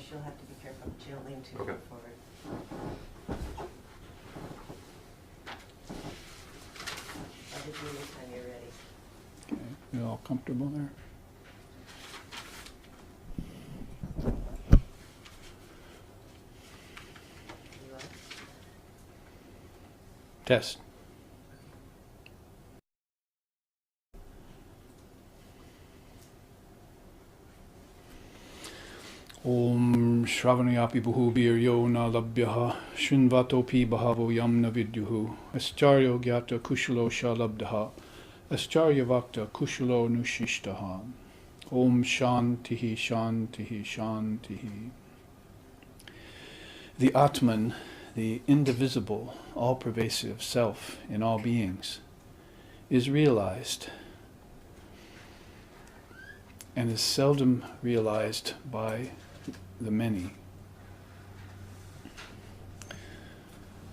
she'll have to be careful. She'll lean too Okay. forward. I'll just leave anytime you're ready. Okay, you all comfortable there? You are? Test. Om Shravanayapi Bhubiryo na labhyaha Shinvatopi Bhavo Yam na vidyuhu Ascharyo Gyata Kushalo Shalabdha Ascharya Vakta Kushalo Nushishtaha Om Shantihi Shantihi Shantihi. The Atman, the indivisible, all-pervasive self in all beings, is realized and is seldom realized by the many.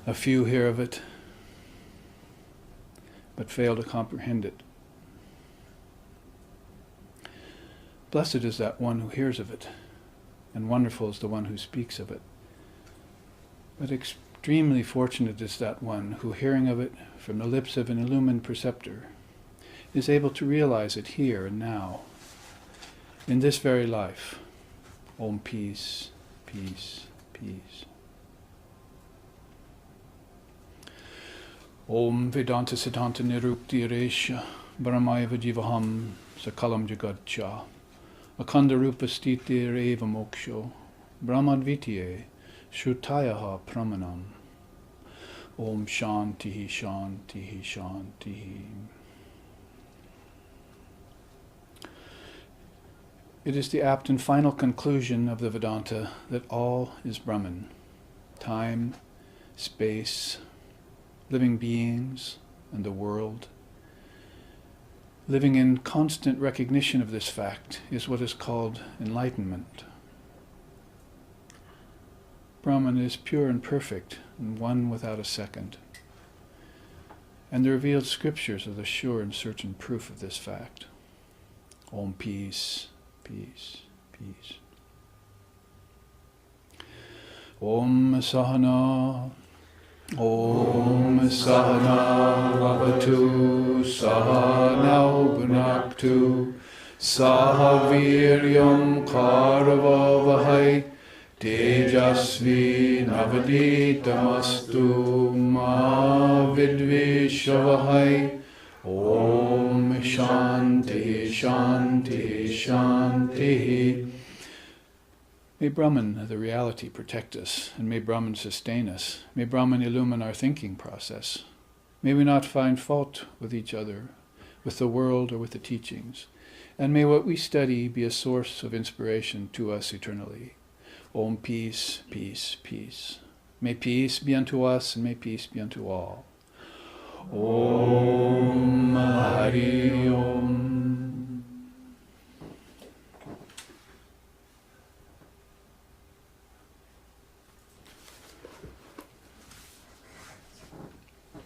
A few hear of it, but fail to comprehend it. Blessed is that one who hears of it, and wonderful is the one who speaks of it. But extremely fortunate is that one who, hearing of it from the lips of an illumined preceptor, is able to realize it here and now, in this very life. Om peace, peace, peace. Om Vedanta Siddhanta Nirukti Resha Brahmayava Jivaham Sakalam Jagadcha Akanda Rupa Stiti Reva Moksho Brahmadvitiye Shrutayaha Pramanam. Om Shantihi Shantihi Shantihi. It is the apt and final conclusion of the Vedanta that all is Brahman. Time, space, living beings, and the world. Living in constant recognition of this fact is what is called enlightenment. Brahman is pure and perfect, and one without a second. And the revealed scriptures are the sure and certain proof of this fact. Om peace, peace, peace. Om Sahana, Om Sahana Vavatu, Sahanau Bhunaktu, Sahaviryam Karavavahai, Tejasvi Navaditamastu Ma Vidvishavahai. Om Shanti Shanti Shanti. May Brahman, the reality, protect us, and may Brahman sustain us. May Brahman illumine our thinking process. May we not find fault with each other, with the world, or with the teachings. And may what we study be a source of inspiration to us eternally. Om peace, peace, peace. May peace be unto us, and may peace be unto all. Om Hari Om.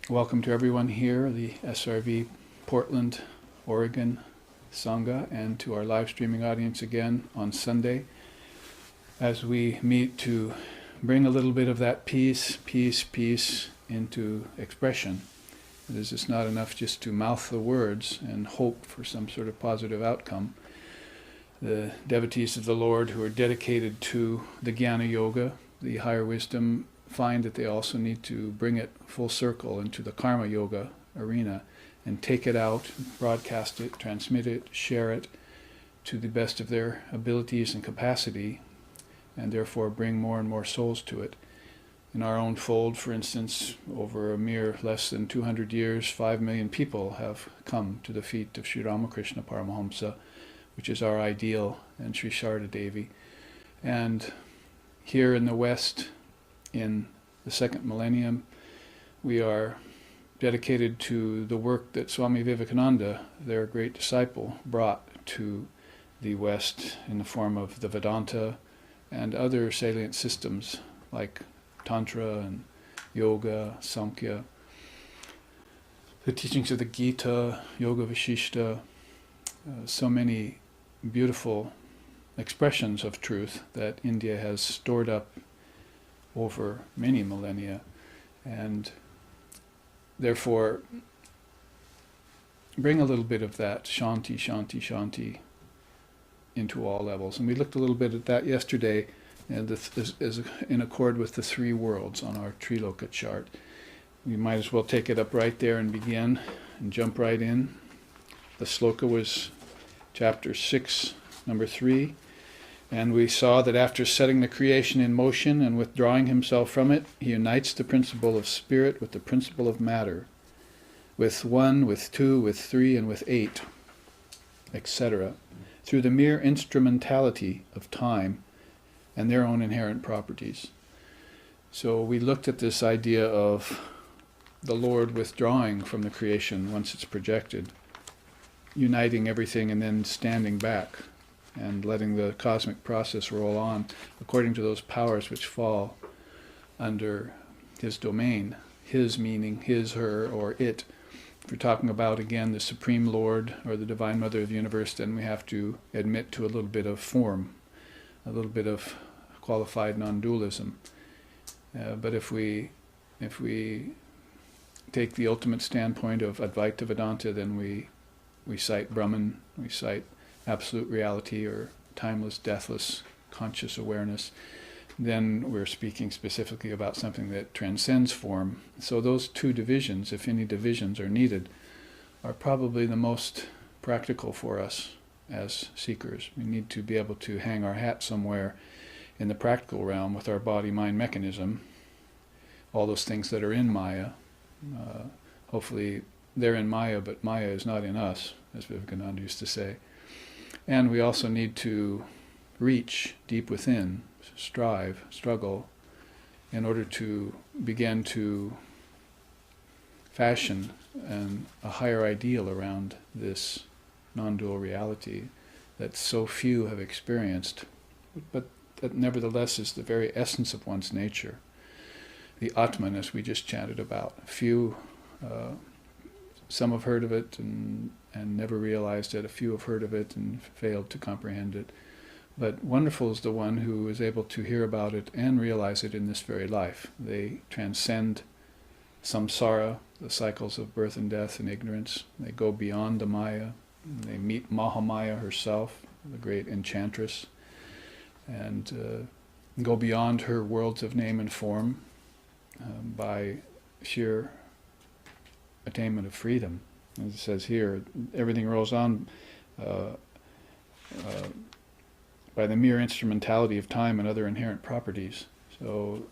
Welcome to everyone here, the SRV Portland, Oregon Sangha, and to our live streaming audience again on Sunday, as we meet to bring a little bit of that peace, peace, peace into expression. It is just not enough just to mouth the words and hope for some sort of positive outcome. The devotees of the Lord who are dedicated to the Jnana Yoga, the higher wisdom, find that they also need to bring it full circle into the Karma Yoga arena and take it out, broadcast it, transmit it, share it to the best of their abilities and capacity, and therefore bring more and more souls to it. In our own fold, for instance, over a mere less than 200 years, 5 million people have come to the feet of Sri Ramakrishna Paramahamsa, which is our ideal, and Sri Sharda Devi. And here in the West, in the second millennium, we are dedicated to the work that Swami Vivekananda, their great disciple, brought to the West in the form of the Vedanta and other salient systems like Tantra and Yoga, Samkhya, the teachings of the Gita, Yoga Vashishta, so many beautiful expressions of truth that India has stored up over many millennia, and therefore bring a little bit of that shanti, shanti, shanti into all levels. And we looked a little bit at that yesterday, and is in accord with the three worlds on our Triloka chart. We might as well take it up right there and begin and jump right in. The sloka was chapter 6, number 3. And we saw that after setting the creation in motion and withdrawing himself from it, he unites the principle of spirit with the principle of matter, with 1, with 2, with 3, and with 8, etc., through the mere instrumentality of time and their own inherent properties. So we looked at this idea of the Lord withdrawing from the creation once it's projected, uniting everything and then standing back and letting the cosmic process roll on according to those powers which fall under his domain, his meaning, his, her, or it. If we're talking about, again, the Supreme Lord or the Divine Mother of the Universe, then we have to admit to a little bit of form, a little bit of qualified non-dualism. But if we take the ultimate standpoint of Advaita Vedanta, then we cite Brahman, we cite absolute reality or timeless, deathless, conscious awareness. Then we're speaking specifically about something that transcends form. So those two divisions, if any divisions are needed, are probably the most practical for us as seekers. We need to be able to hang our hat somewhere in the practical realm with our body-mind mechanism, all those things that are in Maya. Hopefully they're in Maya, but Maya is not in us, as Vivekananda used to say. And we also need to reach deep within, strive, struggle, in order to begin to fashion a higher ideal around this non-dual reality that so few have experienced, but that nevertheless is the very essence of one's nature. The Atman, as we just chanted about. Few, some have heard of it and never realized it. A few have heard of it and failed to comprehend it. But wonderful is the one who is able to hear about it and realize it in this very life. They transcend samsara, the cycles of birth and death and ignorance. They go beyond the Maya. They meet Mahamaya herself, the great enchantress, and go beyond her worlds of name and form by sheer attainment of freedom. As it says here, everything rolls on by the mere instrumentality of time and other inherent properties. So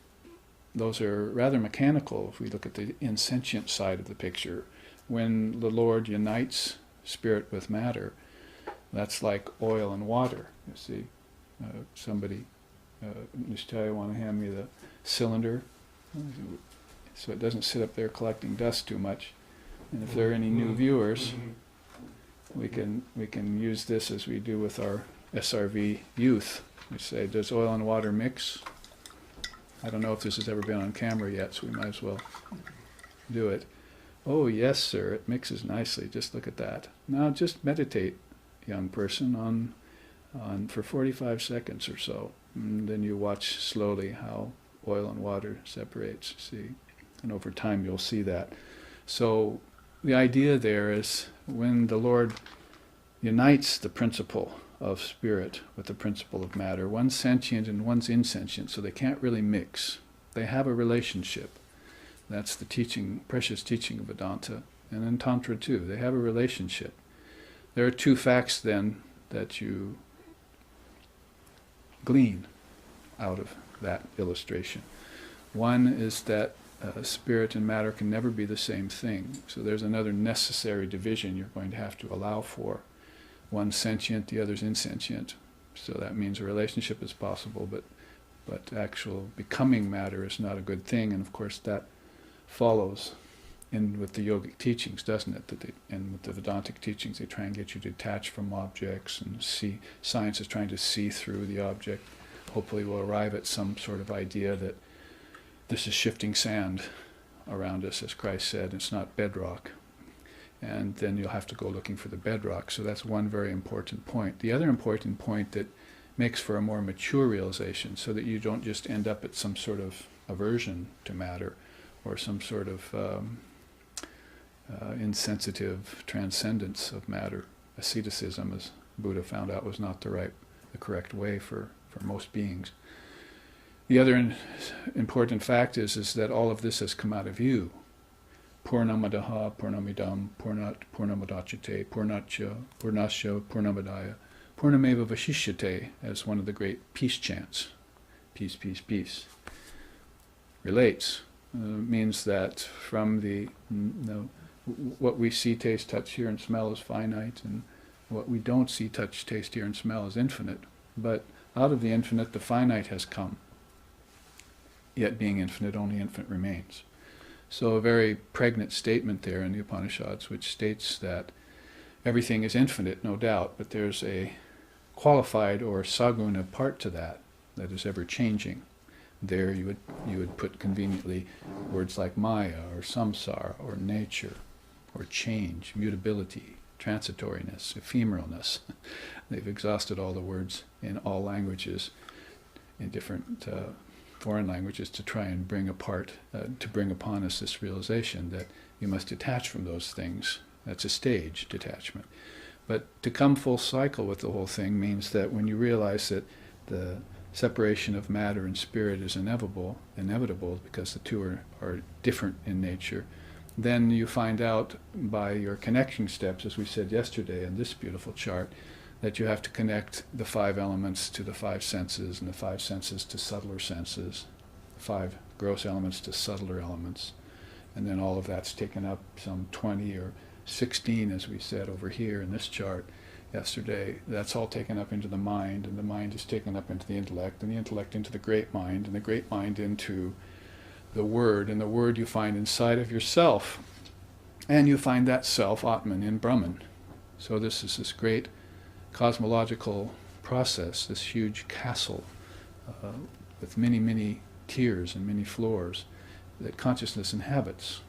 those are rather mechanical if we look at the insentient side of the picture. When the Lord unites spirit with matter, that's like oil and water. You see, somebody, Nishtaya, want to hand me the cylinder so it doesn't sit up there collecting dust too much. And if there are any new viewers, we can use this as we do with our SRV youth. We say, does oil and water mix? I don't know if this has ever been on camera yet, so we might as well do it. Oh, yes, sir, it mixes nicely. Just look at that. Now just meditate, young person, on for 45 seconds or so. And then you watch slowly how oil and water separates, see? And over time you'll see that. So the idea there is when the Lord unites the principle of spirit with the principle of matter, one's sentient and one's insentient, so they can't really mix. They have a relationship. That's the teaching, precious teaching of Vedanta. And in Tantra too, they have a relationship. There are two facts then that you glean out of that illustration. One is that spirit and matter can never be the same thing. So there's another necessary division you're going to have to allow for. One's sentient, the other's insentient. So that means a relationship is possible, but actual becoming matter is not a good thing. And of course that follows in with the yogic teachings, doesn't it? And with the Vedantic teachings, they try and get you to detach from objects and see. Science is trying to see through the object. Hopefully we'll arrive at some sort of idea that this is shifting sand around us, as Christ said. It's not bedrock. And then you'll have to go looking for the bedrock. So that's one very important point. The other important point that makes for a more mature realization, so that you don't just end up at some sort of aversion to matter, or some sort of insensitive transcendence of matter. Asceticism, as Buddha found out, was not the correct way for most beings. The other important fact is that all of this has come out of you. Purnamadaha, Purnamidam, Purnamadachite, Purnasya, Purnamadaya, Purnameva Vashishyate, as one of the great peace chants. Peace, peace, peace. Relates. Means that from what we see, taste, touch, hear, and smell is finite, and what we don't see, touch, taste, hear, and smell is infinite. But out of the infinite, the finite has come. Yet being infinite, only infinite remains. So a very pregnant statement there in the Upanishads, which states that everything is infinite, no doubt, but there's a qualified or saguna part to that is ever changing. There you would put conveniently words like Maya or samsara or nature or change, mutability, transitoriness, ephemeralness. They've exhausted all the words in all languages, in different foreign languages, to try and bring upon us this realization that you must detach from those things. That's a stage detachment. But to come full cycle with the whole thing means that when you realize that the separation of matter and spirit is inevitable because the two are different in nature, then you find out by your connection steps, as we said yesterday in this beautiful chart, that you have to connect the 5 elements to the 5 senses, and the 5 senses to subtler senses, 5 gross elements to subtler elements, and then all of that's taken up, some 20 or 16, as we said over here in this chart yesterday. That's all taken up into the mind, and the mind is taken up into the intellect, and the intellect into the great mind, and the great mind into the Word, and the Word you find inside of yourself, and you find that self, Atman and Bramhan. So this is this great cosmological process, this huge castle with many, many tiers and many floors that consciousness inhabits.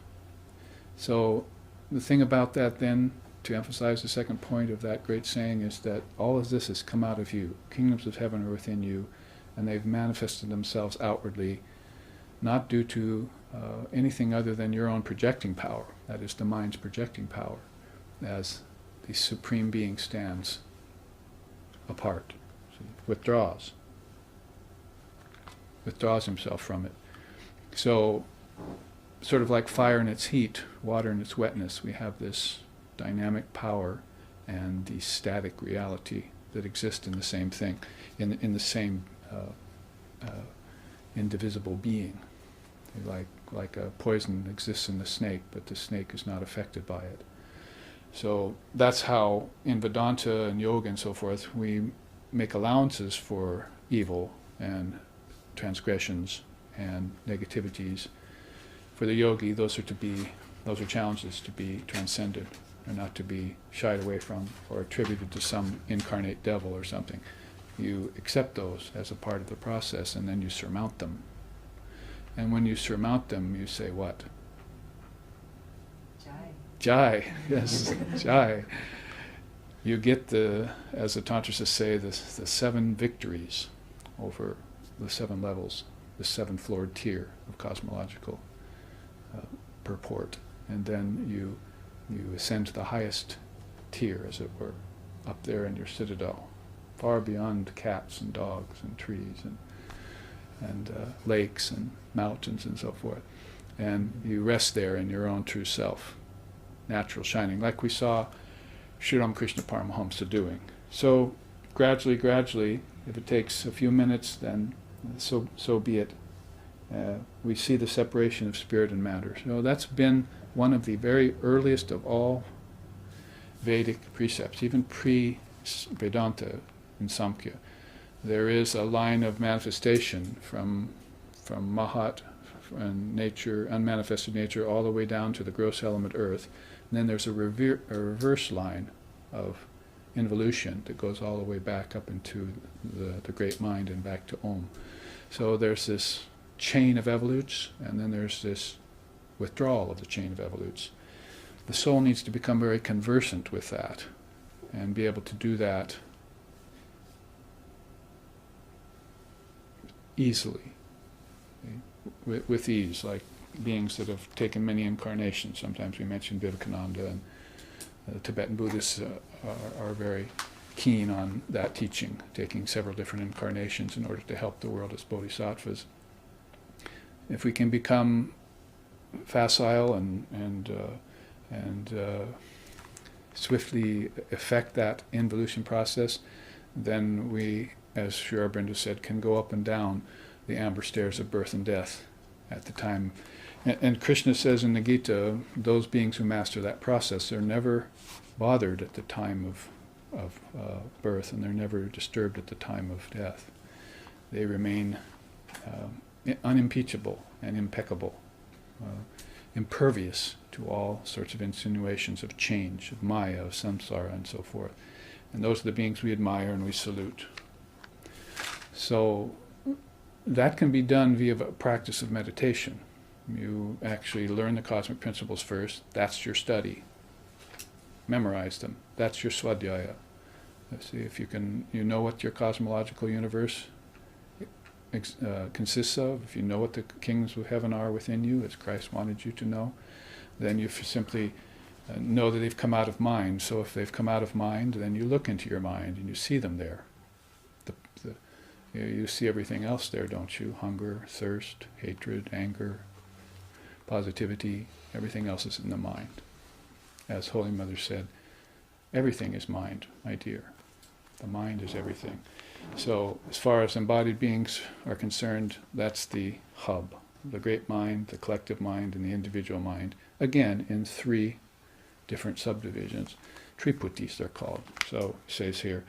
So the thing about that then, to emphasize the second point of that great saying, is that all of this has come out of you. Kingdoms of heaven are within you, and they've manifested themselves outwardly, not due to anything other than your own projecting power, that is, the mind's projecting power, as the Supreme Being stands apart, withdraws himself from it. So, sort of like fire in its heat, water in its wetness, we have this dynamic power and the static reality that exist in the same thing, in the same indivisible being. Like a poison exists in the snake, but the snake is not affected by it. So that's how in Vedanta and yoga and so forth we make allowances for evil and transgressions and negativities. For the yogi, those are challenges to be transcended, and not to be shied away from or attributed to some incarnate devil or something. You accept those as a part of the process, and then you surmount them. And when you surmount them, you say what? Jai, yes, Jai. You get as the Tantrists say, the 7 victories over the 7 levels, the 7-floored tier of cosmological purport. And then you ascend to the highest tier, as it were, up there in your citadel, far beyond cats and dogs and trees and lakes and mountains and so forth. And you rest there in your own true self, natural shining, like we saw Sri Ramakrishna Paramahamsa doing. So gradually, if it takes a few minutes, then so be it. We see the separation of spirit and matter. So that's been one of the very earliest of all Vedic precepts, even pre-Vedanta in Samkhya. There is a line of manifestation from Mahat and nature, unmanifested nature, all the way down to the gross element earth. And then there's a reverse line of involution that goes all the way back up into the great mind and back to Om. So there's this chain of evolutes, and then there's this withdrawal of the chain of evolutes. The soul needs to become very conversant with that and be able to do that easily, with ease, like beings that have taken many incarnations. Sometimes we mention Vivekananda, and the Tibetan Buddhists are very keen on that teaching, taking several different incarnations in order to help the world as bodhisattvas. If we can become facile and swiftly effect that involution process, then we, as Sri Aurobindo said, can go up and down the amber stairs of birth and death at the time. And Krishna says in the Gita, those beings who master that process, they're never bothered at the time of birth, and they're never disturbed at the time of death. They remain unimpeachable and impeccable, impervious to all sorts of insinuations of change, of maya, of samsara, and so forth. And those are the beings we admire and we salute. So that can be done via a practice of meditation. You actually learn the cosmic principles first. That's your study. Memorize them. That's your swadhyaya. Let's see if you can. You know what your cosmological universe consists of. If you know what the kingdoms of heaven are within you, as Christ wanted you to know, then you simply know that they've come out of mind. So if they've come out of mind, then you look into your mind and you see them there. You see everything else there, don't you? Hunger, thirst, hatred, anger, positivity, everything else is in the mind. As Holy Mother said, everything is mind, my dear. The mind is everything. So as far as embodied beings are concerned, that's the hub. The great mind, the collective mind, and the individual mind. Again, in 3 different subdivisions. Triputis they're called. So it says here,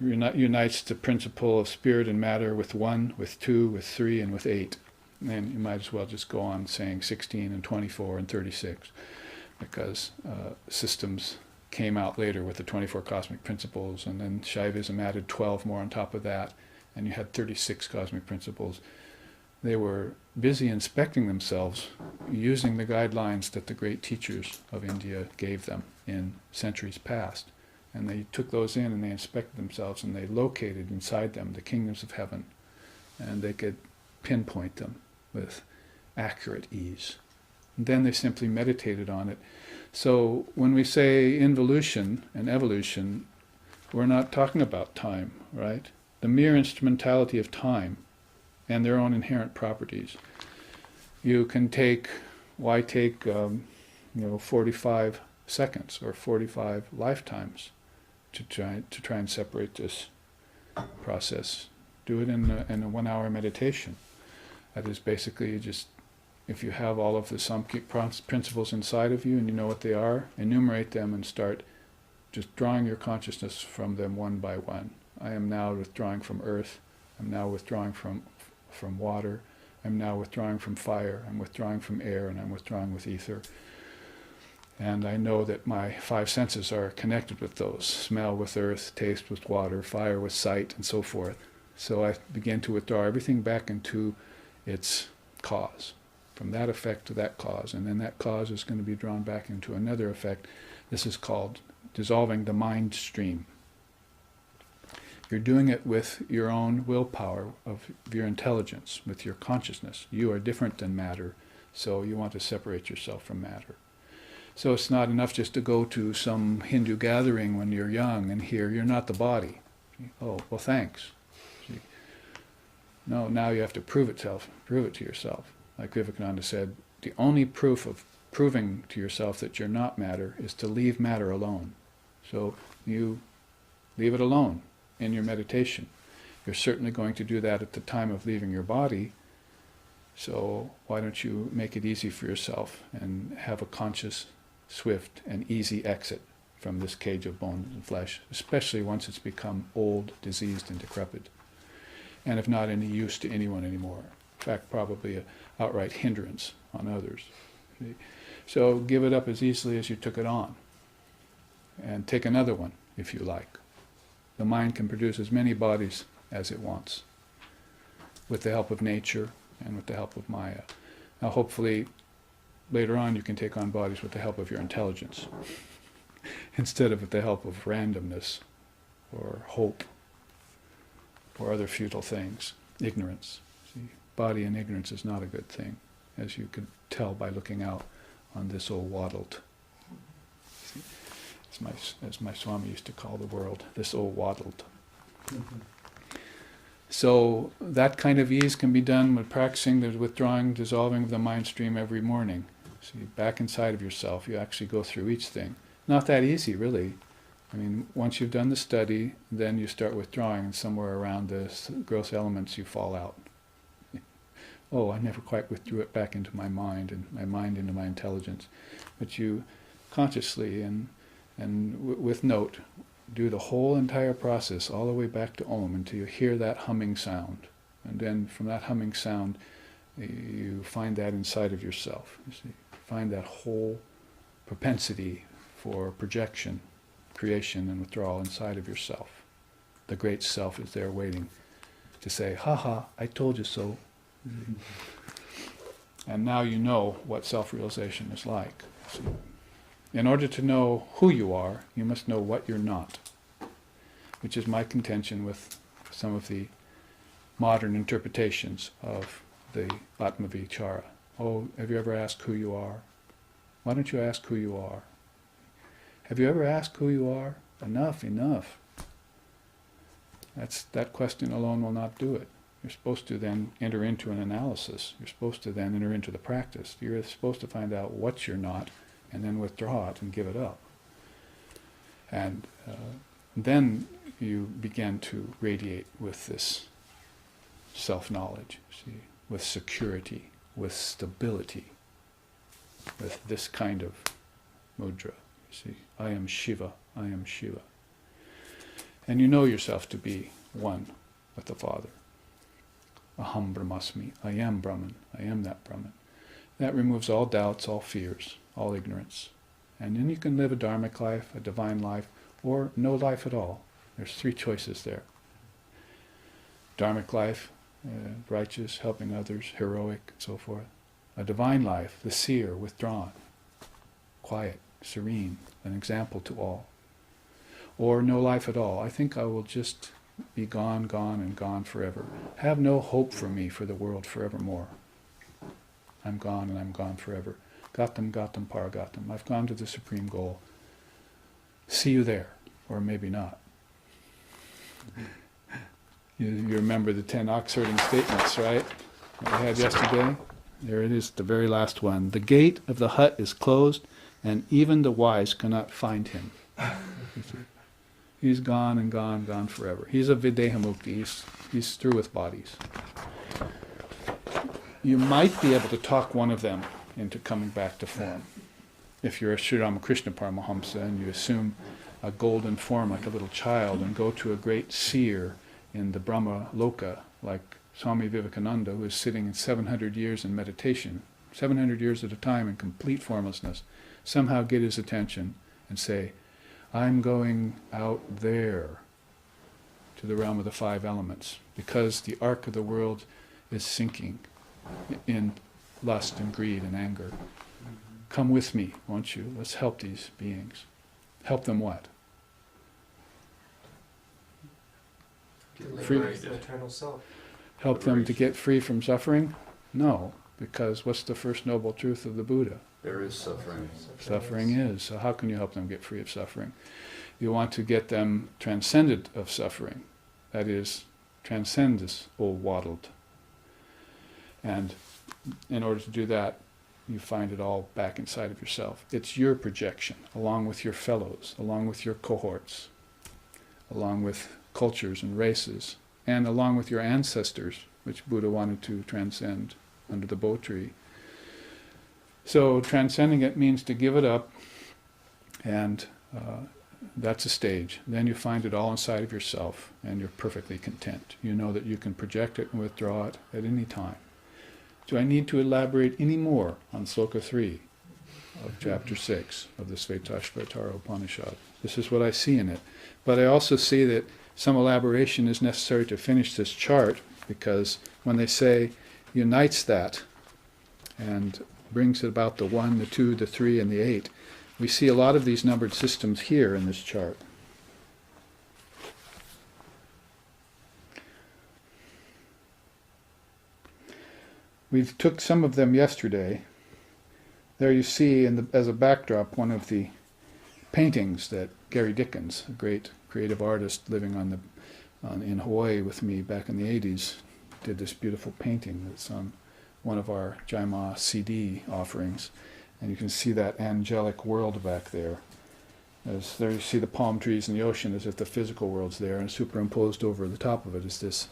unites the principle of spirit and matter with 1, with 2, with 3, and with 8. And you might as well just go on saying 16 and 24 and 36, because systems came out later with the 24 cosmic principles, and then Shaivism added 12 more on top of that, and you had 36 cosmic principles. They were busy inspecting themselves using the guidelines that the great teachers of India gave them in centuries past. And they took those in and they inspected themselves, and they located inside them the kingdoms of heaven, and they could pinpoint them with accurate ease. And then they simply meditated on it. So when we say involution and evolution, we're not talking about time, right? The mere instrumentality of time and their own inherent properties. You can take, why take 45 seconds or 45 lifetimes to try and separate this process? Do it in a 1 hour meditation. That is basically just, if you have all of the Samkhya principles inside of you and you know what they are, enumerate them and start just drawing your consciousness from them one by one. I am now withdrawing from earth. I'm now withdrawing from water. I'm now withdrawing from fire. I'm withdrawing from air, and I'm withdrawing with ether. And I know that my 5 senses are connected with those. Smell with earth, taste with water, fire with sight, and so forth. So I begin to withdraw everything back into its cause, from that effect to that cause, and then that cause is going to be drawn back into another effect. This is called dissolving the mind stream. You're doing it with your own willpower, of your intelligence, with your consciousness. You are different than matter, so you want to separate yourself from matter. So it's not enough just to go to some Hindu gathering when you're young and hear, you're not the body. Oh, well, thanks. No, now you have to prove it to yourself. Like Vivekananda said, the only proof of proving to yourself that you're not matter is to leave matter alone. So you leave it alone in your meditation. You're certainly going to do that at the time of leaving your body. So why don't you make it easy for yourself and have a conscious, swift, and easy exit from this cage of bone and flesh, especially once it's become old, diseased, and decrepit, and of not any use to anyone anymore. In fact, probably an outright hindrance on others. See? So give it up as easily as you took it on, and take another one if you like. The mind can produce as many bodies as it wants, with the help of nature and with the help of Maya. Now hopefully later on you can take on bodies with the help of your intelligence, instead of with the help of randomness or hope or other futile things. ignorance. See, body and ignorance is not a good thing, as you could tell by looking out on this old waddled. See, as my Swami used to call the world, this old waddled. So that kind of ease can be done with practicing the withdrawing, dissolving of the mind stream every morning. See, back inside of yourself, you actually go through each thing. Not that easy, really. I mean, once you've done the study, then you start withdrawing, and somewhere around the gross elements you fall out. Oh, I never quite withdrew it back into my mind, and my mind into my intelligence. But you consciously and with note do the whole entire process all the way back to Om until you hear that humming sound. And then from that humming sound, you find that inside of yourself. You see, find that whole propensity for projection, creation and withdrawal inside of yourself. The great self is there waiting to say, "Ha ha, I told you so." And now you know what self-realization is like. See, in order to know who you are, you must know what you're not, which is my contention with some of the modern interpretations of the Atma Vichara. Oh, have you ever asked who you are? Why don't you ask who you are? Have you ever asked who you are? Enough. That question alone will not do it. You're supposed to then enter into an analysis. You're supposed to then enter into the practice. You're supposed to find out what you're not and then withdraw it and give it up. And then you begin to radiate with this self-knowledge, see, with security, with stability, with this kind of mudra. You see, I am Shiva, I am Shiva. And you know yourself to be one with the Father. Aham Brahmasmi, I am Brahman, I am that Brahman. That removes all doubts, all fears, all ignorance. And then you can live a dharmic life, a divine life, or no life at all. There's three choices there. Dharmic life, righteous, helping others, heroic, and so forth. A divine life, the seer, withdrawn, quiet, serene, an example to all. Or no life at all. I think I will just be gone, and gone forever. Have no hope for me for the world forevermore. I'm gone and I'm gone forever. Gatam, paragatam. I've gone to the supreme goal. See you there, or maybe not. You remember the 10 ox-herding statements, right? That we had yesterday? There it is, the very last one. The gate of the hut is closed, and even the wise cannot find him. He's gone and gone forever. He's a videhamukti. He's through with bodies. You might be able to talk one of them into coming back to form. If you're a Sri Ramakrishna Paramahamsa and you assume a golden form like a little child and go to a great seer in the Brahma Loka, like Swami Vivekananda, who is sitting in 700 years in meditation, 700 years at a time in complete formlessness, somehow get his attention and say, I'm going out there to the realm of the 5 elements because the arc of the world is sinking in lust and greed and anger. Come with me, won't you? Let's help these beings. Help them what? Free. The eternal self. Help them to get free from suffering? No, because what's the first noble truth of the Buddha? There is suffering. Suffering is. So how can you help them get free of suffering? You want to get them transcendent of suffering. That is, transcend this old waddled. And in order to do that, you find it all back inside of yourself. It's your projection, along with your fellows, along with your cohorts, along with cultures and races, and along with your ancestors, which Buddha wanted to transcend under the Bo tree. So transcending it means to give it up, and that's a stage. Then you find it all inside of yourself, and you're perfectly content. You know that you can project it and withdraw it at any time. Do I need to elaborate any more on Sloka 3 of chapter 6 of the Shvetashvatara Upanishad? This is what I see in it. But I also see that some elaboration is necessary to finish this chart, because when they say unites that and brings about the 1, the 2, the 3, and the 8, we see a lot of these numbered systems here in this chart. We took some of them yesterday. There you see, as a backdrop, one of the paintings that Gary Dickens, a great creative artist living in Hawaii with me back in the 80s, did this beautiful painting that's on one of our Jaima CD offerings. And you can see that angelic world back there. As there you see the palm trees and the ocean as if the physical world's there, and superimposed over the top of it is this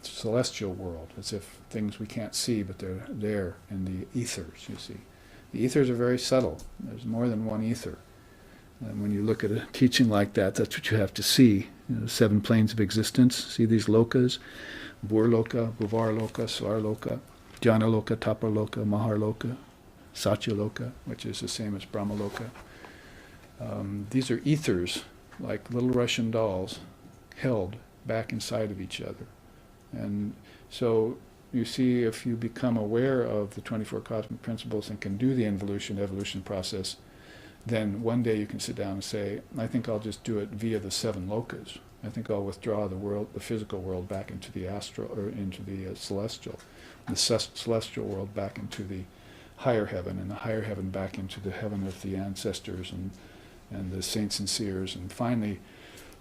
celestial world, as if things we can't see, but they're there in the ethers, you see. The ethers are very subtle. There's more than one ether. And when you look at a teaching like that, that's what you have to see. You know, 7 planes of existence. See these lokas? Burloka, Bhuvarloka, Svarloka, Jnanaloka, Taparloka, Maharloka, Satyaloka, which is the same as Brahmaloka. These are ethers, like little Russian dolls, held back inside of each other. And so you see, if you become aware of the 24 cosmic principles and can do the evolution process, then one day you can sit down and say, I think I'll just do it via the 7 lokas. I think I'll withdraw the physical world back into the astral, or into the celestial, the celestial world back into the higher heaven, and the higher heaven back into the heaven of the ancestors and the saints and seers. And finally,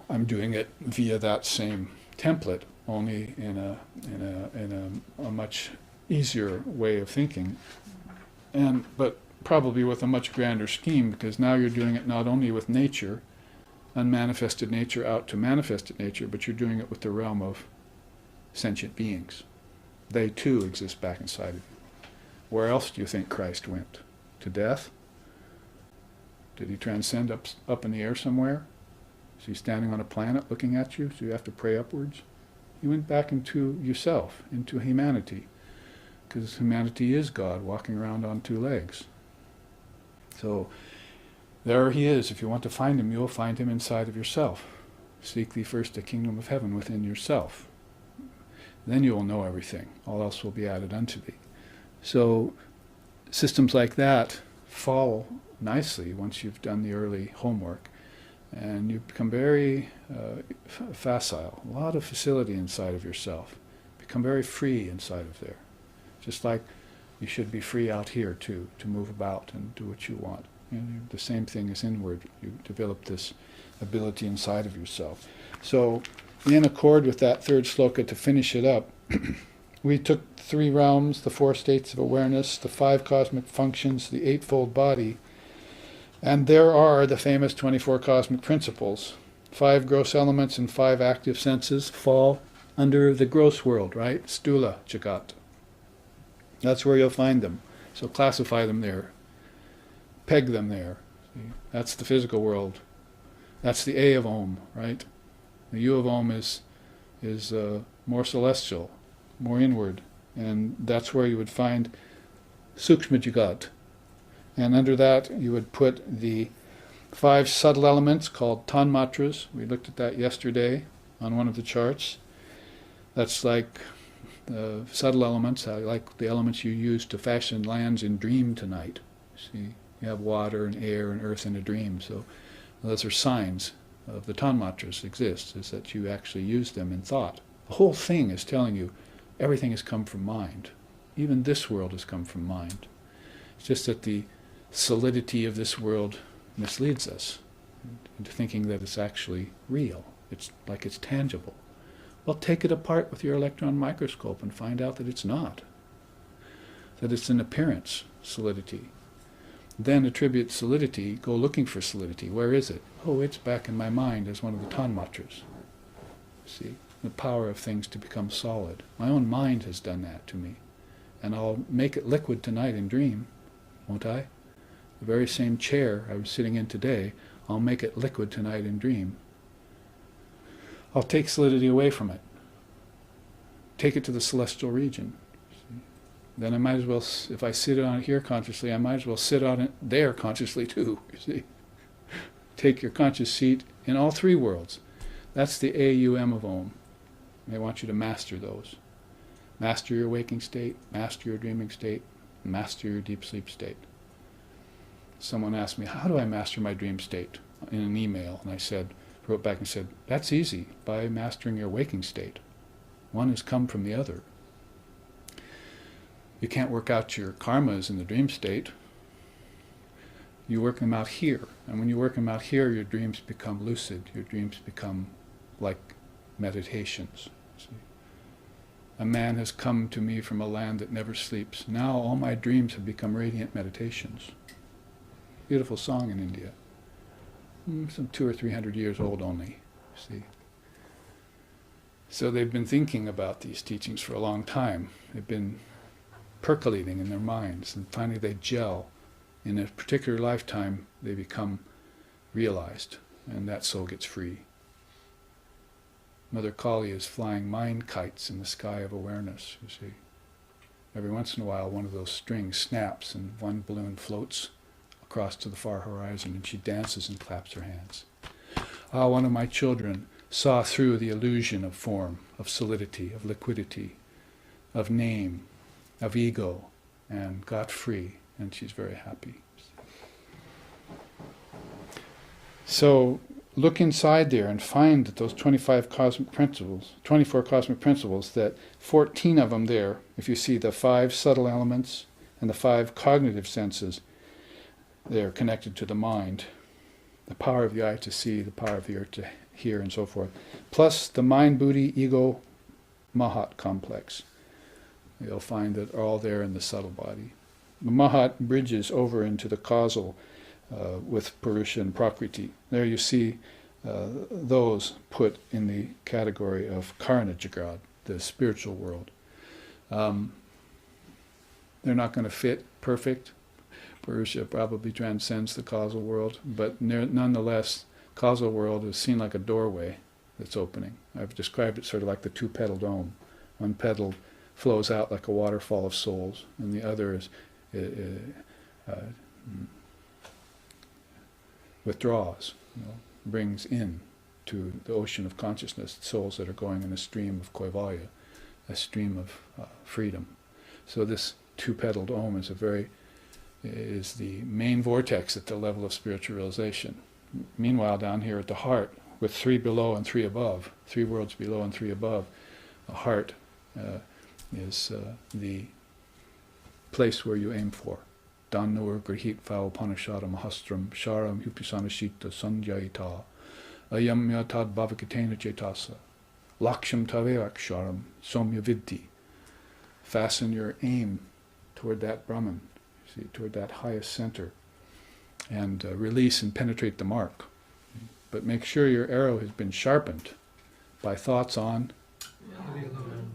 I'm doing it via that same template, only in a much easier way of thinking, but probably with a much grander scheme, because now you're doing it not only with nature, unmanifested nature out to manifested nature, but you're doing it with the realm of sentient beings. They too exist back inside of you. Where else do you think Christ went? To death? Did he transcend up in the air somewhere? Is he standing on a planet looking at you, so you have to pray upwards? He went back into yourself, into humanity, because humanity is God walking around on 2 legs. So there he is. If you want to find him, you'll find him inside of yourself. Seek thee first the kingdom of heaven within yourself. Then you will know everything. All else will be added unto thee. So systems like that fall nicely once you've done the early homework. And you become very facile, a lot of facility inside of yourself. Become very free inside of there. Just like you should be free out here too, to move about and do what you want. You know, the same thing is inward. You develop this ability inside of yourself. So, in accord with that 3rd sloka, to finish it up, we took 3 realms, the 4 states of awareness, the 5 cosmic functions, the 8-fold body, and there are the famous 24 cosmic principles. 5 gross elements and 5 active senses fall under the gross world, right? Stula Jagat. That's where you'll find them. So classify them there. Peg them there. See? That's the physical world. That's the A of Om, right? The U of Om is more celestial, more inward, and that's where you would find Sukshma Jagat. And under that you would put the 5 subtle elements called tanmatras. We looked at that yesterday on one of the charts. That's like the subtle elements, like the elements you use to fashion lands in dream tonight. See, you have water and air and earth in a dream, so those are signs of the tanmatras exist, is that you actually use them in thought. The whole thing is telling you everything has come from mind. Even this world has come from mind. It's just that the solidity of this world misleads us into thinking that it's actually real. It's like it's tangible. Well, take it apart with your electron microscope and find out that it's not. That it's an appearance, solidity. Then attribute solidity, go looking for solidity. Where is it? Oh, it's back in my mind as one of the tanmatras. See, the power of things to become solid. My own mind has done that to me. And I'll make it liquid tonight in dream, won't I? The very same chair I was sitting in today, I'll make it liquid tonight in dream. I'll take solidity away from it. Take it to the celestial region. See? Then I might as well, if I sit on it here consciously, I might as well sit on it there consciously too, you see. Take your conscious seat in all 3 worlds. That's the AUM of Om. I want you to master those. Master your waking state, master your dreaming state, master your deep sleep state. Someone asked me, how do I master my dream state? In an email, and I wrote back and said, that's easy, by mastering your waking state. One has come from the other. You can't work out your karmas in the dream state. You work them out here. And when you work them out here, your dreams become lucid. Your dreams become like meditations. See? A man has come to me from a land that never sleeps. Now all my dreams have become radiant meditations. Beautiful song in India. Some 200 or 300 years old only. See? So they've been thinking about these teachings for a long time. They've been percolating in their minds, and finally they gel. In a particular lifetime, they become realized, and that soul gets free. Mother Kali is flying mind kites in the sky of awareness, you see. Every once in a while, one of those strings snaps, and one balloon floats across to the far horizon, and she dances and claps her hands. One of my children saw through the illusion of form, of solidity, of liquidity, of name, of ego, and got free, and she's very happy. So look inside there and find that those 24 cosmic principles, that 14 of them there, if you see the 5 subtle elements and the 5 cognitive senses, they're connected to the mind. The power of the eye to see, the power of the ear to hear, and so forth. Plus the mind, buddhi, ego, mahat complex. You'll find that are all there in the subtle body. The mahat bridges over into the causal with Purusha and Prakriti. There you see those put in the category of Karana Jagad, the spiritual world. They're not going to fit perfect. Purusha probably transcends the causal world, but nonetheless, causal world is seen like a doorway that's opening. I've described it sort of like the 2-petal dome. One petal flows out like a waterfall of souls, and the other withdraws, brings in to the ocean of consciousness souls that are going in a stream of Kaivalya, a stream of freedom. So this 2-petal dome is the main vortex at the level of spiritual realization. Meanwhile, down here at the heart, with 3 below and 3 above, 3 worlds below and 3 above, the heart is the place where you aim for. Dhanur grihit upanishadam mahastram sharam hupisanashita sanjayita ayam yatad bhavakatena cetasa laksham taveaksharam somya vidhi. Fasten your aim toward that Brahman, see, toward that highest center, and release and penetrate the mark. But make sure your arrow has been sharpened by thoughts on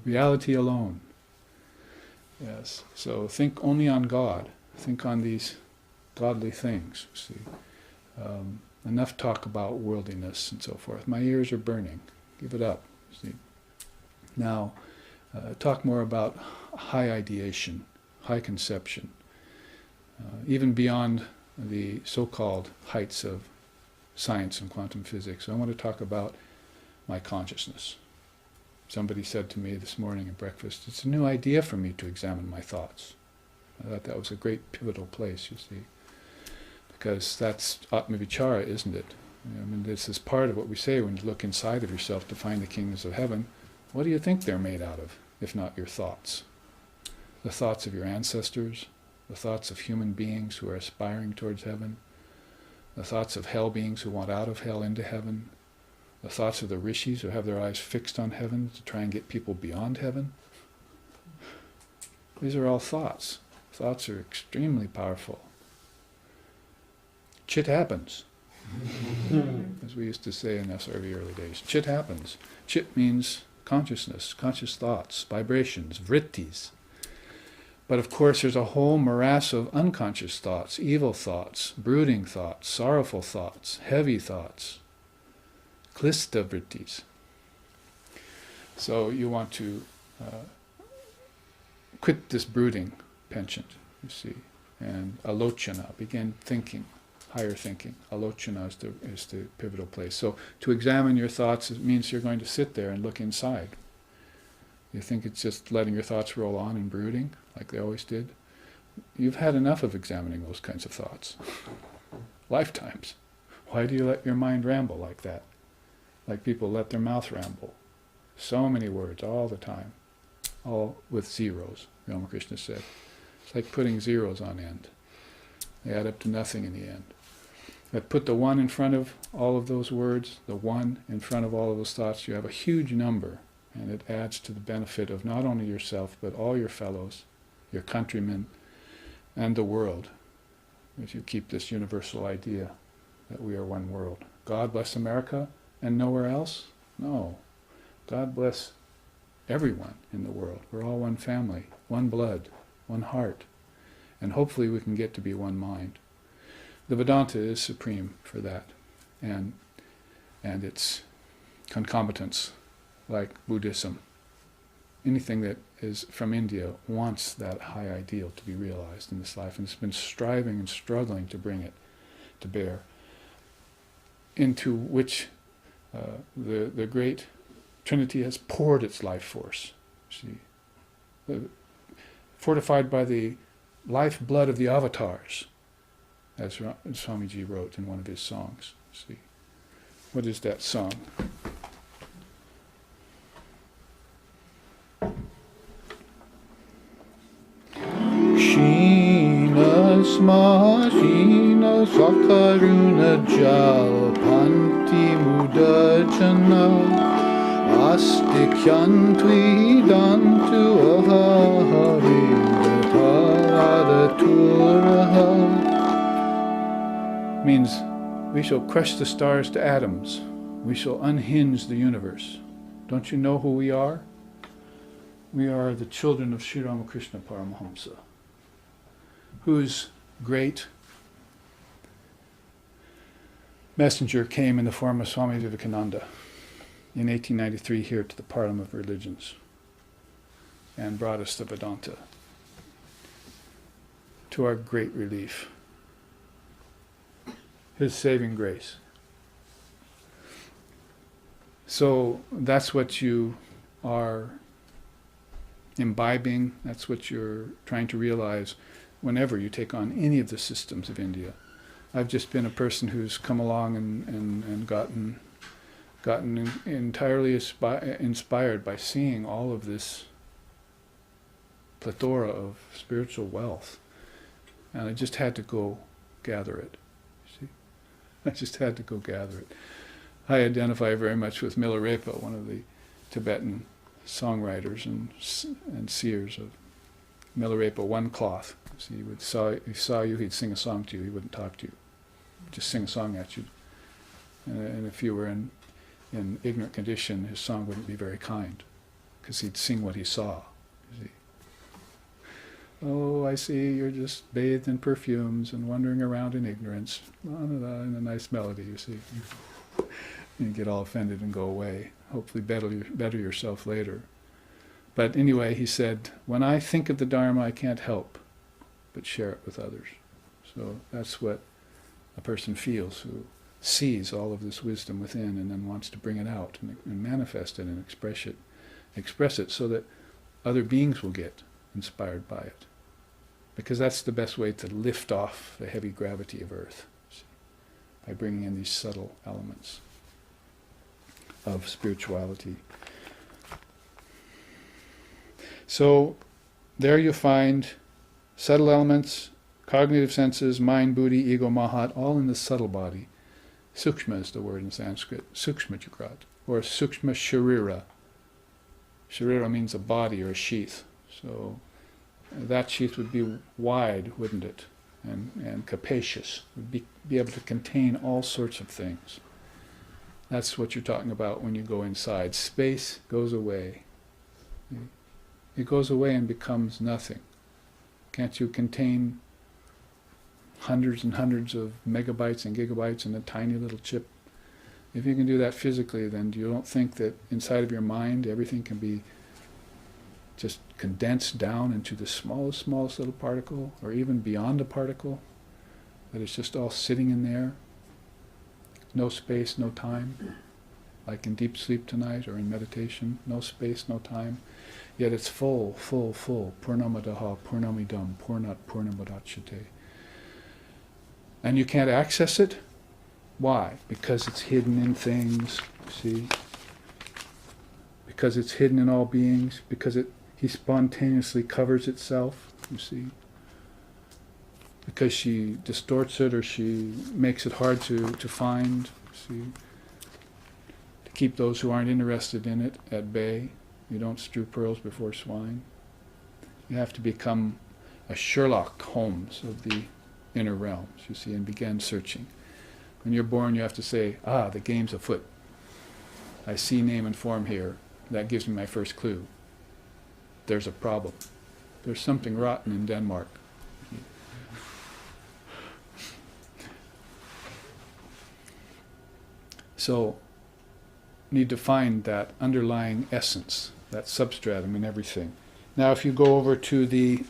reality alone. Yes. So think only on God. Think on these godly things. See, enough talk about worldliness and so forth. My ears are burning. Give it up. See. Now, talk more about high ideation, high conception, even beyond the so-called heights of science and quantum physics. I want to talk about my consciousness. Somebody said to me this morning at breakfast, it's a new idea for me to examine my thoughts. I thought that was a great pivotal place, you see, because that's Atma Vichara, isn't it? I mean, this is part of what we say when you look inside of yourself to find the kingdoms of heaven. What do you think they're made out of, if not your thoughts? The thoughts of your ancestors, the thoughts of human beings who are aspiring towards heaven, the thoughts of hell beings who want out of hell into heaven, the thoughts of the rishis who have their eyes fixed on heaven to try and get people beyond heaven. These are all thoughts. Thoughts are extremely powerful. Chit happens, as we used to say in SRV early days. Chit happens. Chit means consciousness, conscious thoughts, vibrations, vrittis. But of course there's a whole morass of unconscious thoughts, evil thoughts, brooding thoughts, sorrowful thoughts, heavy thoughts, klista vrittis. So you want to quit this brooding penchant, you see, and alochana, begin thinking, higher thinking. Alochana is the pivotal place. So to examine your thoughts, it means you're going to sit there and look inside. You think it's just letting your thoughts roll on and brooding, like they always did? You've had enough of examining those kinds of thoughts. Lifetimes. Why do you let your mind ramble like that? Like people let their mouth ramble. So many words all the time, all with zeros. Sri Ramakrishna said. It's like putting zeros on end. They add up to nothing in the end. But put the one in front of all of those words, the one in front of all of those thoughts, you have a huge number, and it adds to the benefit of not only yourself, but all your fellows, your countrymen, and the world, if you keep this universal idea that we are one world. God bless America and nowhere else? No. God bless everyone in the world. We're all one family, one blood, one heart, and hopefully we can get to be one mind. The Vedanta is supreme for that, and its concomitants, like Buddhism. Anything that is from India wants that high ideal to be realized in this life, and it's been striving and struggling to bring it to bear, into which the great Trinity has poured its life force. See, fortified by the lifeblood of the avatars, as Swamiji wrote in one of his songs. See, what is that song? Shina sma shina sakaruna jal panti mudajana astikyantvi dantu ahaharindataraha. Means we shall crush the stars to atoms. We shall unhinge the universe. Don't you know who we are? We are the children of Sri Ramakrishna Paramahamsa, whose great messenger came in the form of Swami Vivekananda in 1893 here to the Parliament of Religions and brought us the Vedanta, to our great relief. His saving grace. So that's what you are imbibing, that's what you're trying to realize whenever you take on any of the systems of India. I've just been a person who's come along and gotten entirely inspired by seeing all of this plethora of spiritual wealth. And I just had to go gather it. See? I just had to go gather it. I identify very much with Milarepa, one of the Tibetan songwriters and seers of Milarepa, one cloth. So he saw you, he'd sing a song to you, he wouldn't talk to you. He'd just sing a song at you. And if you were in ignorant condition, his song wouldn't be very kind, because he'd sing what he saw. You see. Oh, I see you're just bathed in perfumes and wandering around in ignorance. In a nice melody, you see. You get all offended and go away. Hopefully better yourself later. But anyway, he said, when I think of the Dharma, I can't help but share it with others. So that's what a person feels who sees all of this wisdom within and then wants to bring it out and manifest it and express it so that other beings will get inspired by it. Because that's the best way to lift off the heavy gravity of Earth, see, by bringing in these subtle elements of spirituality. So there you find subtle elements, cognitive senses, mind, buddhi, ego, mahat, all in the subtle body. Sukshma is the word in Sanskrit, Sukshma Jagrat, or Sukshma Sharira. Sharira means a body or a sheath. So that sheath would be wide, wouldn't it? And capacious, would be able to contain all sorts of things. That's what you're talking about when you go inside. Space goes away. It goes away and becomes nothing. Can't you contain hundreds and hundreds of megabytes and gigabytes in a tiny little chip? If you can do that physically, then you don't think that inside of your mind everything can be just condensed down into the smallest little particle, or even beyond a particle, that it's just all sitting in there? No space, no time, like in deep sleep tonight or in meditation, no space, no time. Yet it's full. Purnamadaha, Purnamidam, Purnat Purnamadachyate. And you can't access it? Why? Because it's hidden in things, see? Because it's hidden in all beings, because it he spontaneously covers itself, you see, because she distorts it or she makes it hard to find, see, to keep those who aren't interested in it at bay. You don't strew pearls before swine. You have to become a Sherlock Holmes of the inner realms, you see, and begin searching. When you're born, you have to say, the game's afoot. I see name and form here. That gives me my first clue. There's a problem. There's something rotten in Denmark. So, need to find that underlying essence, that substratum in everything. Now, if you go over to the,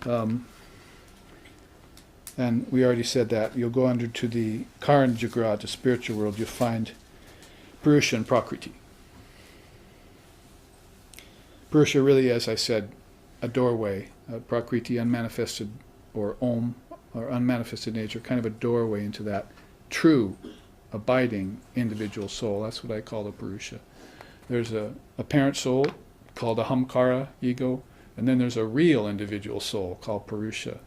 and we already said that, you'll go under to the Karan Jagrat, the spiritual world, you'll find Purusha and Prakriti. Purusha really, as I said, a doorway. Prakriti, unmanifested, or Om, or unmanifested nature, kind of a doorway into that true, abiding individual soul. That's what I call the Purusha. There's a parent soul called a Ahamkara, ego, and then there's a real individual soul called Purusha.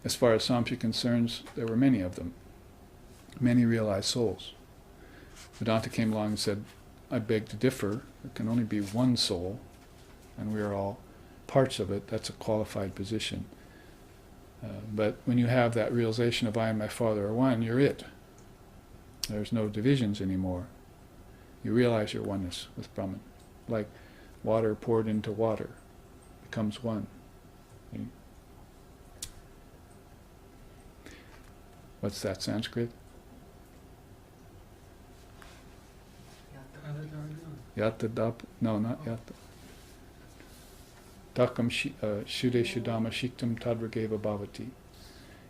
As far as Samkhya concerns, there were many of them, many realized souls. Vedanta came along and said, I beg to differ, there can only be one soul, and we are all parts of it. That's a qualified position. But when you have that realization of I and my Father are one, you're it. There's no divisions anymore. You realize your oneness with Brahman. Like water poured into water becomes one. See? What's that, Sanskrit? Yata dap? No, not yata. Takam shude shudama shiktam tadrageva bhavati.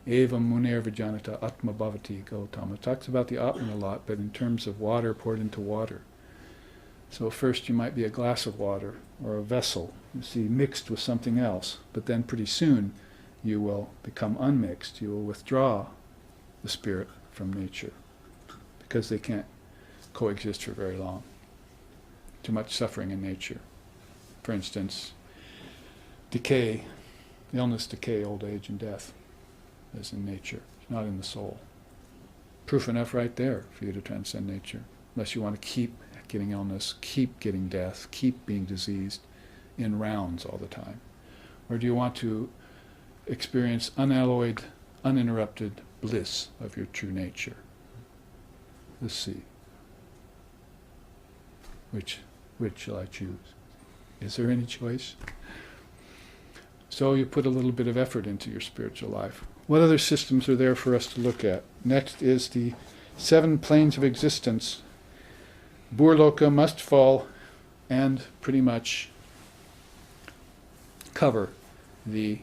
Evam muner vijanata atma bhavati gautama. It talks about the Atman a lot, but in terms of water poured into water. So first you might be a glass of water or a vessel, you see, mixed with something else, but then pretty soon you will become unmixed. You will withdraw the spirit from nature because they can't coexist for very long. Too much suffering in nature. For instance, decay, illness, decay, old age, and death is in nature. It's not in the soul. Proof enough right there for you to transcend nature. Unless you want to keep getting illness, keep getting death, keep being diseased in rounds all the time. Or do you want to experience unalloyed, uninterrupted bliss of your true nature? Let's see. Which shall I choose? Is there any choice? So you put a little bit of effort into your spiritual life. What other systems are there for us to look at? Next is the 7 planes of existence. Burloka must fall and pretty much cover the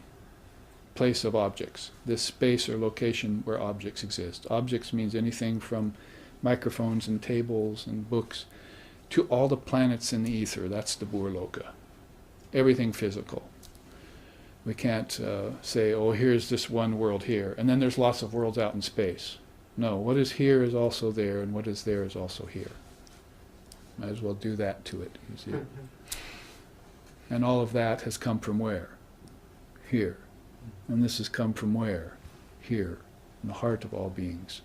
place of objects, this space or location where objects exist. Objects means anything from microphones and tables and books to all the planets in the ether. That's the Burloka. Everything physical. We can't say, oh, here's this one world here, and then there's lots of worlds out in space. No, what is here is also there, and what is there is also here. Might as well do that to it, you see. And all of that has come from where? Here. And this has come from where? Here, in the heart of all beings.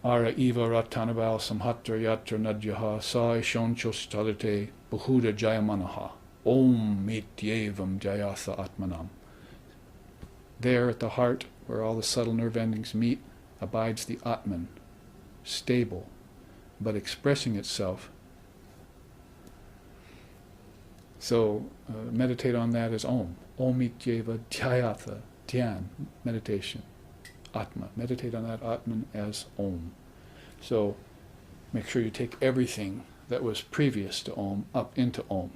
Ara eva ratanabal samhatra yatra nadyaha sa shonchos tadate bahuda jayamanaha. Om mityevam jayatha atmanam. There at the heart, where all the subtle nerve endings meet, abides the Atman, stable, but expressing itself. So meditate on that as Om. Om ityeva jayatha, dhyan, meditation. Atma. Meditate on that Atman as Om. So make sure you take everything that was previous to Om up into Om.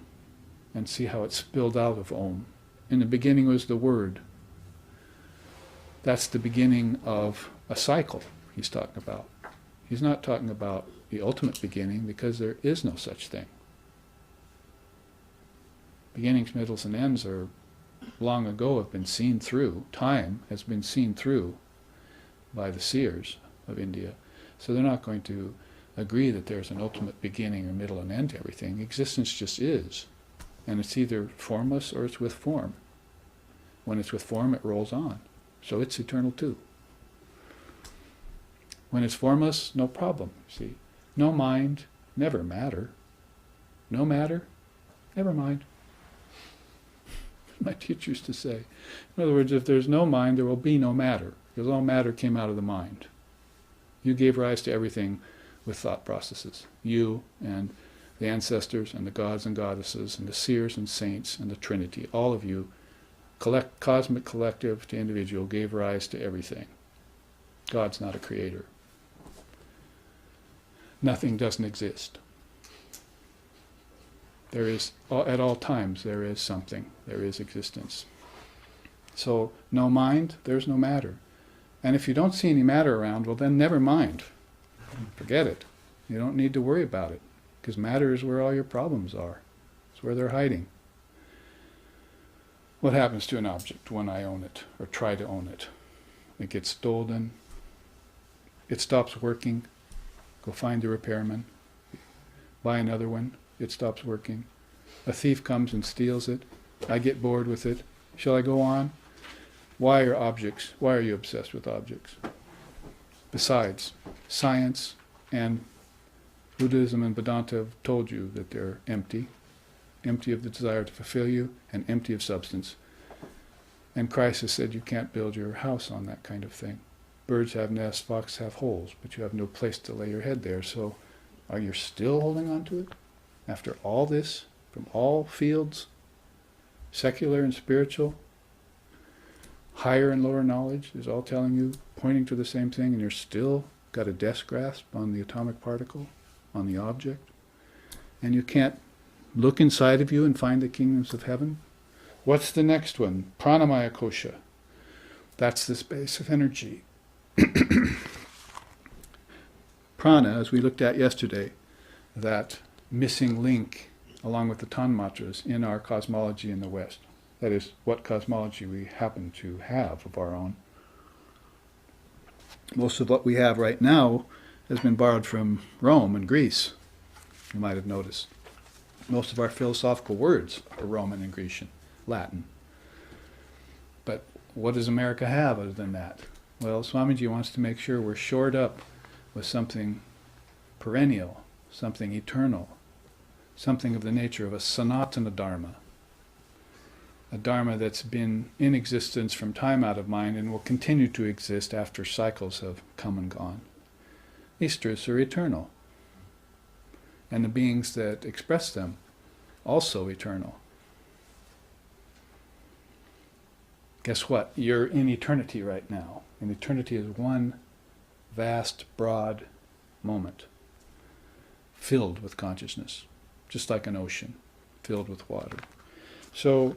And see how it spilled out of Om. In the beginning was the word. That's the beginning of a cycle he's talking about. He's not talking about the ultimate beginning because there is no such thing. Beginnings, middles, and ends are long ago have been seen through. Time has been seen through by the seers of India. So they're not going to agree that there's an ultimate beginning or middle and end to everything. Existence just is. And it's either formless or it's with form. When it's with form, it rolls on. So it's eternal too. When it's formless, no problem. See, no mind, never matter. No matter, never mind. My teacher used to say. In other words, if there's no mind, there will be no matter, because all matter came out of the mind. You gave rise to everything with thought processes. You and the ancestors and the gods and goddesses and the seers and saints and the Trinity, all of you, cosmic collective to individual, gave rise to everything. God's not a creator. Nothing doesn't exist. There is, at all times, there is something. There is existence. So, no mind, there's no matter. And if you don't see any matter around, well then never mind. Forget it. You don't need to worry about it. Because matter is where all your problems are. It's where they're hiding. What happens to an object when I own it, or try to own it? It gets stolen. It stops working. Go find a repairman. Buy another one. It stops working. A thief comes and steals it. I get bored with it. Shall I go on? Why are you obsessed with objects? Besides, science and Buddhism and Vedanta have told you that they're empty of the desire to fulfill you, and empty of substance. And Christ has said you can't build your house on that kind of thing. Birds have nests, foxes have holes, but you have no place to lay your head there. So are you still holding on to it? After all this, from all fields, secular and spiritual, higher and lower knowledge is all telling you, pointing to the same thing, and you're still got a desk grasp on the atomic particle, on the object, and you can't look inside of you and find the kingdoms of heaven? What's the next one? Pranamaya kosha. That's the space of energy. Prana, as we looked at yesterday, that missing link along with the tanmatras in our cosmology in the West. That is, what cosmology we happen to have of our own. Most of what we have right now has been borrowed from Rome and Greece, you might have noticed. Most of our philosophical words are Roman and Grecian, Latin. But what does America have other than that? Well, Swamiji wants to make sure we're shored up with something perennial, something eternal, something of the nature of a Sanatana Dharma, a Dharma that's been in existence from time out of mind and will continue to exist after cycles have come and gone. These truths are eternal, and the beings that express them also eternal. Guess what? You're in eternity right now, and eternity is one vast, broad moment, filled with consciousness, just like an ocean filled with water. So,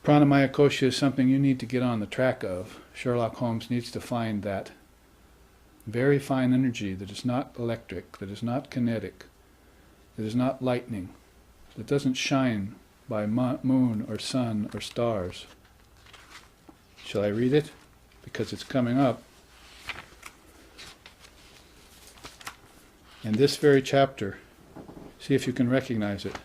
Pranamaya kosha is something you need to get on the track of. Sherlock Holmes needs to find that very fine energy that is not electric, that is not kinetic, that is not lightning, that doesn't shine by moon or sun or stars. Shall I read it? Because it's coming up. In this very chapter, see if you can recognize it.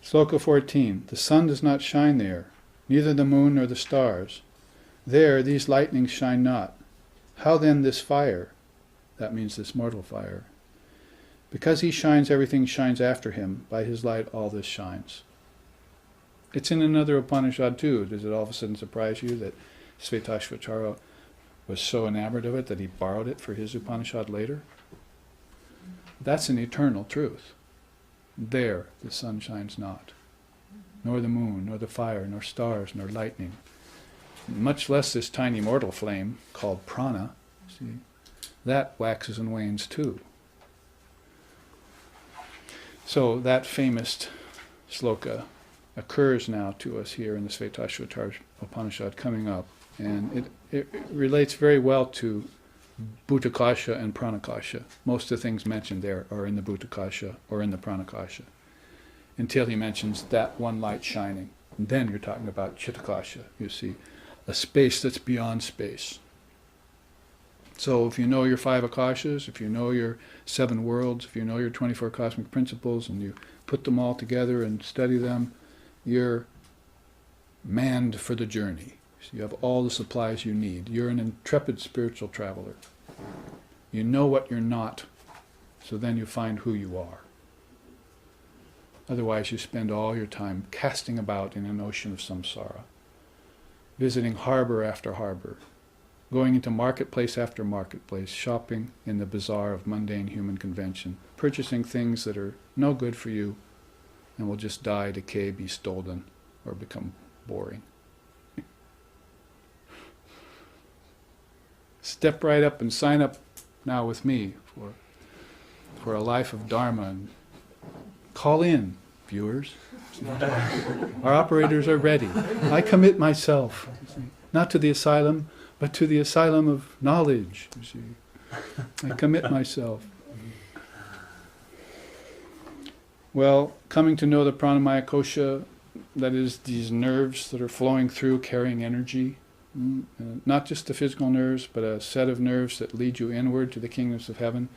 Sloka 14. The sun does not shine there, neither the moon nor the stars. There these lightnings shine not. How then this fire? That means this mortal fire. Because he shines, everything shines after him. By his light all this shines. It's in another Upanishad too. Does it all of a sudden surprise you that Shvetashvatara was so enamored of it that he borrowed it for his Upanishad later? That's an eternal truth. There the sun shines not, nor the moon, nor the fire, nor stars, nor lightning, much less this tiny mortal flame called prana. See, that waxes and wanes too. So that famous sloka occurs now to us here in the Shvetashvatara Upanishad coming up, and it relates very well to Bhutakasha and Pranakasha. Most of the things mentioned there are in the Bhutakasha or in the Pranakasha, until he mentions that one light shining. And then you're talking about Chitakasha, you see, a space that's beyond space. So if you know your 5 Akashas, if you know your 7 worlds, if you know your 24 cosmic principles, and you put them all together and study them, you're manned for the journey. So you have all the supplies you need. You're an intrepid spiritual traveler. You know what you're not, so then you find who you are. Otherwise you spend all your time casting about in an ocean of samsara, visiting harbor after harbor, going into marketplace after marketplace, shopping in the bazaar of mundane human convention, purchasing things that are no good for you and will just die, decay, be stolen, or become boring. Step right up and sign up now with me for a life of Dharma, and call in, viewers. Our operators are ready. I commit myself, not to the asylum, but to the asylum of knowledge, you see. I commit myself. Well, coming to know the pranamaya kosha, that is these nerves that are flowing through, carrying energy, not just the physical nerves, but a set of nerves that lead you inward to the kingdoms of heaven,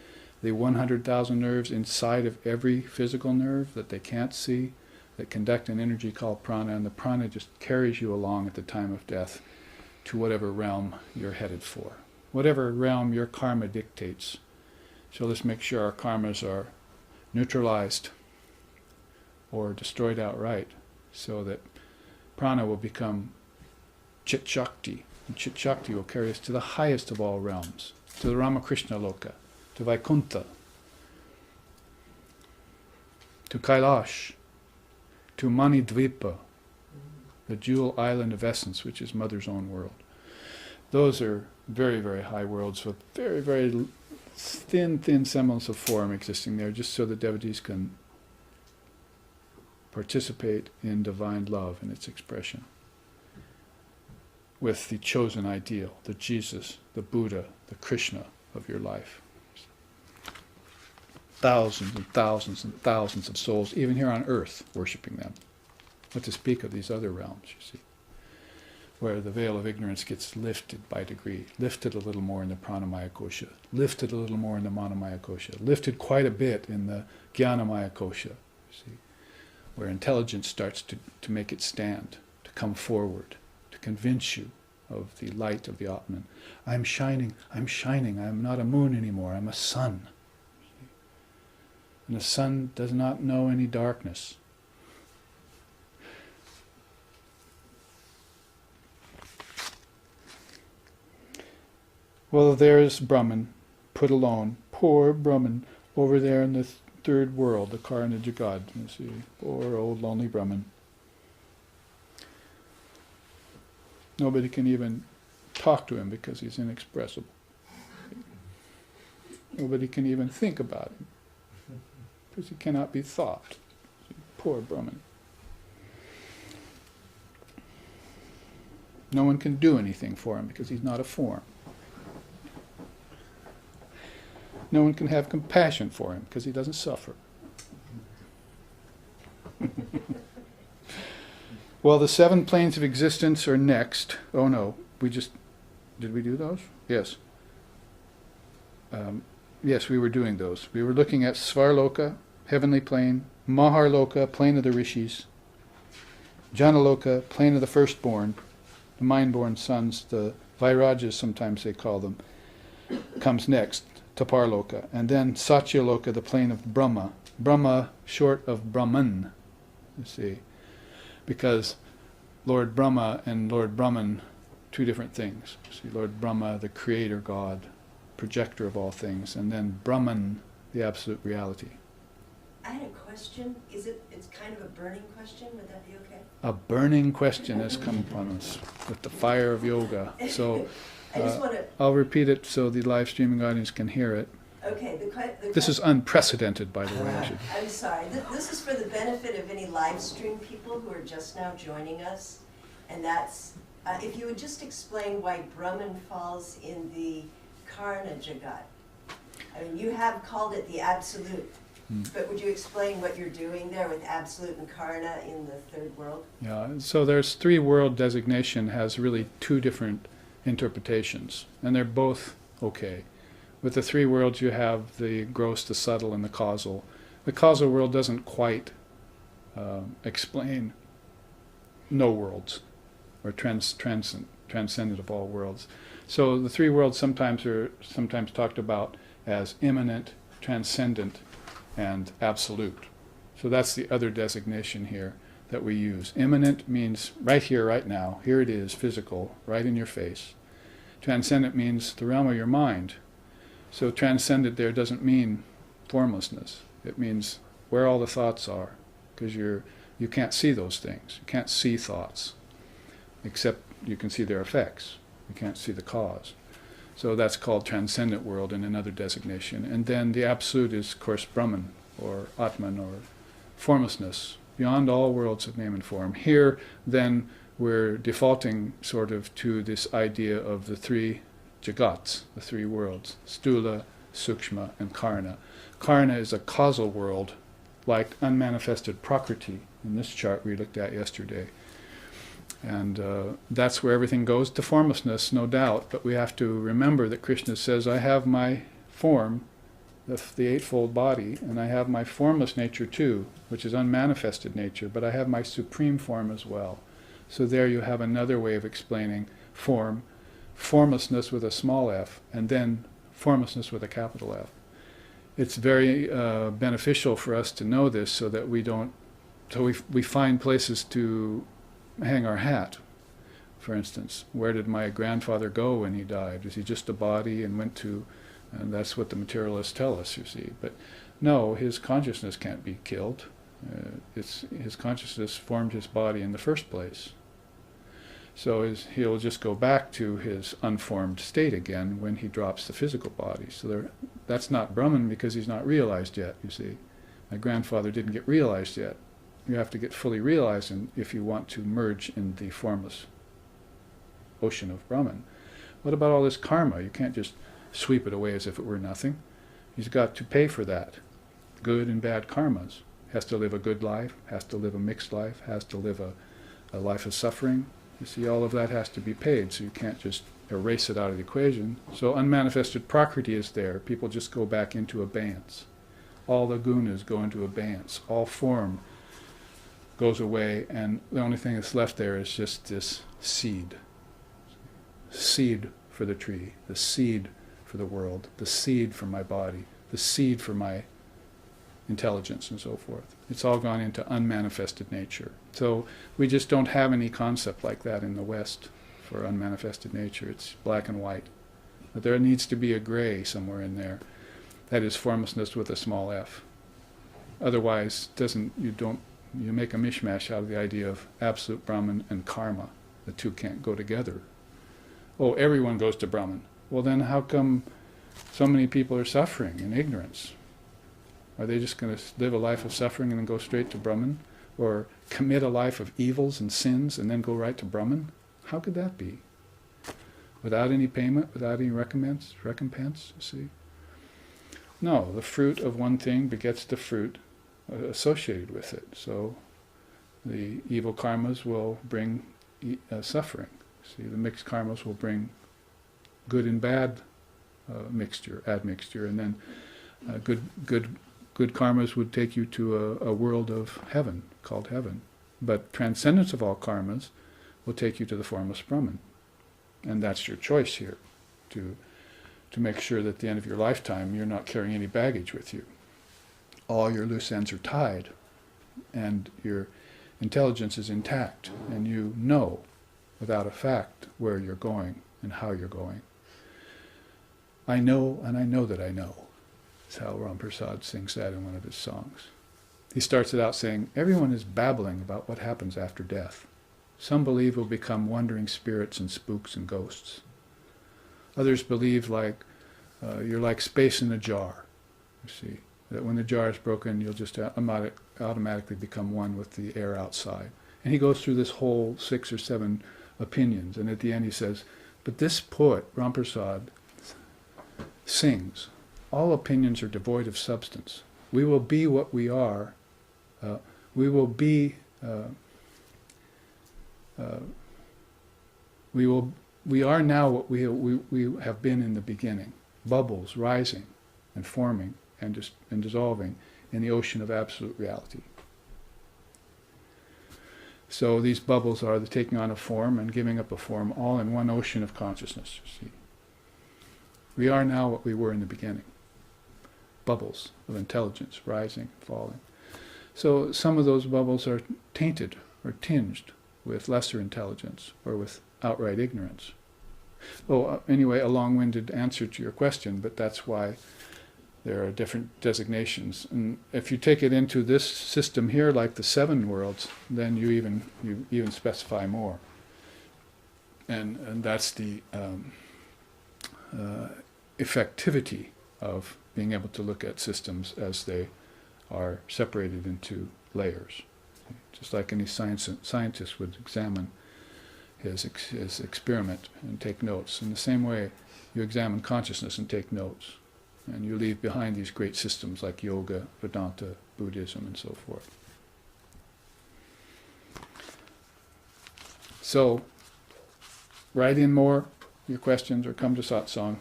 the 100,000 nerves inside of every physical nerve that they can't see, that conduct an energy called prana, and the prana just carries you along at the time of death to whatever realm you're headed for, whatever realm your karma dictates. So let's make sure our karmas are neutralized or destroyed outright, so that prana will become chit shakti, and chit shakti will carry us to the highest of all realms, to the Ramakrishna Loka, to Vaikuntha, to Kailash, to Manidvipa, the jewel island of essence, which is Mother's own world. Those are very, very high worlds with very, very thin semblance of form existing there, just so the devotees can participate in divine love and its expression with the chosen ideal, the Jesus, the Buddha, the Krishna of your life. Thousands and thousands and thousands of souls, even here on earth, worshipping them. What to speak of these other realms, you see, where the veil of ignorance gets lifted by degree, lifted a little more in the pranamaya kosha, lifted a little more in the manamaya kosha, lifted quite a bit in the jnanamaya kosha, you see, where intelligence starts to make it stand, to come forward, to convince you of the light of the Atman. I'm shining, I'm not a moon anymore, I'm a sun. And the sun does not know any darkness. Well, there's Brahman, put alone, poor Brahman, over there in the third world, the Karna Jagad, you see, poor old lonely Brahman. Nobody can even talk to him because he's inexpressible. Nobody can even think about him because he cannot be thought. Poor Brahman. No one can do anything for him because he's not a form. No one can have compassion for him because he doesn't suffer. Well, the 7 planes of existence are next. Oh no, did we do those? Yes. Yes, we were doing those. We were looking at Svarloka, heavenly plane, Maharloka, plane of the rishis, Janaloka, plane of the firstborn, the mind-born sons, the Vairajas sometimes they call them, comes next, Taparloka, and then Satyaloka, the plane of Brahma. Brahma, short of Brahman, you see, because Lord Brahma and Lord Brahman, 2 different things. See, Lord Brahma, the creator God, projector of all things, and then Brahman, the absolute reality. I had a question. It's kind of a burning question. Would that be okay? A burning question has come upon us with the fire of yoga. So I just want to... I'll repeat it so the live streaming audience can hear it. Okay. This is unprecedented, by the way. I'm sorry. This is for the benefit of any live stream people who are just now joining us. And that's, if you would just explain why Brahman falls in the Karna Jagat. I mean, you have called it the absolute But would you explain what you're doing there with absolute and karna in the third world? Yeah, so there's three world designation has really two different interpretations, and they're both okay. With the three worlds you have the gross, the subtle, and the causal. The causal world doesn't quite explain no worlds, or transcendent of all worlds. So the three worlds sometimes are talked about as immanent, transcendent, and absolute. So that's the other designation here that we use. Immanent means right here, right now. Here it is, physical, right in your face. Transcendent means the realm of your mind. So transcendent there doesn't mean formlessness. It means where all the thoughts are, because you can't see those things. You can't see thoughts, except you can see their effects. You can't see the cause. So that's called transcendent world in another designation. And then the absolute is, of course, Brahman, or Atman, or formlessness, beyond all worlds of name and form. Here, then, we're defaulting sort of to this idea of the three jagats, the three worlds, Stula, Sukshma, and Karna. Karna is a causal world, like unmanifested Prakriti, in this chart we looked at yesterday. And that's where everything goes to formlessness, no doubt, but we have to remember that Krishna says, I have my form, the eightfold body, and I have my formless nature too, which is unmanifested nature, but I have my supreme form as well. So there you have another way of explaining form, formlessness with a small f, and then formlessness with a capital F. It's very beneficial for us to know this so that we find places to hang our hat. For instance, where did my grandfather go when he died? Is he just a body and went to, and that's what the materialists tell us, you see. But no, his consciousness can't be killed. His consciousness formed his body in the first place. So he'll just go back to his unformed state again when he drops the physical body. So that's not Brahman because he's not realized yet, you see. My grandfather didn't get realized yet. You have to get fully realized if you want to merge in the formless ocean of Brahman. What about all this karma? You can't just sweep it away as if it were nothing. He's got to pay for that. Good and bad karmas. Has to live a good life, has to live a mixed life, has to live a life of suffering. You see, all of that has to be paid, so you can't just erase it out of the equation. So unmanifested Prakriti is there. People just go back into abeyance. All the gunas go into abeyance. All form goes away, and the only thing that's left there is just this seed. Seed for the tree, the seed for the world, the seed for my body, the seed for my intelligence and so forth. It's all gone into unmanifested nature. So we just don't have any concept like that in the West for unmanifested nature. It's black and white. But there needs to be a gray somewhere in there. That is formlessness with a small f. Otherwise, you make a mishmash out of the idea of absolute Brahman and karma. The two can't go together. Oh, everyone goes to Brahman. Well, then how come so many people are suffering in ignorance? Are they just going to live a life of suffering and then go straight to Brahman? Or commit a life of evils and sins and then go right to Brahman? How could that be? Without any payment, without any recompense, you see? No, the fruit of one thing begets the fruit associated with it. So the evil karmas will bring suffering. See, the mixed karmas will bring good and bad admixture, and then good karmas would take you to a world of heaven, called heaven. But transcendence of all karmas will take you to the formless Brahman. And that's your choice here, to make sure that at the end of your lifetime you're not carrying any baggage with you. All your loose ends are tied, and your intelligence is intact, and you know without a fact where you're going and how you're going. I know, and I know that I know. That's how Ram Prasad sings that in one of his songs. He starts it out saying, everyone is babbling about what happens after death. Some believe we'll become wandering spirits and spooks and ghosts. Others believe you're like space in a jar, you see, that when the jar is broken, you'll just automatically become one with the air outside. And he goes through this whole 6 or 7 opinions, and at the end he says, but this poet, Ram Prasad, sings, all opinions are devoid of substance. We will be what we are. We will be. We are now what we have been in the beginning. Bubbles rising and forming and dissolving in the ocean of absolute reality. So these bubbles are the taking on a form and giving up a form, all in one ocean of consciousness, you see. We are now what we were in the beginning. Bubbles of intelligence rising, falling. So some of those bubbles are tainted or tinged with lesser intelligence or with outright ignorance. Anyway, a long-winded answer to your question, but that's why there are different designations. And if you take it into this system here, like the 7 worlds, then you even specify more. And that's the effectivity of being able to look at systems as they are separated into layers. Just like any scientist would examine his experiment and take notes. In the same way, you examine consciousness and take notes. And you leave behind these great systems like yoga, Vedanta, Buddhism, and so forth. So, write in more your questions or come to satsang.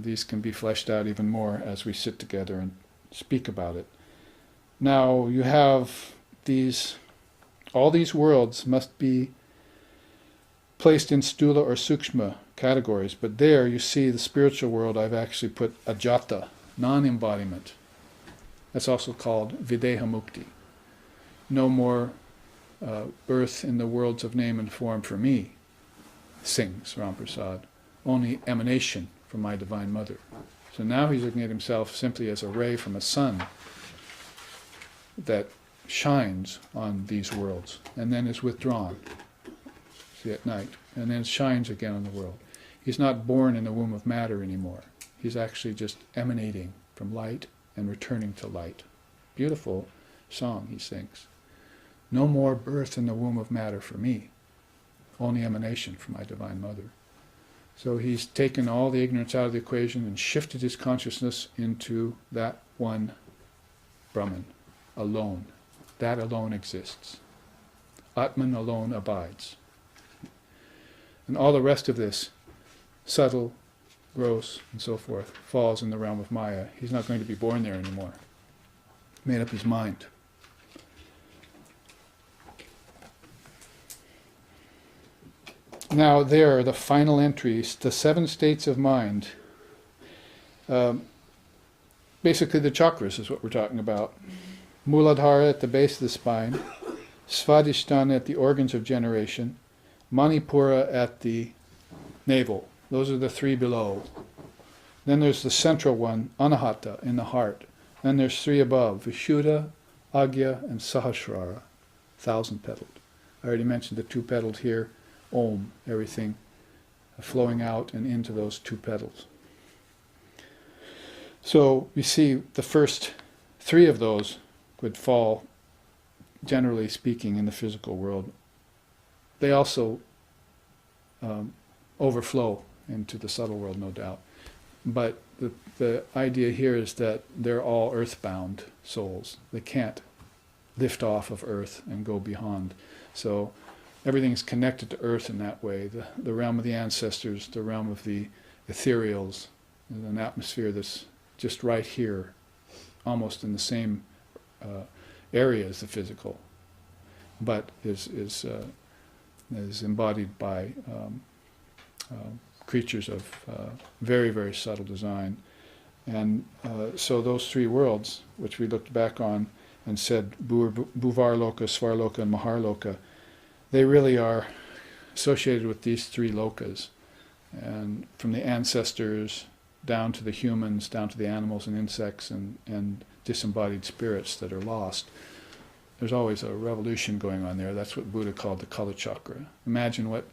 These can be fleshed out even more as we sit together and speak about it. Now, you have all these worlds must be placed in stula or sukshma categories, but there you see the spiritual world, I've actually put ajata, non-embodiment. That's also called videha mukti. No more birth in the worlds of name and form for me, sings Ramprasad. Only emanation from my Divine Mother. So now he's looking at himself simply as a ray from a sun that shines on these worlds and then is withdrawn, see, at night, and then shines again on the world. He's not born in the womb of matter anymore. He's actually just emanating from light and returning to light. Beautiful song he sings. No more birth in the womb of matter for me, only emanation from my Divine Mother. So he's taken all the ignorance out of the equation and shifted his consciousness into that one Brahman, alone. That alone exists. Atman alone abides. And all the rest of this, subtle, gross, and so forth, falls in the realm of Maya. He's not going to be born there anymore. Made up his mind. Now there are the final entries, the 7 states of mind. Basically the chakras is what we're talking about. Muladhara at the base of the spine, Svadhisthana at the organs of generation, Manipura at the navel. Those are the 3 below. Then there's the central one, Anahata, in the heart. Then there's 3 above, Vishuddha, Agya, and Sahasrara, 1,000-petaled. I already mentioned the 2-petaled here, Om, everything flowing out and into those 2 petals. So you see the first 3 of those would fall, generally speaking, in the physical world. They also overflow into the subtle world, no doubt. But the idea here is that they're all earthbound souls. They can't lift off of earth and go beyond. So everything is connected to earth in that way. The realm of the ancestors, the realm of the ethereals, an atmosphere that's just right here, almost in the same area as the physical, but is embodied by creatures of very, very subtle design. And so those 3 worlds, which we looked back on and said Bhuvarloka, Svarloka, and Maharloka, they really are associated with these 3 lokas. And from the ancestors down to the humans, down to the animals and insects and disembodied spirits that are lost, there's always a revolution going on there. That's what Buddha called the Kala Chakra. Imagine what,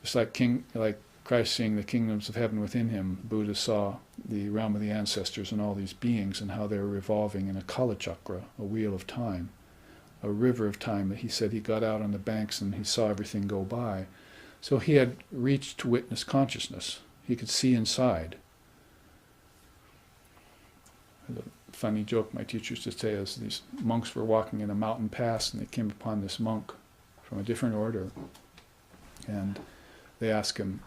just like Christ seeing the kingdoms of heaven within him, Buddha saw the realm of the ancestors and all these beings and how they were revolving in a Kala Chakra, a wheel of time, a river of time. That he said he got out on the banks and he saw everything go by. So he had reached to witness consciousness. He could see inside. funny joke my teacher used to say is these monks were walking in a mountain pass and they came upon this monk from a different order, and they asked him,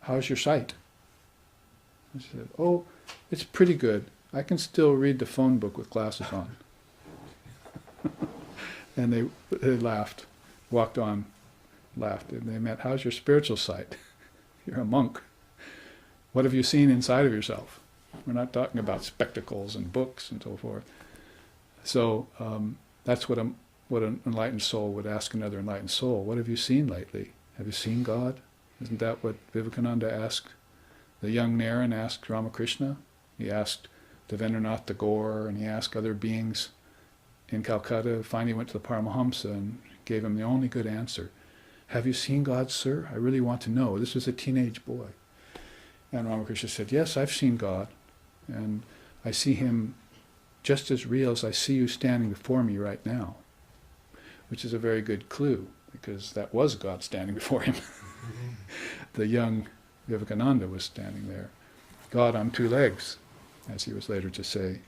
how's your sight? He said, oh, it's pretty good. I can still read the phone book with glasses on. And they laughed, walked on, laughed, and they meant, how's your spiritual sight? You're a monk. What have you seen inside of yourself? We're not talking about spectacles and books and so forth. So that's what an enlightened soul would ask another enlightened soul. What have you seen lately? Have you seen God? Isn't that what Vivekananda asked? The young Naren asked Ramakrishna. He asked Devendranath Tagore, and he asked other beings in Calcutta. Finally went to the Paramahamsa and gave him the only good answer. Have you seen God, sir? I really want to know. This was a teenage boy. And Ramakrishna said, yes, I've seen God. And I see him just as real as I see you standing before me right now. Which is a very good clue, because that was God standing before him. The young Vivekananda was standing there. God on two legs, as he was later to say.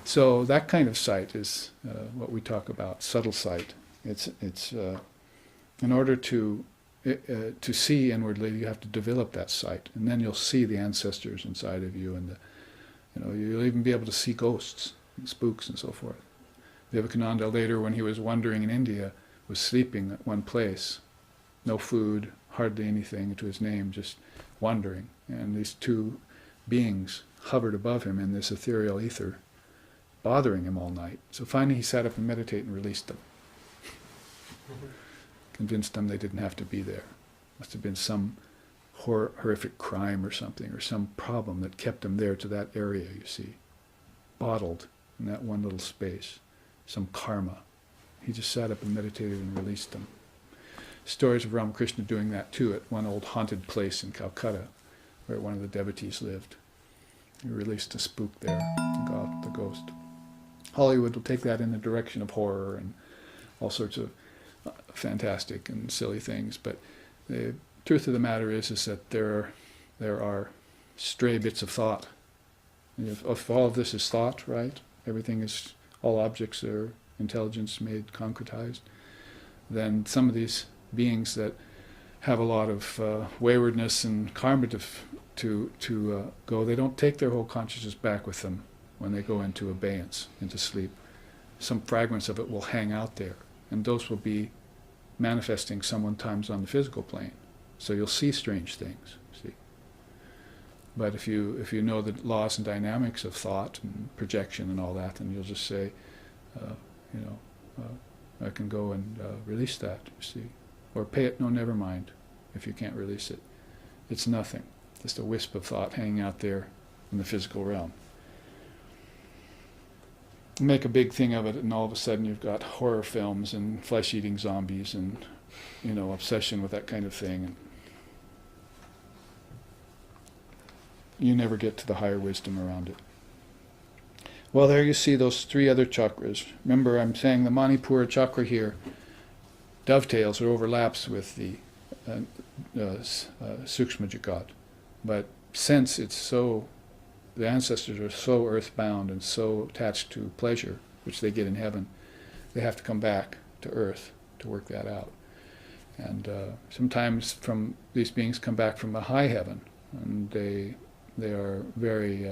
So that kind of sight is what we talk about, subtle sight. It's in order to see inwardly, you have to develop that sight, and then you'll see the ancestors inside of you, and you'll even be able to see ghosts, and spooks, and so forth. Vivekananda later, when he was wandering in India, was sleeping at one place, no food, hardly anything to his name, just wandering, and these two beings hovered above him in this ethereal ether, bothering him all night. So finally he sat up and meditated and released them. Convinced them they didn't have to be there. Must have been some horrific crime or something, or some problem that kept them there to that area, you see. Bottled in that one little space. Some karma. He just sat up and meditated and released them. Stories of Ramakrishna doing that too at one old haunted place in Calcutta, where one of the devotees lived. He released a spook there, the ghost. Hollywood will take that in the direction of horror and all sorts of fantastic and silly things, but the truth of the matter is that there are stray bits of thought. If all of this is thought, right? All objects are intelligence made concretized. Then some of these beings that have a lot of waywardness and karma to go, they don't take their whole consciousness back with them when they go into abeyance, into sleep. Some fragments of it will hang out there, and those will be manifesting sometimes on the physical plane. So you'll see strange things, see. But if you know the laws and dynamics of thought and projection and all that, then you'll just say, I can go and release that, you see. Or pay it no, never mind, if you can't release it. It's nothing, just a wisp of thought hanging out there in the physical realm. Make a big thing of it, and all of a sudden you've got horror films and flesh-eating zombies and, obsession with that kind of thing. And you never get to the higher wisdom around it. Well, there you see those three other chakras. Remember, I'm saying the Manipura chakra here dovetails or overlaps with the Sukshma Jagat. But since the ancestors are so earthbound and so attached to pleasure, which they get in heaven, they have to come back to earth to work that out. And sometimes these beings come back from a high heaven, and they are very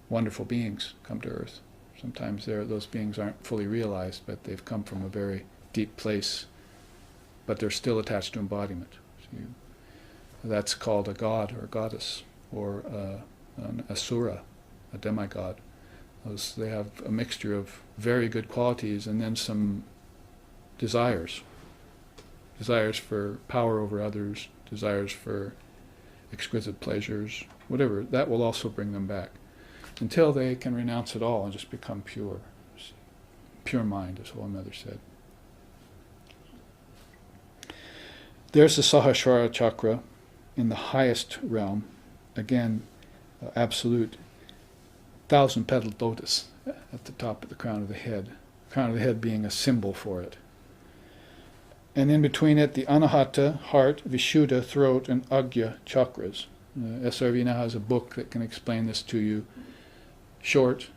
wonderful beings come to earth. Sometimes those beings aren't fully realized, but they've come from a very deep place, but they're still attached to embodiment. So that's called a god or a goddess, or an asura, a demigod. They have a mixture of very good qualities and then some desires for power over others, desires for exquisite pleasures, whatever. That will also bring them back, until they can renounce it all and just become pure. Pure mind, as one mother said. There's the Sahasrara chakra in the highest realm. Again, absolute 1,000-petaled lotus at the top of the crown of the head. Crown of the head being a symbol for it. And in between it, the Anahata, heart, Vishuddha, throat, and Agya chakras. SRV now has a book that can explain this to you, short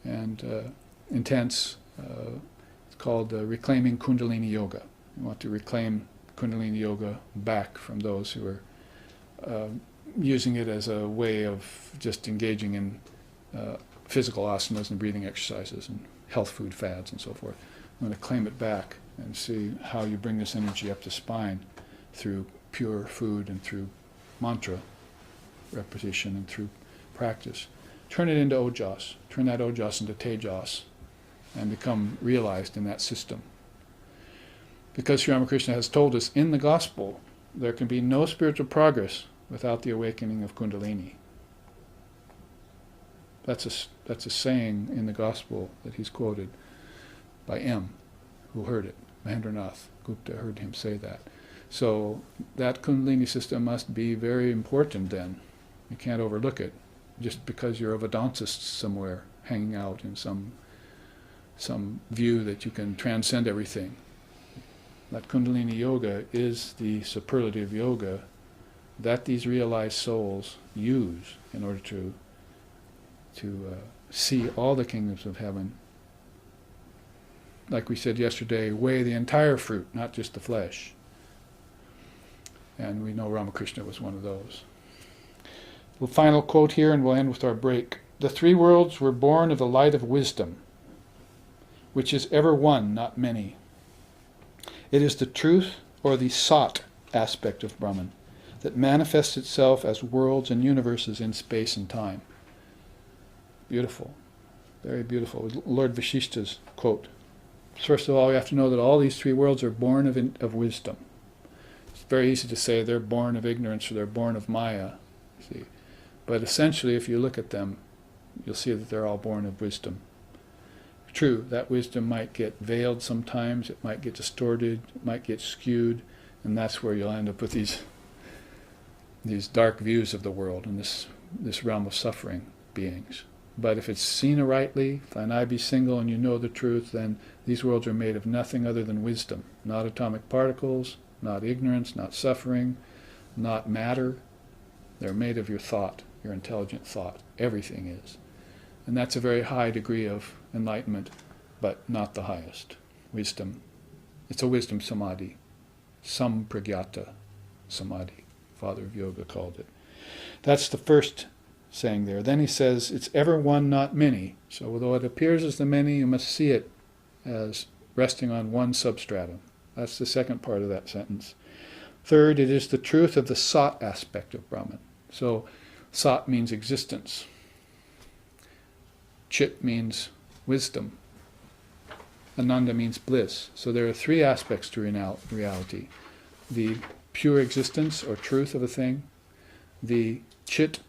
and intense. It's called Reclaiming Kundalini Yoga. You want to reclaim Kundalini Yoga back from those who are using it as a way of just engaging in physical asanas and breathing exercises and health food fads and so forth. I'm going to claim it back and see how you bring this energy up the spine through pure food and through mantra repetition and through practice. Turn it into ojas. Turn that ojas into tejas and become realized in that system. Because Sri Ramakrishna has told us in the gospel, there can be no spiritual progress without the awakening of Kundalini. That's a saying in the gospel that he's quoted by M, who heard it. Mahendranath Gupta heard him say that. So that Kundalini system must be very important then. You can't overlook it just because you're a Vedantist somewhere hanging out in some view that you can transcend everything. That Kundalini Yoga is the superlative yoga that these realized souls use in order to see all the kingdoms of heaven. Like we said yesterday, weigh the entire fruit, not just the flesh. And we know Ramakrishna was one of those. The final quote here, and we'll end with our break. The three worlds were born of the light of wisdom, which is ever one, not many. It is the truth or the sat aspect of Brahman that manifests itself as worlds and universes in space and time. Beautiful. Very beautiful. Lord Vashishta's quote. First of all, we have to know that all these three worlds are born of wisdom. It's very easy to say they're born of ignorance or they're born of Maya. See? But essentially, if you look at them, you'll see that they're all born of wisdom. True, that wisdom might get veiled sometimes, it might get distorted, it might get skewed, and that's where you'll end up with these dark views of the world and this realm of suffering beings. But if it's seen rightly, if thine eye be single and you know the truth, then these worlds are made of nothing other than wisdom. Not atomic particles, not ignorance, not suffering, not matter. They're made of your thought, your intelligent thought. Everything is. And that's a very high degree of enlightenment, but not the highest. Wisdom. It's a wisdom samadhi. Sampragyata samadhi, Father of Yoga called it. That's the first saying there. Then he says, it's ever one, not many. So although it appears as the many, you must see it as resting on one substratum. That's the second part of that sentence. Third, it is the truth of the sat aspect of Brahman. So sat means existence. Chit means wisdom. Ananda means bliss. So there are three aspects to reality. The pure existence or truth of a thing, the chit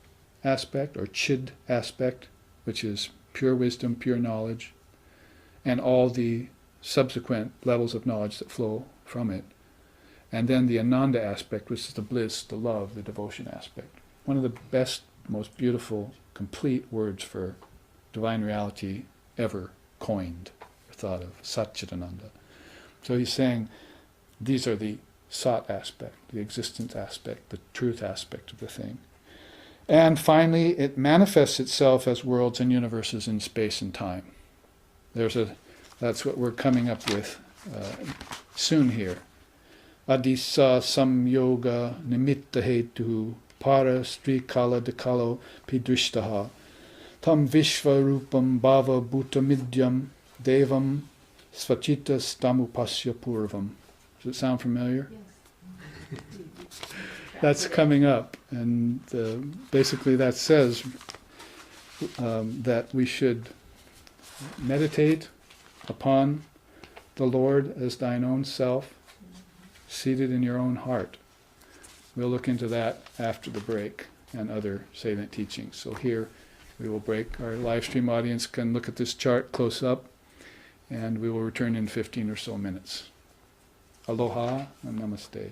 aspect or chid aspect, which is pure wisdom, pure knowledge, and all the subsequent levels of knowledge that flow from it. And then the Ananda aspect, which is the bliss, the love, the devotion aspect. One of the best, most beautiful, complete words for divine reality ever coined or thought of, Satchitananda. So he's saying these are the sat aspect, the existence aspect, the truth aspect of the thing. And finally, it manifests itself as worlds and universes in space and time. That's what we're coming up with soon here. Adisa samyoga nimitta hetu para strikala dekalo pidrishtaha tam vishvarupam bhava bhutamidyam devam svachita stamupasya purvam. Does it sound familiar? Yes. That's coming up, and basically that says that we should meditate upon the Lord as thine own self, seated in your own heart. We'll look into that after the break and other salient teachings. So here we will break. Our live stream audience can look at this chart close up, and we will return in 15 or so minutes. Aloha and namaste.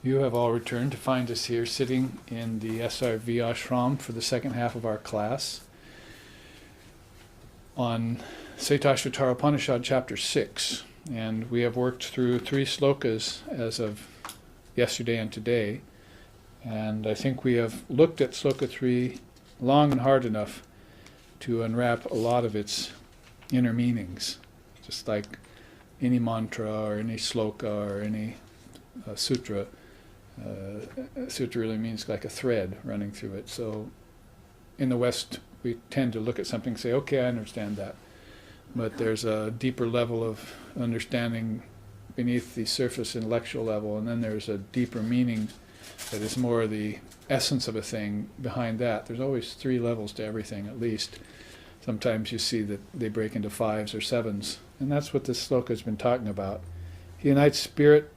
You have all returned to find us here sitting in the SRV ashram for the second half of our class on Shvetashvatara Upanishad chapter 6. And we have worked through 3 slokas as of yesterday and today. And I think we have looked at sloka 3 long and hard enough to unwrap a lot of its inner meanings, just like any mantra or any sloka or any sutra. Sutra really means like a thread running through it. So in the West, we tend to look at something and say, okay, I understand that. But there's a deeper level of understanding beneath the surface intellectual level, and then there's a deeper meaning that is more the essence of a thing behind that. There's always 3 levels to everything, at least. Sometimes you see that they break into 5s or 7s, and that's what this sloka has been talking about. He unites spirit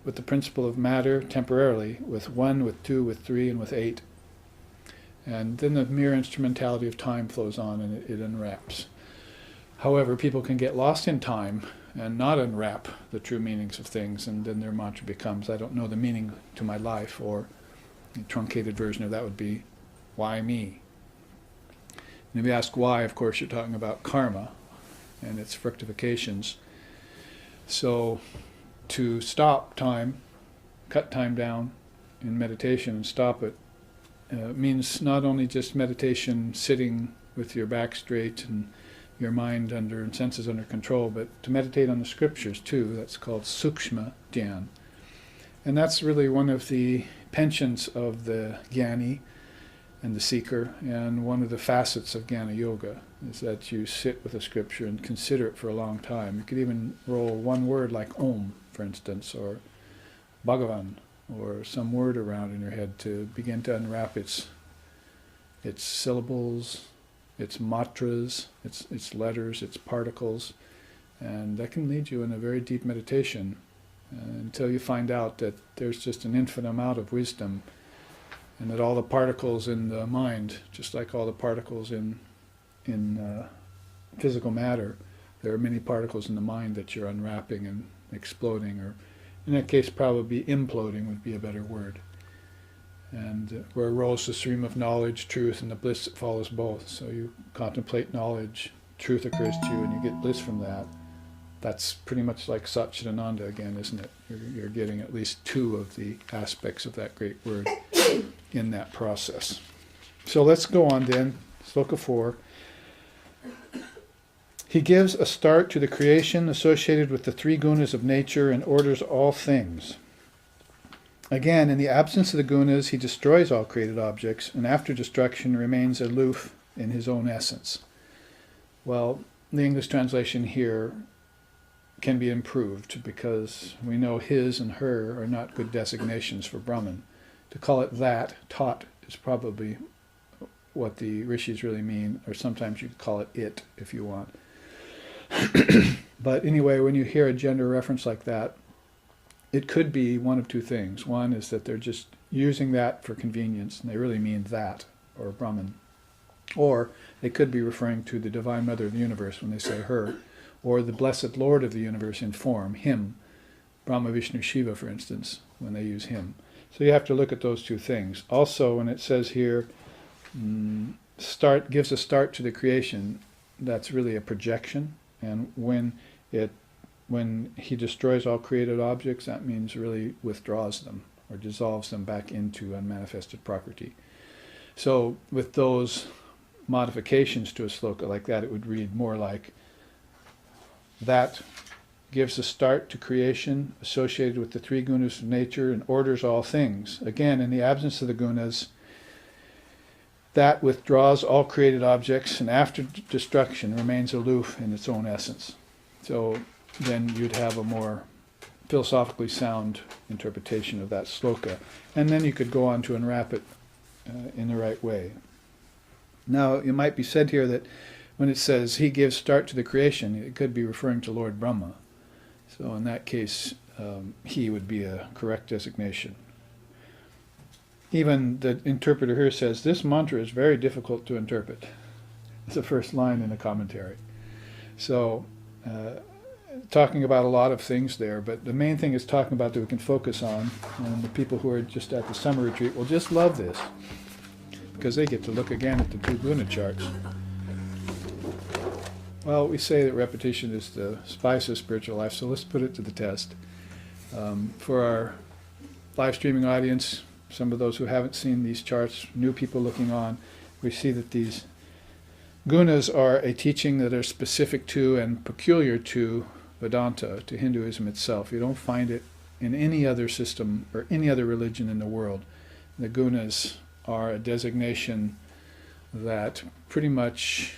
with the principle of matter temporarily, with 1, with 2, with 3, and with 8. And then the mere instrumentality of time flows on and it unwraps. However, people can get lost in time and not unwrap the true meanings of things, and then their mantra becomes, I don't know the meaning to my life, or a truncated version of that would be, why me? And if you ask why, of course, you're talking about karma and its fructifications. So to stop time, cut time down in meditation and stop it, means not only just meditation sitting with your back straight and your mind under and senses under control, but to meditate on the scriptures too. That's called sukshma dhyan. And that's really one of the penchants of the jnani and the seeker, and one of the facets of Jnana Yoga is that you sit with a scripture and consider it for a long time. You could even roll one word like Om, for instance, or Bhagavan, or some word around in your head to begin to unwrap its syllables, its matras, its letters, its particles, and that can lead you in a very deep meditation until you find out that there's just an infinite amount of wisdom, and that all the particles in the mind, just like all the particles in physical matter, there are many particles in the mind that you're unwrapping and exploding, or in that case probably imploding would be a better word. And where rolls the stream of knowledge, truth, and the bliss that follows both. So you contemplate knowledge, truth occurs to you, and you get bliss from that. That's pretty much like Satchidananda again, isn't it? You're getting at least 2 of the aspects of that great word in that process. So let's go on then, sloka 4. He gives a start to the creation associated with the 3 gunas of nature and orders all things. Again, in the absence of the gunas, he destroys all created objects, and after destruction remains aloof in his own essence. Well, the English translation here can be improved, because we know his and her are not good designations for Brahman. To call it that, tat, is probably what the rishis really mean, or sometimes you could call it it if you want. But anyway, when you hear a gender reference like that, it could be one of 2 things. One is that they're just using that for convenience, and they really mean that, or Brahman. Or they could be referring to the Divine Mother of the Universe when they say her, or the Blessed Lord of the Universe in form, him, Brahma, Vishnu, Shiva, for instance, when they use him. So you have to look at those 2 things. Also, when it says here, gives a start to the creation, that's really a projection. And when he destroys all created objects, that means really withdraws them or dissolves them back into unmanifested Prakriti. So with those modifications to a sloka like that, it would read more like, that gives a start to creation associated with the 3 gunas of nature and orders all things. Again, in the absence of the gunas, that withdraws all created objects and after destruction remains aloof in its own essence. So then you'd have a more philosophically sound interpretation of that sloka. And then you could go on to unwrap it in the right way. Now, it might be said here that when it says he gives start to the creation, it could be referring to Lord Brahma. So in that case, he would be a correct designation. Even the interpreter here says, this mantra is very difficult to interpret. It's the first line in the commentary. So talking about a lot of things there, but the main thing is talking about that we can focus on, and the people who are just at the summer retreat will just love this, because they get to look again at the two guna charts. Well, we say that repetition is the spice of spiritual life, so let's put it to the test. For our live streaming audience, some of those who haven't seen these charts, new people looking on, we see that these gunas are a teaching that are specific to and peculiar to Vedanta, to Hinduism itself. You don't find it in any other system or any other religion in the world. The gunas are a designation that pretty much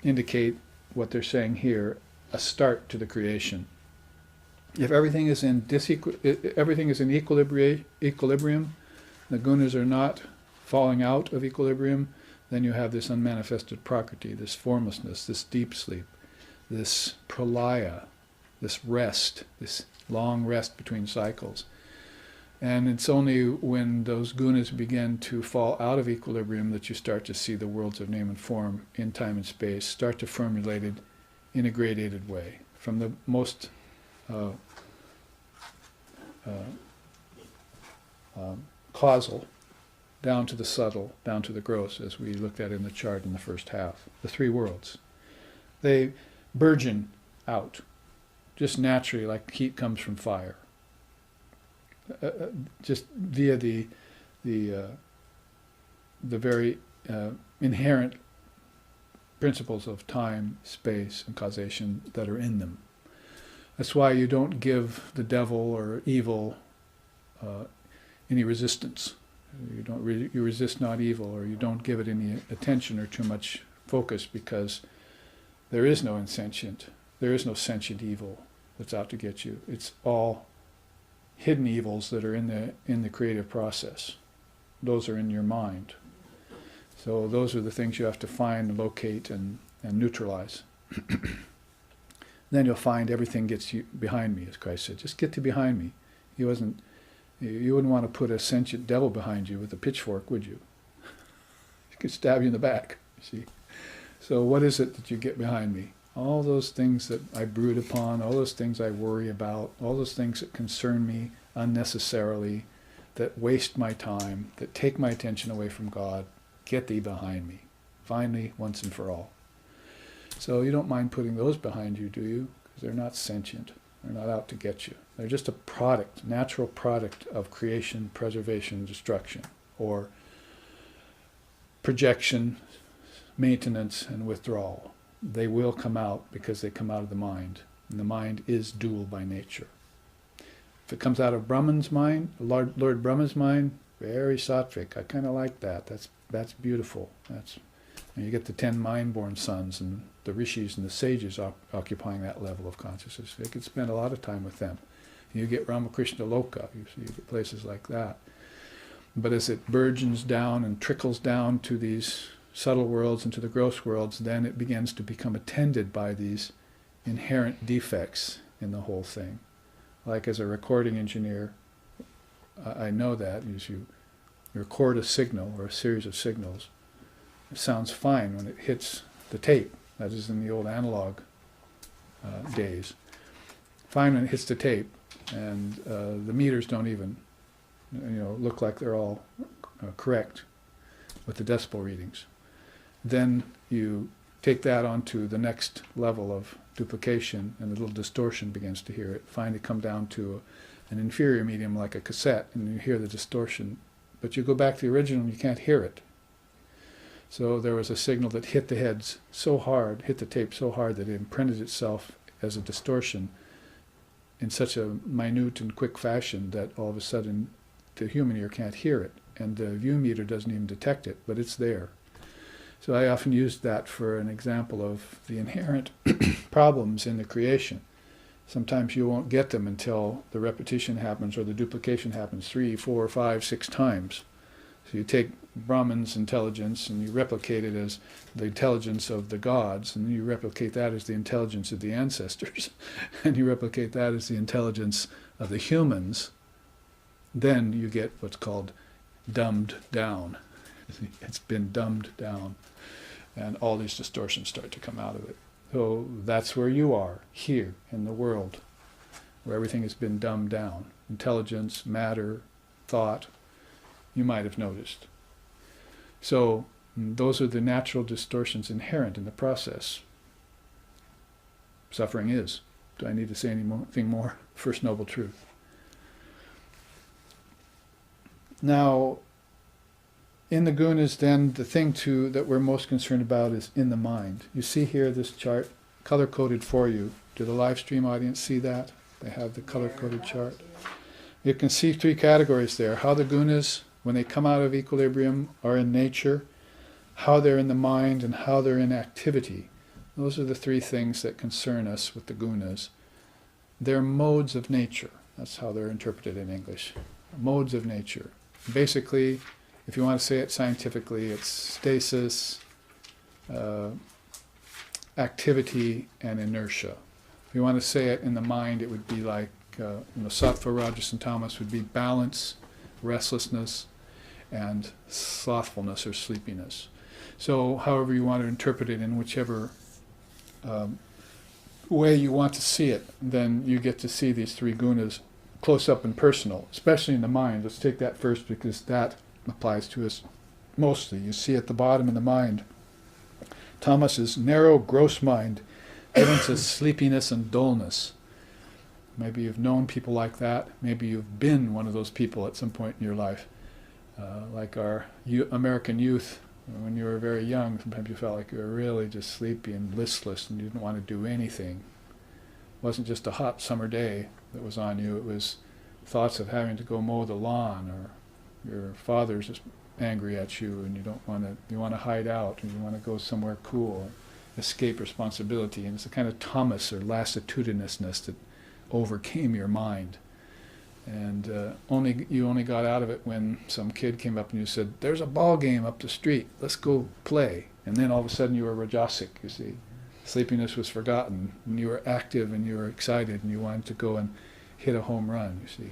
indicate what they're saying here, a start to the creation. If everything is in equilibrium, the gunas are not falling out of equilibrium, then you have this unmanifested prakriti, this formlessness, this deep sleep, this pralaya, this rest, this long rest between cycles. And it's only when those gunas begin to fall out of equilibrium that you start to see the worlds of name and form in time and space start to formulate in a gradated way, from the most causal down to the subtle, down to the gross, as we looked at in the chart in the first half. The three worlds. They burgeon out, just naturally, like heat comes from fire. Just via the very inherent principles of time, space, and causation that are in them. That's why you don't give the devil or evil any resistance. You resist not evil, or you don't give it any attention or too much focus, because there is no insentient, there is no sentient evil that's out to get you. It's all hidden evils that are in the creative process. Those are in your mind. So those are the things you have to find, locate, and neutralize. Then you'll find everything gets you behind me, as Christ said. Just get to behind me. You wouldn't want to put a sentient devil behind you with a pitchfork, would you? He could stab you in the back, you see. So what is it that you get behind me? All those things that I brood upon, all those things I worry about, all those things that concern me unnecessarily, that waste my time, that take my attention away from God, get thee behind me. Finally, once and for all. So you don't mind putting those behind you, do you? Because they're not sentient. They're not out to get you. They're just a product, natural product of creation, preservation, destruction, or projection, maintenance, and withdrawal. They will come out because they come out of the mind. And the mind is dual by nature. If it comes out of Brahman's mind, Lord Brahma's mind, very sattvic. I kind of like that. That's beautiful. And you get the 10 mind-born sons and the rishis and the sages occupying that level of consciousness. You could spend a lot of time with them. You get Ramakrishna Loka, you get places like that. But as it burgeons down and trickles down to these subtle worlds and to the gross worlds, then it begins to become attended by these inherent defects in the whole thing. Like as a recording engineer, I know that as you record a signal or a series of signals, it sounds fine when it hits the tape. That is in the old analog days. Fine when it hits the tape, and the meters don't even, look like they're all correct with the decibel readings. Then you take that onto the next level of duplication, and the little distortion begins to hear it. Finally come down to an inferior medium like a cassette, and you hear the distortion. But you go back to the original and you can't hear it. So there was a signal that hit the heads so hard, hit the tape so hard that it imprinted itself as a distortion in such a minute and quick fashion that all of a sudden the human ear can't hear it, and the view meter doesn't even detect it, but it's there. So I often use that for an example of the inherent problems in the creation. Sometimes you won't get them until the repetition happens or the duplication happens 3, 4, 5, 6 times. So you take Brahman's intelligence and you replicate it as the intelligence of the gods, and you replicate that as the intelligence of the ancestors, and you replicate that as the intelligence of the humans. Then you get what's called dumbed down. It's been dumbed down, and all these distortions start to come out of it. So that's where you are, here in the world, where everything has been dumbed down. Intelligence, matter, thought, you might have noticed. So those are the natural distortions inherent in the process. Suffering is. Do I need to say anything more? First noble truth. Now, in the gunas, then, the thing that we're most concerned about is in the mind. You see here this chart, color-coded for you. Do the live stream audience see that? They have the color-coded chart. You can see three categories there. How the gunas, when they come out of equilibrium, are in nature, how they're in the mind, and how they're in activity. Those are the three things that concern us with the gunas. They're modes of nature. That's how they're interpreted in English. Modes of nature. Basically, if you want to say it scientifically, it's stasis, activity, and inertia. If you want to say it in the mind, it would be like, sattva, rajas, and tamas would be balance, restlessness, and slothfulness or sleepiness. So however you want to interpret it, in whichever way you want to see it, then you get to see these three gunas close up and personal, especially in the mind. Let's take that first because that applies to us mostly. You see at the bottom in the mind, tamas is narrow, gross mind, given to sleepiness and dullness. Maybe you've known people like that. Maybe you've been one of those people at some point in your life. Like our American youth, when you were very young, sometimes you felt like you were really just sleepy and listless and you didn't want to do anything. It wasn't just a hot summer day that was on you, it was thoughts of having to go mow the lawn, or your father's just angry at you and you want to hide out, and you want to go somewhere cool, escape responsibility. And it's a kind of tamas or lassitudinousness that overcame your mind. And you only got out of it when some kid came up and you said, "There's a ball game up the street, let's go play." And then all of a sudden you were rajasic, you see. Sleepiness was forgotten, and you were active and you were excited and you wanted to go and hit a home run, you see.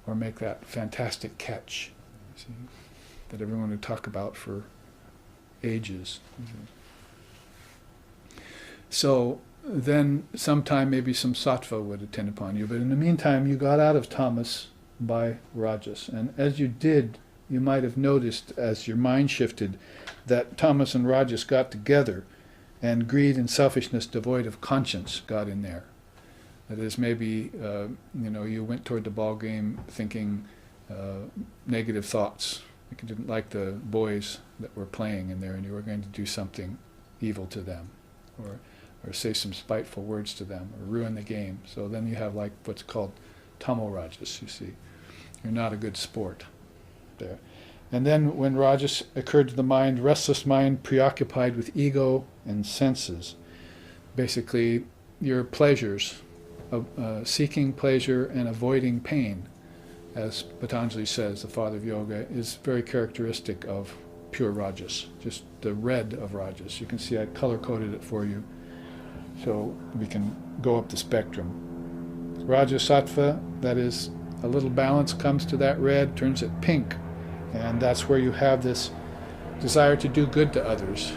Or make that fantastic catch, you see, that everyone would talk about for ages. So then sometime maybe some sattva would attend upon you. But in the meantime, you got out of tamas by rajas. And as you did, you might have noticed as your mind shifted that tamas and rajas got together, and greed and selfishness devoid of conscience got in there. That is, maybe you went toward the ball game thinking negative thoughts. Like you didn't like the boys that were playing in there, and you were going to do something evil to them, or say some spiteful words to them, or ruin the game. So then you have like what's called tamo rajas, you see. You're not a good sport there. And then when rajas occurred to the mind, restless mind preoccupied with ego and senses. Basically, your pleasures, seeking pleasure and avoiding pain, as Patanjali says, the father of yoga, is very characteristic of pure rajas, just the red of rajas. You can see I color-coded it for you, so we can go up the spectrum. Rajas sattva, that is, a little balance comes to that red, turns it pink, and that's where you have this desire to do good to others.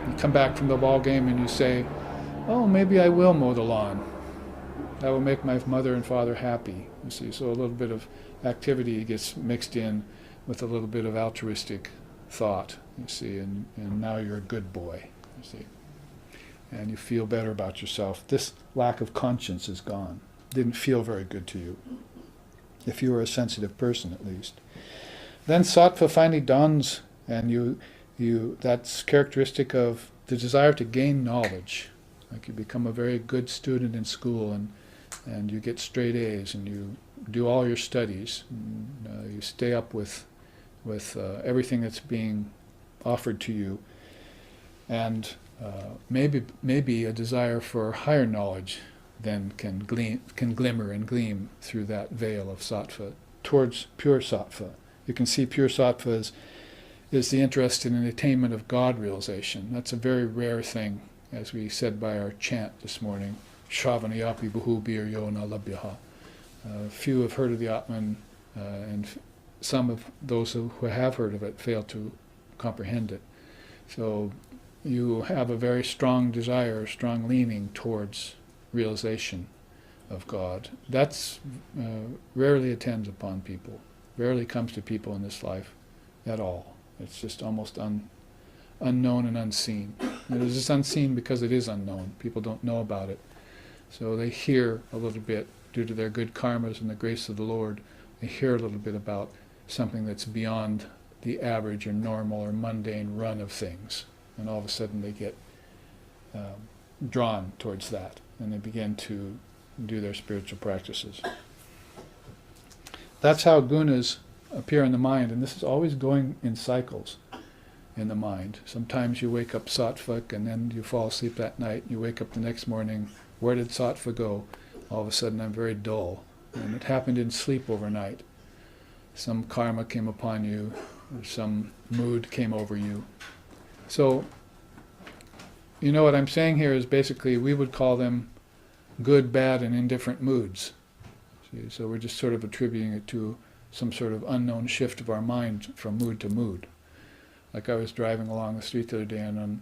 You come back from the ball game and you say, "Oh, maybe I will mow the lawn. That will make my mother and father happy." You see, so a little bit of activity gets mixed in with a little bit of altruistic thought, you see, and now you're a good boy, you see. And you feel better about yourself. This lack of conscience is gone. Didn't feel very good to you, if you were a sensitive person at least. Then sattva finally dawns, and that's characteristic of the desire to gain knowledge. Like you become a very good student in school, and you get straight A's, and you do all your studies. And, you stay up with everything that's being offered to you, and maybe a desire for higher knowledge then can glimmer and gleam through that veil of sattva towards pure sattva. You can see pure sattva is the interest in an attainment of God realization. That's a very rare thing, as we said by our chant this morning, Shravanayapi Bahu Biryo Na Labhyaha. Few have heard of the Atman, and some of those who have heard of it fail to comprehend it. So you have a very strong desire, strong leaning towards realization of God. That's rarely attends upon people, rarely comes to people in this life at all. It's just almost unknown and unseen. And it is just unseen because it is unknown. People don't know about it. So they hear a little bit, due to their good karmas and the grace of the Lord, they hear a little bit about something that's beyond the average or normal or mundane run of things. And all of a sudden they get drawn towards that, and they begin to do their spiritual practices. That's how gunas appear in the mind, and this is always going in cycles in the mind. Sometimes you wake up sattvic, and then you fall asleep that night, you wake up the next morning, where did sattva go? All of a sudden I'm very dull. And it happened in sleep overnight. Some karma came upon you, or some mood came over you. So, you know what I'm saying here is basically we would call them good, bad, and indifferent moods. See, so we're just sort of attributing it to some sort of unknown shift of our mind from mood to mood. Like I was driving along the street the other day, and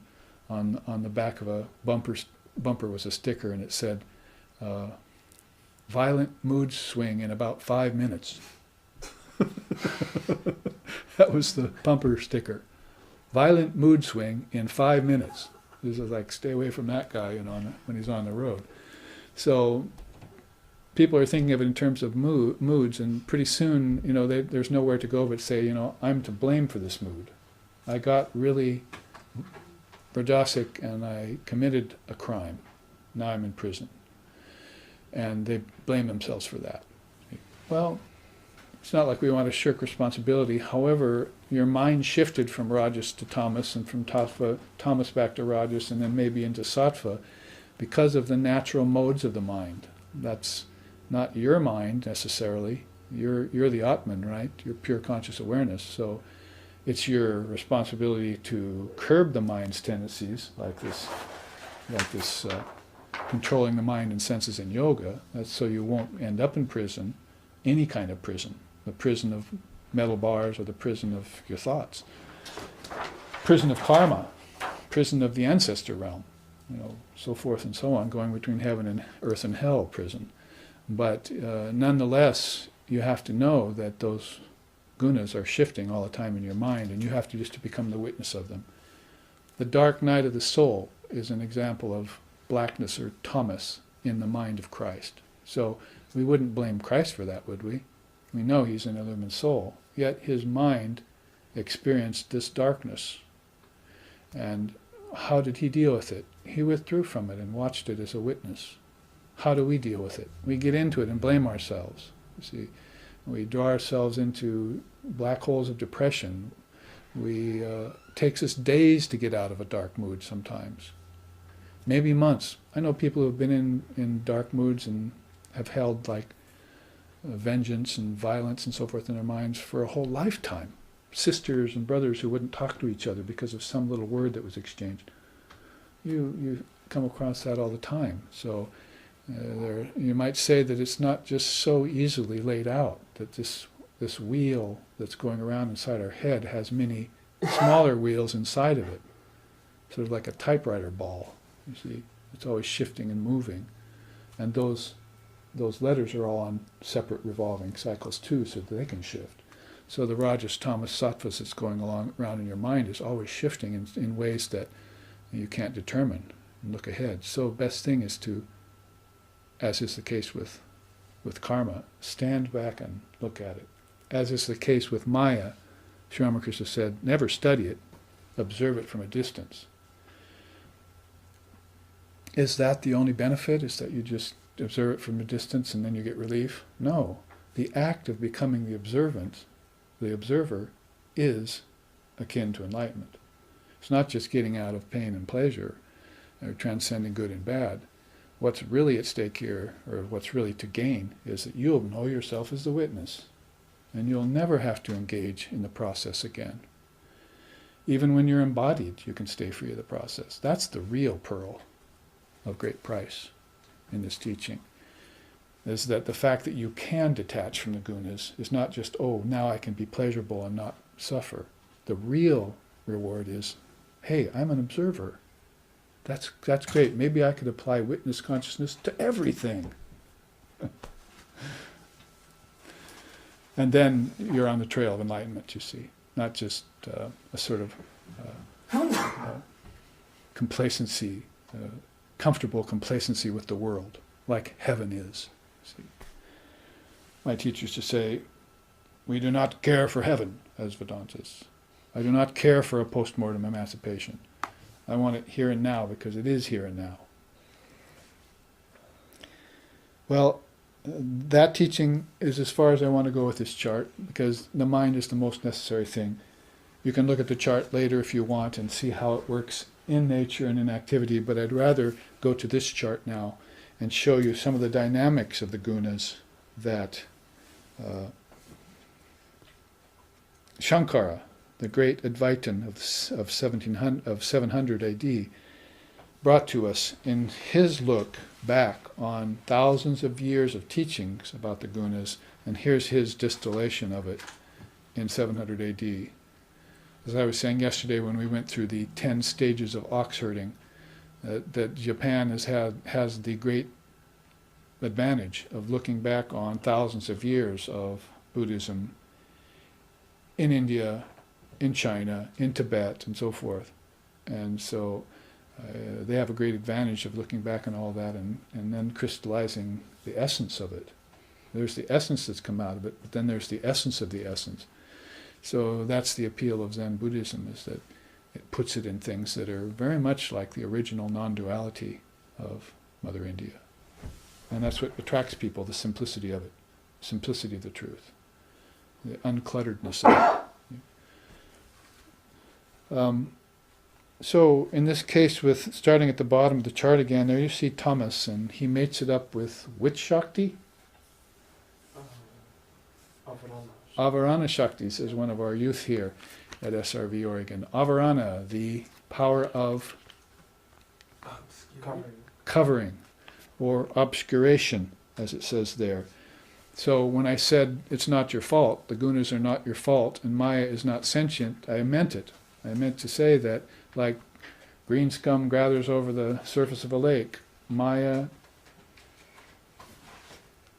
on the back of a bumper was a sticker, and it said, "Violent mood swing in about 5 minutes." That was the bumper sticker. Violent mood swing in 5 minutes. This is like, stay away from that guy, when he's on the road. So people are thinking of it in terms of moods, and pretty soon, there's nowhere to go but say, I'm to blame for this mood. I got really rajasic and I committed a crime. Now I'm in prison. And they blame themselves for that. Well, it's not like we want to shirk responsibility. However, your mind shifted from rajas to tamas, and from tamas back to rajas, and then maybe into sattva, because of the natural modes of the mind. That's not your mind necessarily. You're the Atman, right? You're pure conscious awareness. So it's your responsibility to curb the mind's tendencies, like this controlling the mind and senses in yoga. That's so you won't end up in prison, any kind of prison, the prison of metal bars or the prison of your thoughts, prison of karma, prison of the ancestor realm, so forth and so on, going between heaven and earth and hell prison. But nonetheless, you have to know that those gunas are shifting all the time in your mind, and you have to just become the witness of them. The dark night of the soul is an example of blackness or tamas in the mind of Christ. So we wouldn't blame Christ for that, would we? We know he's an illumined soul, yet his mind experienced this darkness. And how did he deal with it? He withdrew from it and watched it as a witness. How do we deal with it? We get into it and blame ourselves. You see, we draw ourselves into black holes of depression. Takes us days to get out of a dark mood sometimes. Maybe months. I know people who have been in dark moods and have held vengeance and violence and so forth in their minds for a whole lifetime. Sisters and brothers who wouldn't talk to each other because of some little word that was exchanged. You come across that all the time. So you might say that it's not just so easily laid out, that this wheel that's going around inside our head has many smaller wheels inside of it, sort of like a typewriter ball. You see, it's always shifting and moving, and those letters are all on separate revolving cycles too, so that they can shift. So the rajas, tamas, sattvas that's going around in your mind is always shifting in ways that you can't determine and look ahead. So best thing is to, as is the case with karma, stand back and look at it. As is the case with Maya, Sri Ramakrishna said, never study it, observe it from a distance. Is that the only benefit? Is that you just observe it from a distance and then you get relief? No. The act of becoming the observer, is akin to enlightenment. It's not just getting out of pain and pleasure, or transcending good and bad. What's really at stake here, or what's really to gain, is that you'll know yourself as the witness, and you'll never have to engage in the process again. Even when you're embodied, you can stay free of the process. That's the real pearl of great price in this teaching, is that the fact that you can detach from the gunas is not just, now I can be pleasurable and not suffer. The real reward is, hey, I'm an observer. That's great. Maybe I could apply witness consciousness to everything. And then you're on the trail of enlightenment, you see. Not just a sort of complacency, comfortable complacency with the world, like heaven is. See? My teacher used to say, we do not care for heaven as Vedantists. I do not care for a post-mortem emancipation. I want it here and now because it is here and now. Well, that teaching is as far as I want to go with this chart, because the mind is the most necessary thing. You can look at the chart later if you want and see how it works in nature and in activity, but I'd rather go to this chart now and show you some of the dynamics of the gunas that Shankara, the great Advaitin of 700 AD, brought to us in his look back on thousands of years of teachings about the gunas, and here's his distillation of it in 700 AD. As I was saying yesterday when we went through the 10 stages of ox herding, that Japan has the great advantage of looking back on thousands of years of Buddhism in India, in China, in Tibet, and so forth. And so they have a great advantage of looking back on all that and then crystallizing the essence of it. There's the essence that's come out of it, but then there's the essence of the essence. So that's the appeal of Zen Buddhism, is that it puts it in things that are very much like the original non-duality of Mother India. And that's what attracts people, the simplicity of it, simplicity of the truth, the unclutteredness of it. So in this case, with starting at the bottom of the chart again, there you see Thomas, and he mates it up with which Shakti? Avarana Shakti, says one of our youth here at SRV Oregon. Avarana, the power of covering or obscuration, as it says there. So when I said it's not your fault, the gunas are not your fault, and Maya is not sentient, I meant it. I meant to say that, like green scum gathers over the surface of a lake, Maya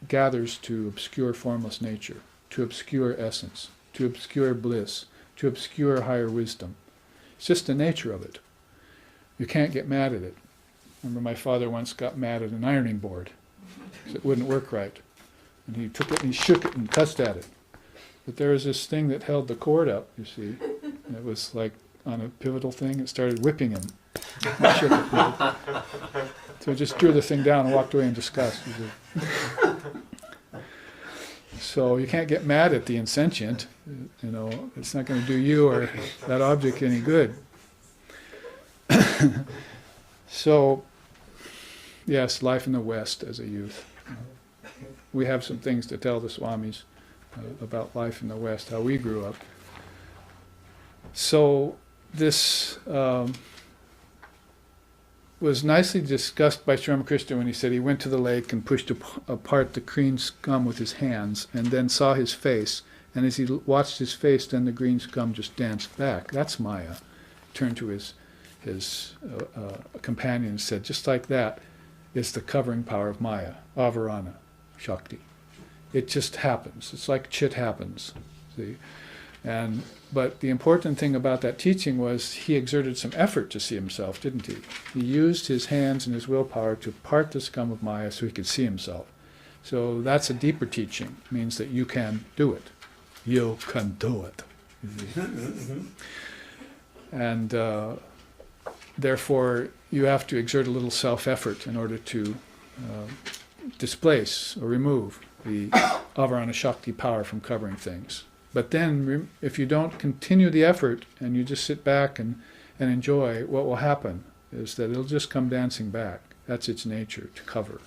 gathers to obscure formless nature, to obscure essence, to obscure bliss, to obscure higher wisdom. It's just the nature of it. You can't get mad at it. Remember, my father once got mad at an ironing board because it wouldn't work right. And he took it and he shook it and cussed at it. But there was this thing that held the cord up, you see. And it was like on a pivotal thing. It started whipping him. He shook it. So he just threw the thing down and walked away in disgust. So you can't get mad at the insentient. You know, it's not going to do you or that object any good. So, yes, life in the West as a youth. We have some things to tell the Swamis about life in the West, how we grew up. So this was nicely discussed by Sri Ramakrishna when he said he went to the lake and pushed apart the green scum with his hands and then saw his face. And as he watched his face, then the green scum just danced back. That's Maya. Turned to his companion and said, just like that is the covering power of Maya, Avarana Shakti. It just happens. It's like chit happens. See? But the important thing about that teaching was he exerted some effort to see himself, didn't he? He used his hands and his willpower to part the scum of Maya so he could see himself. So that's a deeper teaching. It means that you can do it. You can do it. And therefore, you have to exert a little self-effort in order to displace or remove the Avarana Shakti power from covering things. But then, if you don't continue the effort and you just sit back and enjoy, what will happen is that it'll just come dancing back. That's its nature, to cover.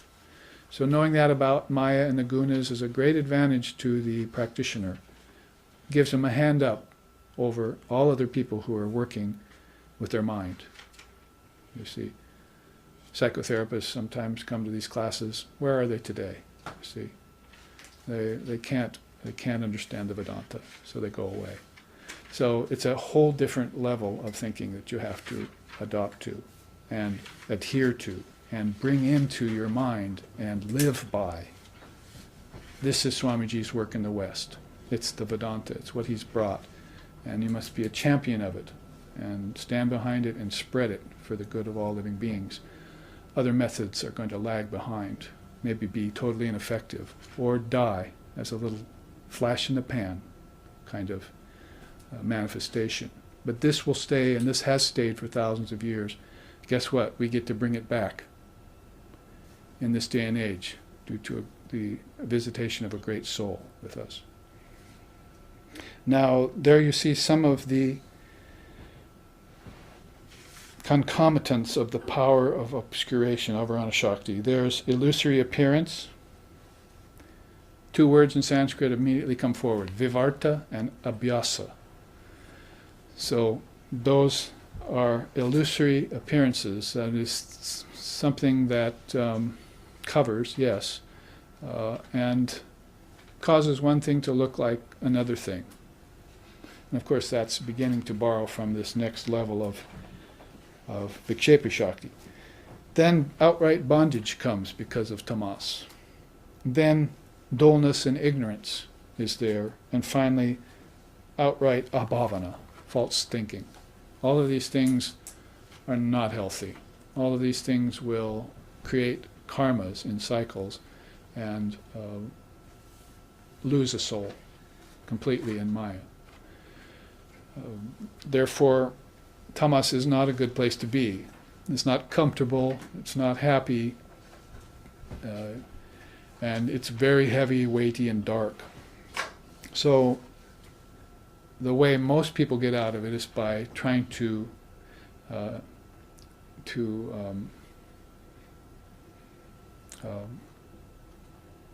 So knowing that about Maya and the gunas is a great advantage to the practitioner. It gives him a hand up over all other people who are working with their mind. You see, psychotherapists sometimes come to these classes. Where are they today? You see, they can't understand the Vedanta, so they go away. So it's a whole different level of thinking that you have to adopt to and adhere to and bring into your mind and live by. This is Swamiji's work in the West. It's the Vedanta. It's what he's brought. And you must be a champion of it and stand behind it and spread it for the good of all living beings. Other methods are going to lag behind, maybe be totally ineffective, or die as a little flash in the pan kind of manifestation. But this will stay, and this has stayed for thousands of years. Guess what? We get to bring it back in this day and age due to the visitation of a great soul with us. Now, there you see some of the concomitants of the power of obscuration, Avarana Shakti. There's illusory appearance. Two words in Sanskrit immediately come forward, vivarta and abhyasa. So those are illusory appearances. That is something that covers, yes, and causes one thing to look like another thing. And of course that's beginning to borrow from this next level of Vikshepa Shakti. Then outright bondage comes because of tamas. Then dullness and ignorance is there. And finally, outright abhavana, false thinking. All of these things are not healthy. All of these things will create karmas in cycles and lose a soul completely in Maya. Therefore, tamas is not a good place to be. It's not comfortable, it's not happy, and it's very heavy, weighty, and dark. So the way most people get out of it is by trying to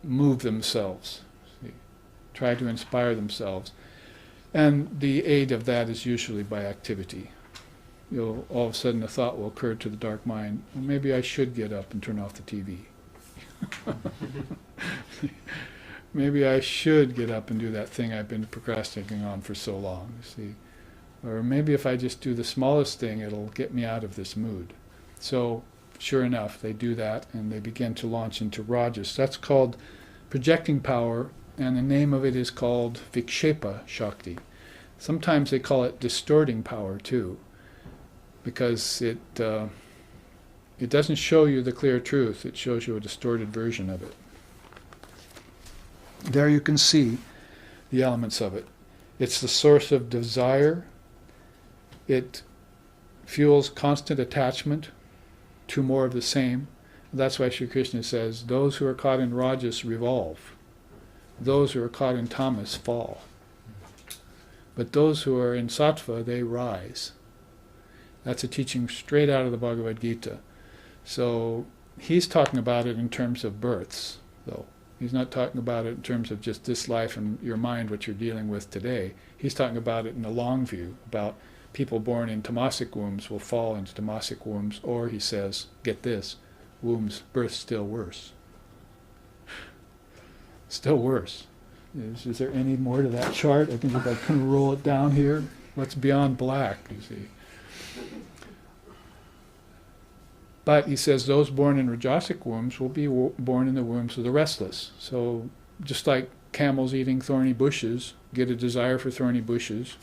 move themselves, try to inspire themselves. And the aid of that is usually by activity. All of a sudden a thought will occur to the dark mind, well, maybe I should get up and turn off the TV. Maybe I should get up and do that thing I've been procrastinating on for so long, you see. Or maybe if I just do the smallest thing, it'll get me out of this mood. So, sure enough, they do that and they begin to launch into rajas. That's called projecting power, and the name of it is called Vikshepa Shakti. Sometimes they call it distorting power too, because it doesn't show you the clear truth, it shows you a distorted version of it. There you can see the elements of it. It's the source of desire. It fuels constant attachment to more of the same. That's why Sri Krishna says, those who are caught in rajas revolve. Those who are caught in tamas fall. But those who are in sattva, they rise. That's a teaching straight out of the Bhagavad Gita. So he's talking about it in terms of births, though. He's not talking about it in terms of just this life and your mind, what you're dealing with today. He's talking about it in the long view, about people born in tamasic wombs will fall into tamasic wombs, or he says, get this, wombs, birth still worse. Still worse. Is there any more to that chart? I think if I can roll it down here, what's beyond black, you see. But he says those born in rajasic wombs will be born in the wombs of the restless. So just like camels eating thorny bushes, get a desire for thorny bushes,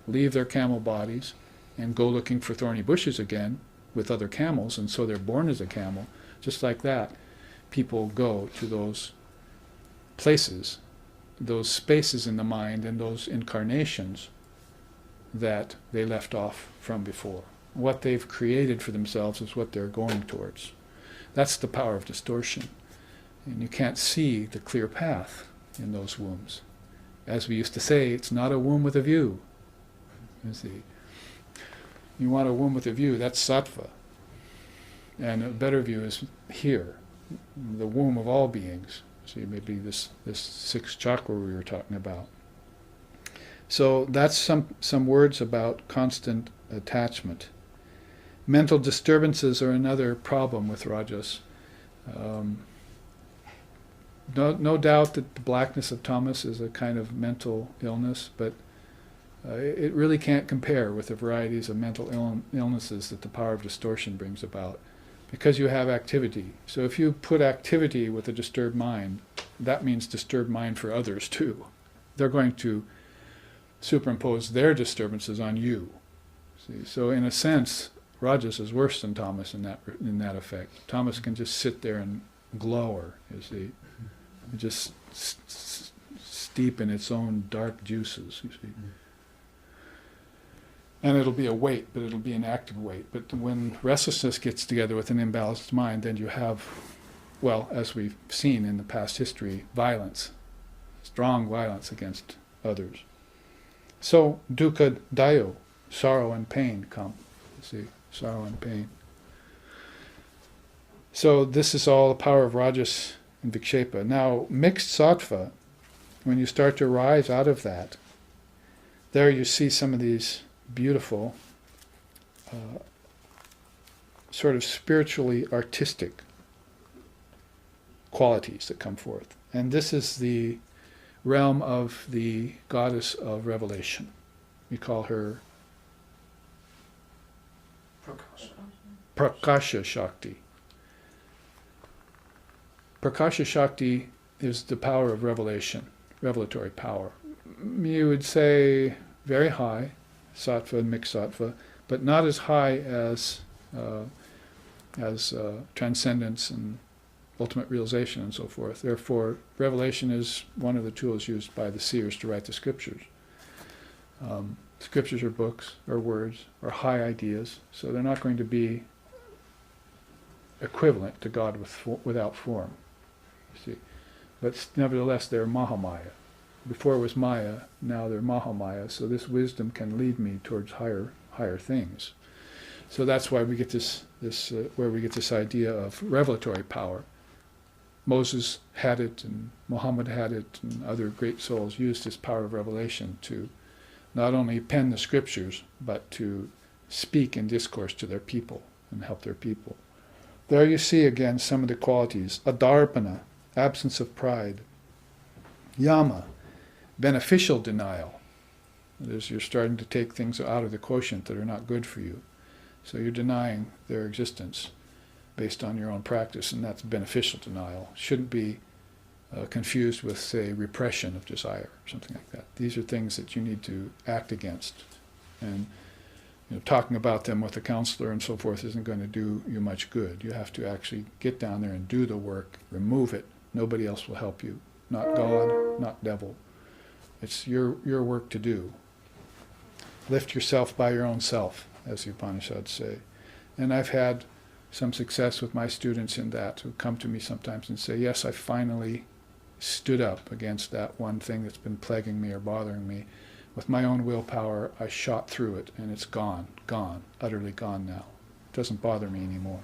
leave their camel bodies, and go looking for thorny bushes again with other camels, and so they're born as a camel. Just like that, people go to those places, those spaces in the mind, and those incarnations that they left off from before. What they've created for themselves is what they're going towards. That's the power of distortion. And you can't see the clear path in those wombs. As we used to say, it's not a womb with a view. You see, you want a womb with a view, that's sattva. And a better view is here, the womb of all beings. See, maybe this sixth chakra we were talking about. So that's some words about constant attachment. Mental disturbances are another problem with rajas. No doubt that the blackness of tamas is a kind of mental illness, but It really can't compare with the varieties of mental illnesses that the power of distortion brings about, because you have activity. So if you put activity with a disturbed mind, that means disturbed mind for others too. They're going to superimpose their disturbances on you. See? So in a sense, Rajas is worse than Tamas in that effect. Tamas can just sit there and glower, you see, just steep in its own dark juices, you see. And it'll be a weight, but it'll be an active weight. But when restlessness gets together with an imbalanced mind, then you have, well, as we've seen in the past history, violence, strong violence against others. So, dukkha dayo, sorrow and pain come. You see, sorrow and pain. So this is all the power of rajas and vikshepa. Now, mixed sattva, when you start to rise out of that, there you see some of these beautiful, sort of spiritually artistic qualities that come forth. And this is the realm of the goddess of revelation. We call her Prakasha Shakti. Prakasha Shakti is the power of revelation, revelatory power. You would say very high, sattva and mixed sattva, but not as high as transcendence and ultimate realization and so forth. Therefore, revelation is one of the tools used by the seers to write the scriptures. Scriptures are books, or words, or high ideas, so they're not going to be equivalent to God without form, you see. But nevertheless, they're Mahamaya. Before it was Maya, now they're Mahamaya, so this wisdom can lead me towards higher things. So that's why we get where we get this idea of revelatory power. Moses had it, and Muhammad had it, and other great souls used this power of revelation to not only pen the scriptures, but to speak and discourse to their people and help their people. There you see again some of the qualities. Adarpana, absence of pride. Yama, beneficial denial. That is, you're starting to take things out of the quotient that are not good for you. So you're denying their existence based on your own practice, and that's beneficial denial. Shouldn't be confused with, say, repression of desire or something like that. These are things that you need to act against. And talking about them with a counselor and so forth isn't going to do you much good. You have to actually get down there and do the work, remove it. Nobody else will help you. Not God, not devil. It's your work to do. Lift yourself by your own self, as the Upanishads say. And I've had some success with my students in that, who come to me sometimes and say, yes, I finally stood up against that one thing that's been plaguing me or bothering me. With my own willpower, I shot through it, and it's gone, utterly gone now. It doesn't bother me anymore.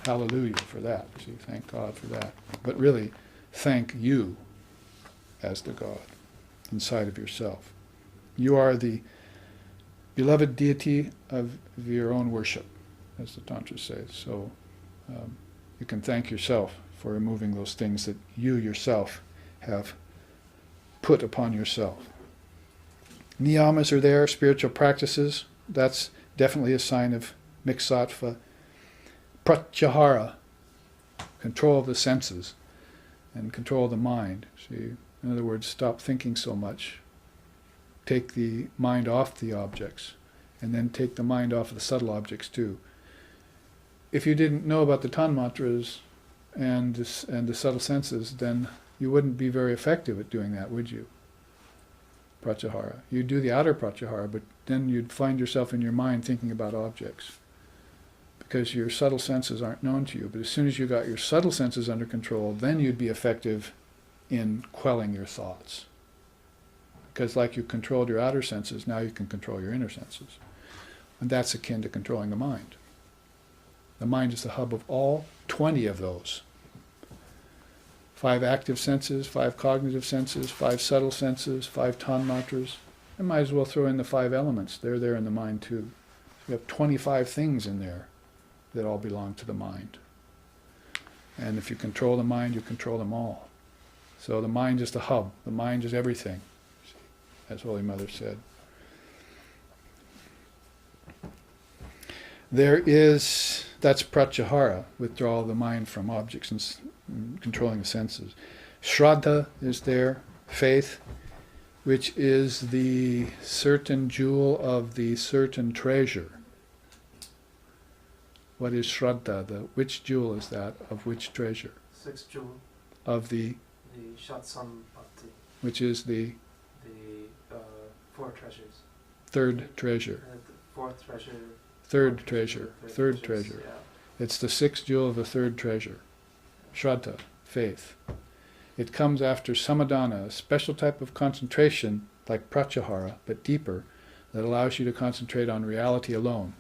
Hallelujah for that. See, thank God for that. But really, thank you as the God inside of yourself. You are the beloved deity of your own worship, as the Tantra says. So you can thank yourself for removing those things that you yourself have put upon yourself. Niyamas are there, spiritual practices. That's definitely a sign of mixed sattva. Pratyahara, control of the senses and control of the mind. See, in other words, stop thinking so much. Take the mind off the objects, and then take the mind off of the subtle objects too. If you didn't know about the tanmatras and the subtle senses, then you wouldn't be very effective at doing that, would you? Pratyahara. You'd do the outer pratyahara, but then you'd find yourself in your mind thinking about objects, because your subtle senses aren't known to you. But as soon as you got your subtle senses under control, then you'd be effective in quelling your thoughts. Because like you controlled your outer senses, now you can control your inner senses. And that's akin to controlling the mind. The mind is the hub of all 20 of those. 5 active senses, 5 cognitive senses, 5 subtle senses, 5 tanmatras. I might as well throw in the 5 elements. They're there in the mind too. You have 25 things in there that all belong to the mind. And if you control the mind, you control them all. So the mind is the hub. The mind is everything, as Holy Mother said. That's pratyahara, withdrawal of the mind from objects and controlling the senses. Shraddha is there, faith, which is the certain jewel of the certain treasure. What is Shraddha? Which jewel is that? Of which treasure? Sixth jewel. Of the Shatsam Bhakti. Which is the four treasures. Third treasure. The fourth treasure. Third treasure. Third treasures, treasure. Yeah. It's the sixth jewel of the third treasure. Shraddha, faith. It comes after samadhana, a special type of concentration, like pratyahara, but deeper, that allows you to concentrate on reality alone.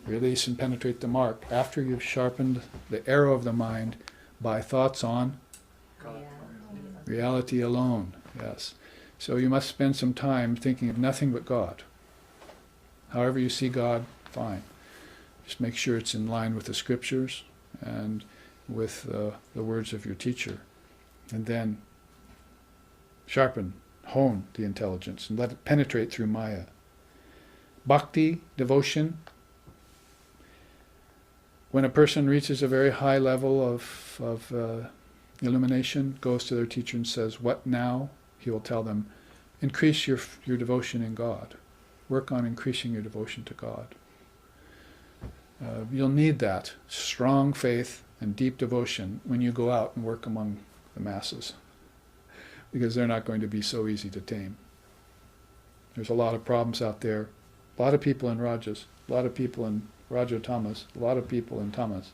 Release and penetrate the mark after you've sharpened the arrow of the mind by thoughts on reality alone. Yes. So you must spend some time thinking of nothing but God. However you see God, fine. Just make sure it's in line with the scriptures and with the words of your teacher. And then sharpen, hone the intelligence and let it penetrate through Maya. Bhakti, devotion. When a person reaches a very high level of illumination, goes to their teacher and says, "What now?" He will tell them, "Increase your devotion in God. Work on increasing your devotion to God." You'll need that strong faith and deep devotion when you go out and work among the masses, because they're not going to be so easy to tame. There's a lot of problems out there, a lot of people in Rajas, a lot of people in Raja Tamas, a lot of people in Tamas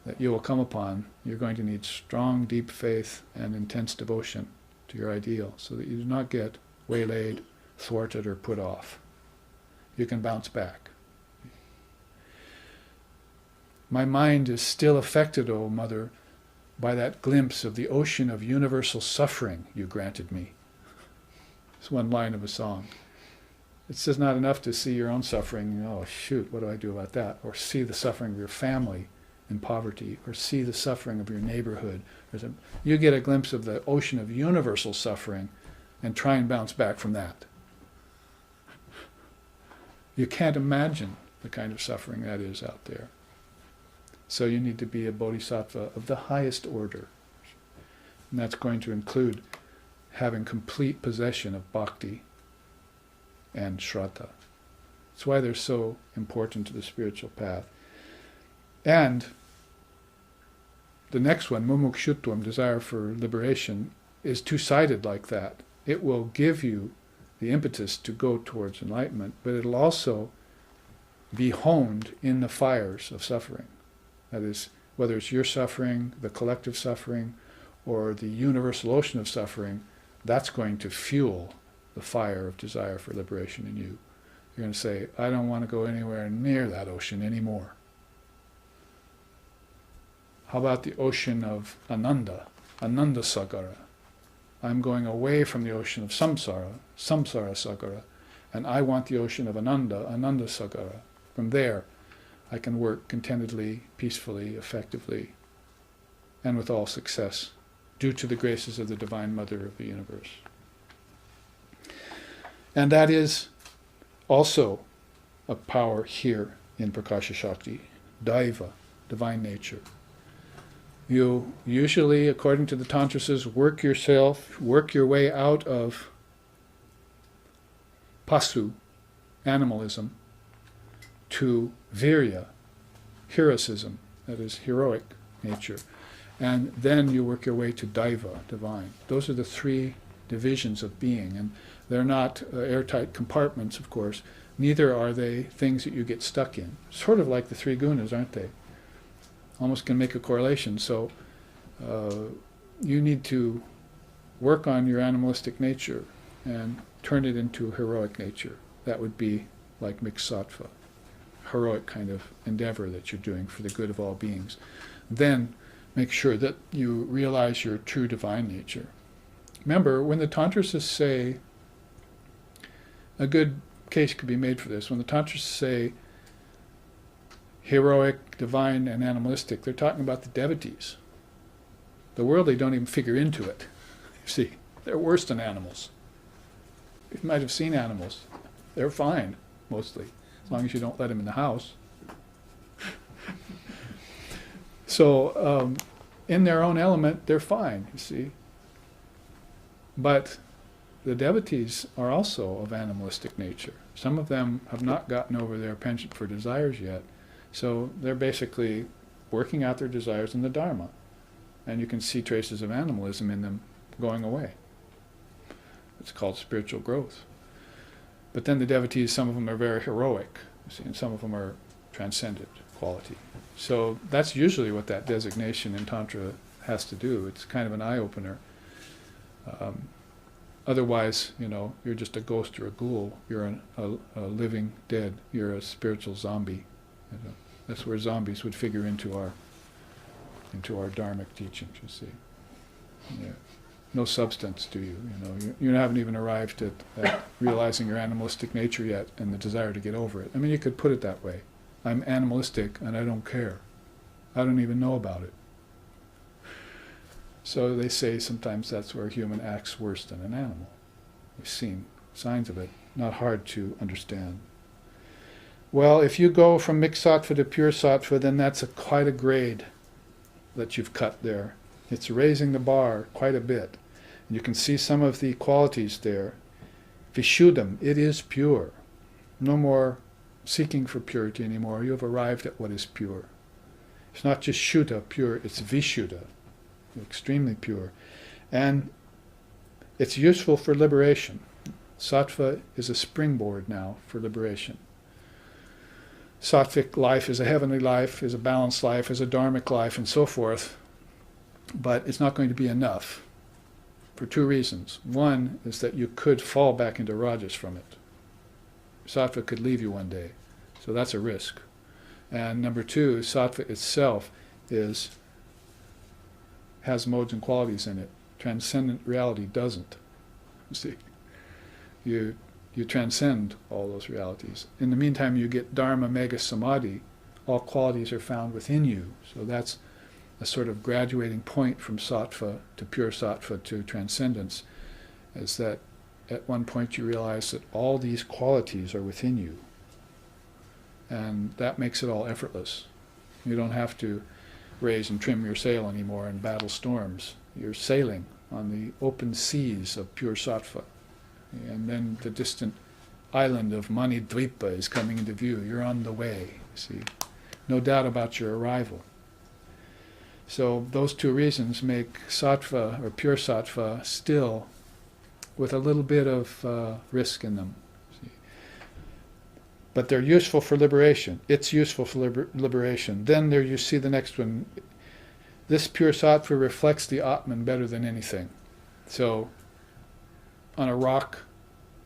that you will come upon. You're going to need strong, deep faith and intense devotion to your ideal so that you do not get waylaid, thwarted, or put off. You can bounce back. My mind is still affected, O Mother, by that glimpse of the ocean of universal suffering you granted me. It's one line of a song. It's just not enough to see your own suffering, oh shoot, what do I do about that? Or see the suffering of your family in poverty, or see the suffering of your neighborhood. You get a glimpse of the ocean of universal suffering and try and bounce back from that. You can't imagine the kind of suffering that is out there. So you need to be a bodhisattva of the highest order. And that's going to include having complete possession of bhakti and shraddha. That's why they're so important to the spiritual path. And the next one, mumukshutvam, desire for liberation, is two-sided like that. It will give you the impetus to go towards enlightenment, but it'll also be honed in the fires of suffering. That is, whether it's your suffering, the collective suffering, or the universal ocean of suffering, that's going to fuel the fire of desire for liberation in you. You're going to say, I don't want to go anywhere near that ocean anymore. How about the ocean of Ananda Sagara? I'm going away from the ocean of Samsara Sagara, and I want the ocean of Ananda Sagara. From there, I can work contentedly, peacefully, effectively, and with all success, due to the graces of the Divine Mother of the universe. And that is also a power here in Prakasha Shakti, Daiva, divine nature. You usually, according to the Tantra, says, work your way out of pasu, animalism, to virya, heroism, that is heroic nature. And then you work your way to daiva, divine. Those are the three divisions of being, and they're not airtight compartments, of course. Neither are they things that you get stuck in. Sort of like the three gunas, aren't they? Almost can make a correlation. So you need to work on your animalistic nature and turn it into heroic nature. That would be like mixed sattva, heroic kind of endeavor that you're doing for the good of all beings. Then make sure that you realize your true divine nature. Remember, when the Tantrists say, a good case could be made for this, when the Tantrists say heroic, divine, and animalistic, they're talking about the devotees. The worldly don't even figure into it. You see, they're worse than animals. You might have seen animals. They're fine, mostly, as long as you don't let them in the house. So in their own element, they're fine, you see. But the devotees are also of animalistic nature. Some of them have not gotten over their penchant for desires yet. So they're basically working out their desires in the Dharma. And you can see traces of animalism in them going away. It's called spiritual growth. But then the devotees, some of them are very heroic, you see, and some of them are transcendent quality. So that's usually what that designation in Tantra has to do. It's kind of an eye-opener. Otherwise, you're just a ghost or a ghoul. You're a living dead. You're a spiritual zombie. That's where zombies would figure into our dharmic teachings, you see. Yeah. No substance to you, You haven't even arrived at realizing your animalistic nature yet and the desire to get over it. I mean, you could put it that way. I'm animalistic and I don't care. I don't even know about it. So they say sometimes that's where a human acts worse than an animal. We've seen signs of it. Not hard to understand. Well, if you go from mixed sattva to pure sattva, then that's quite a grade that you've cut there. It's raising the bar quite a bit. And you can see some of the qualities there. Vishuddham, it is pure. No more seeking for purity anymore. You have arrived at what is pure. It's not just shuddha, pure, it's vishuddha, extremely pure. And it's useful for liberation. Sattva is a springboard now for liberation. Sattvic life is a heavenly life, is a balanced life, is a dharmic life, and so forth. But it's not going to be enough for two reasons. One is that you could fall back into rajas from it. Sattva could leave you one day, so that's a risk. And number two, sattva itself has modes and qualities in it. Transcendent reality doesn't. You see, you transcend all those realities. In the meantime, you get dharma mega samadhi. All qualities are found within you. So that's a sort of graduating point from sattva to pure sattva to transcendence, is that at one point you realize that all these qualities are within you. And that makes it all effortless. You don't have to raise and trim your sail anymore and battle storms. You're sailing on the open seas of pure sattva. And then the distant island of Manidvipa is coming into view. You're on the way, see. No doubt about your arrival. So those two reasons make sattva, or pure sattva, still with a little bit of risk in them. See. But they're useful for liberation. It's useful for liberation. Then there you see the next one. This pure sattva reflects the Atman better than anything. So on a rock,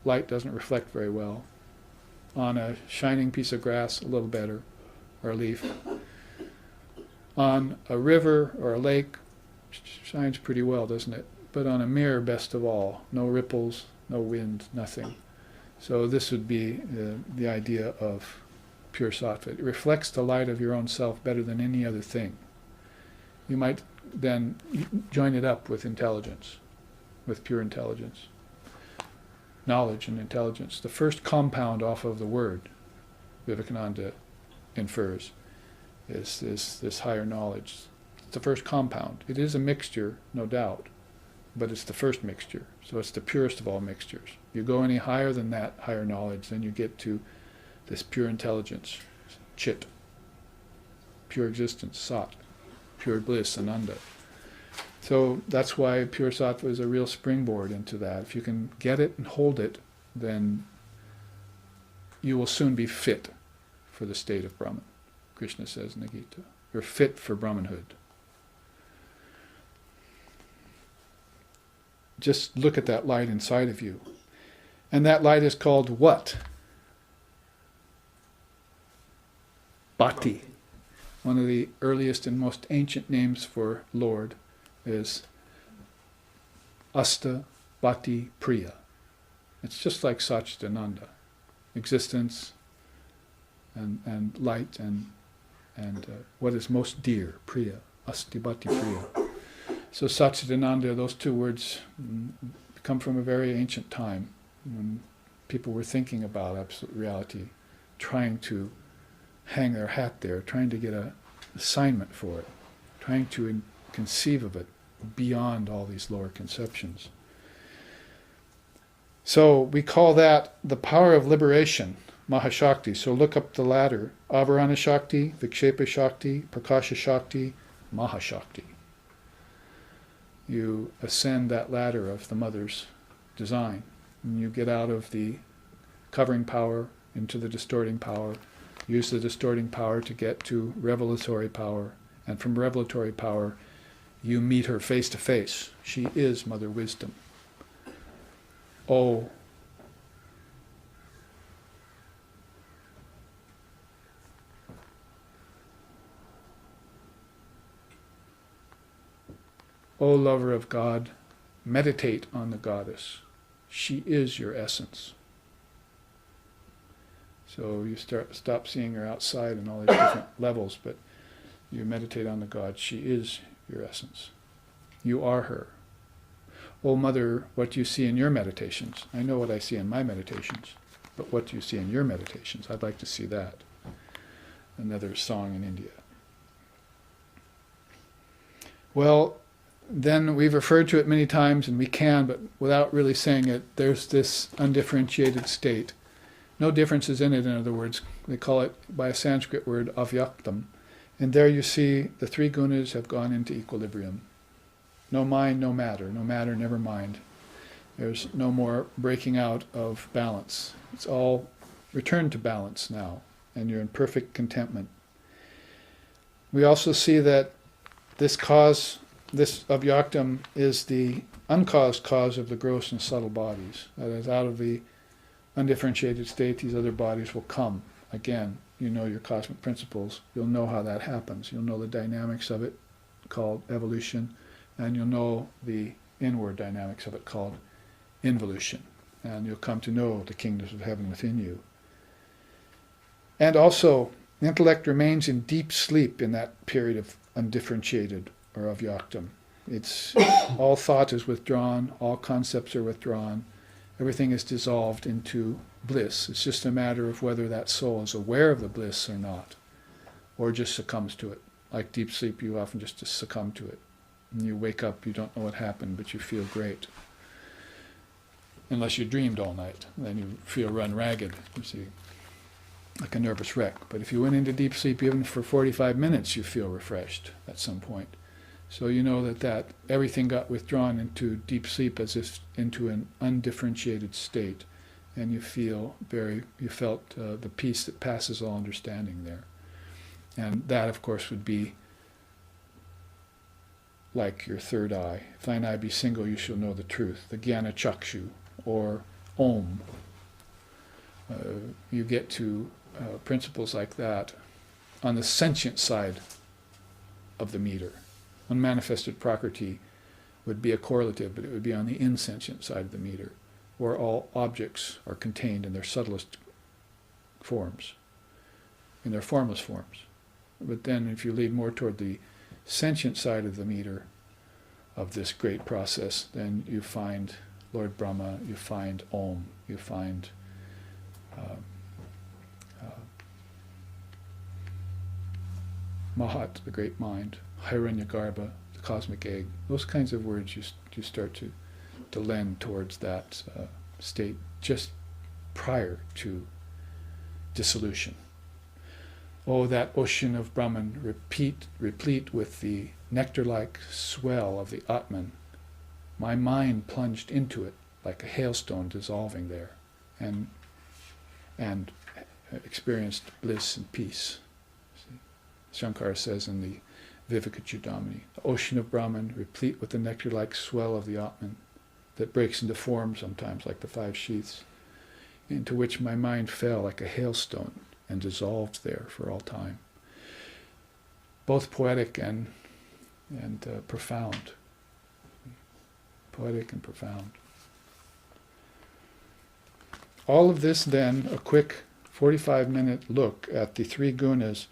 light doesn't reflect very well. On a shining piece of grass, a little better, or a leaf. On a river or a lake, shines pretty well, doesn't it? But on a mirror, best of all, no ripples, no wind, nothing. So this would be the idea of pure sattva. It reflects the light of your own self better than any other thing. You might then join it up with intelligence, with pure intelligence. Knowledge and intelligence. The first compound off of the word, Vivekananda infers, is this higher knowledge. It's the first compound. It is a mixture, no doubt, but it's the first mixture. So it's the purest of all mixtures. You go any higher than that higher knowledge, then you get to this pure intelligence, chit, pure existence, sat, pure bliss, ananda. So that's why pure sattva is a real springboard into that. If you can get it and hold it, then you will soon be fit for the state of Brahman. Krishna says in the Gita, you're fit for Brahmanhood. Just look at that light inside of you. And that light is called what? Bhakti. One of the earliest and most ancient names for Lord is Asta Bhakti Priya. It's just like Satchidananda. Existence and light and what is most dear, Priya, Asti Bhakti Priya. So Satchidananda, those two words come from a very ancient time when people were thinking about absolute reality, trying to hang their hat there, trying to get an assignment for it. trying to conceive of it beyond all these lower conceptions. So we call that the power of liberation, Mahashakti. So look up the ladder. Avarana Shakti, Vikshepa Shakti, Prakasha Shakti, Mahashakti. You ascend that ladder of the mother's design. And you get out of the covering power into the distorting power. Use the distorting power to get to revelatory power. And from revelatory power, you meet her face to face. She is Mother Wisdom. Oh, O lover of God, meditate on the goddess. She is your essence. So you stop seeing her outside in all these different levels, but you meditate on the God. She is your essence. You are her. O Mother, what do you see in your meditations? I know what I see in my meditations, but what do you see in your meditations? I'd like to see that. Another song in India. Well, then we've referred to it many times, and we can, but without really saying it, there's this undifferentiated state. No differences in it, in other words. They call it, by a Sanskrit word, avyaktam. And there you see the three gunas have gone into equilibrium. No mind, no matter. No matter, never mind. There's no more breaking out of balance. It's all returned to balance now, and you're in perfect contentment. We also see that this cause, this avyaktam, is the uncaused cause of the gross and subtle bodies. That is, out of the undifferentiated state, these other bodies will come. Again, you know your cosmic principles. You'll know how that happens. You'll know the dynamics of it, called evolution, and you'll know the inward dynamics of it, called involution. And you'll come to know the kingdoms of heaven within you. And also, the intellect remains in deep sleep in that period of undifferentiated or avyaktam. It's all thought is withdrawn, all concepts are withdrawn, everything is dissolved into bliss. It's just a matter of whether that soul is aware of the bliss or not, or just succumbs to it. Like deep sleep, you often just succumb to it. And you wake up, you don't know what happened, but you feel great. Unless you dreamed all night, then you feel run ragged, you see, like a nervous wreck. But if you went into deep sleep even for 45 minutes, you feel refreshed at some point. So you know that everything got withdrawn into deep sleep as if into an undifferentiated state, and you felt the peace that passes all understanding there. And that, of course, would be like your third eye. If thine eye be single, you shall know the truth. The Jnana Chakshu, or Om. You get to principles like that on the sentient side of the meter. Unmanifested Prakriti would be a correlative, but it would be on the insentient side of the meter, where all objects are contained in their subtlest forms, in their formless forms. But then if you lead more toward the sentient side of the meter of this great process, then you find Lord Brahma, you find Om, you find Mahat, the great mind, Hiranyagarbha, the cosmic egg. Those kinds of words you start to lend towards that state just prior to dissolution. Oh, that ocean of Brahman, replete with the nectar-like swell of the Atman. My mind plunged into it like a hailstone dissolving there, and experienced bliss and peace. See? Shankara says in the Vivekachudamani, the ocean of Brahman, replete with the nectar-like swell of the Atman, that breaks into form sometimes like the five sheaths, into which my mind fell like a hailstone and dissolved there for all time. Both poetic and profound. Poetic and profound. All of this then, a quick 45-minute look at the three gunas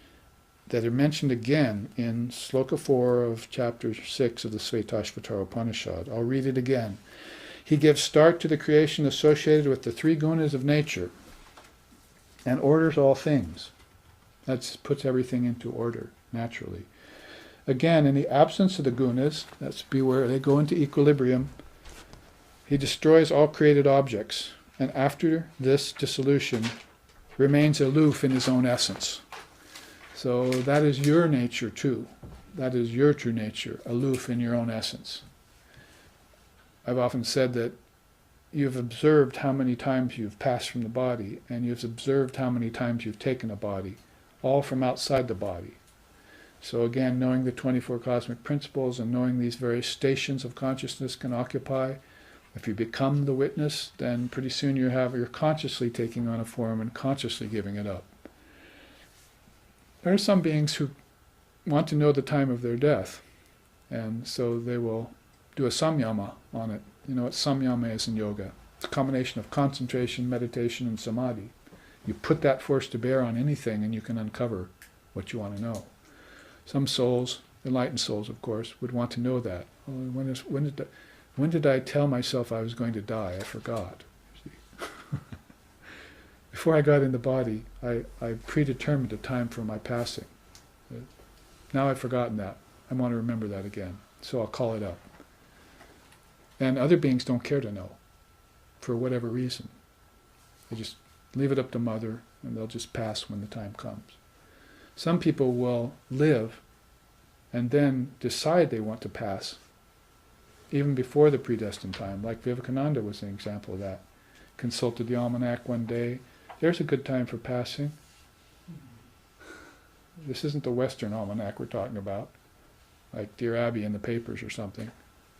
that are mentioned again in Sloka 4 of chapter 6 of the Shvetashvatara Upanishad. I'll read it again. He gives start to the creation associated with the three gunas of nature and orders all things. That puts everything into order, naturally. again, in the absence of the gunas, that's beware, they go into equilibrium, he destroys all created objects, and after this dissolution, remains aloof in his own essence. So that is your nature too. That is your true nature, aloof in your own essence. I've often said that you've observed how many times you've passed from the body, and you've observed how many times you've taken a body, all from outside the body. So again, knowing the 24 cosmic principles and knowing these various stations of consciousness can occupy, if you become the witness, then pretty soon you're consciously taking on a form and consciously giving it up. There are some beings who want to know the time of their death, and so they will do a samyama on it. You know what samyama is in yoga? It's a combination of concentration, meditation, and samadhi. You put that force to bear on anything and you can uncover what you want to know. Some souls, enlightened souls of course, would want to know that. Oh, when did I tell myself I was going to die? I forgot. See? Before I got in the body, I predetermined a time for my passing. Now I've forgotten that. I want to remember that again. So I'll call it up. And other beings don't care to know, for whatever reason. They just leave it up to Mother, and they'll just pass when the time comes. Some people will live and then decide they want to pass, even before the predestined time, like Vivekananda was an example of that. Consulted the almanac one day. There's a good time for passing. This isn't the Western almanac we're talking about, like Dear Abby in the papers or something.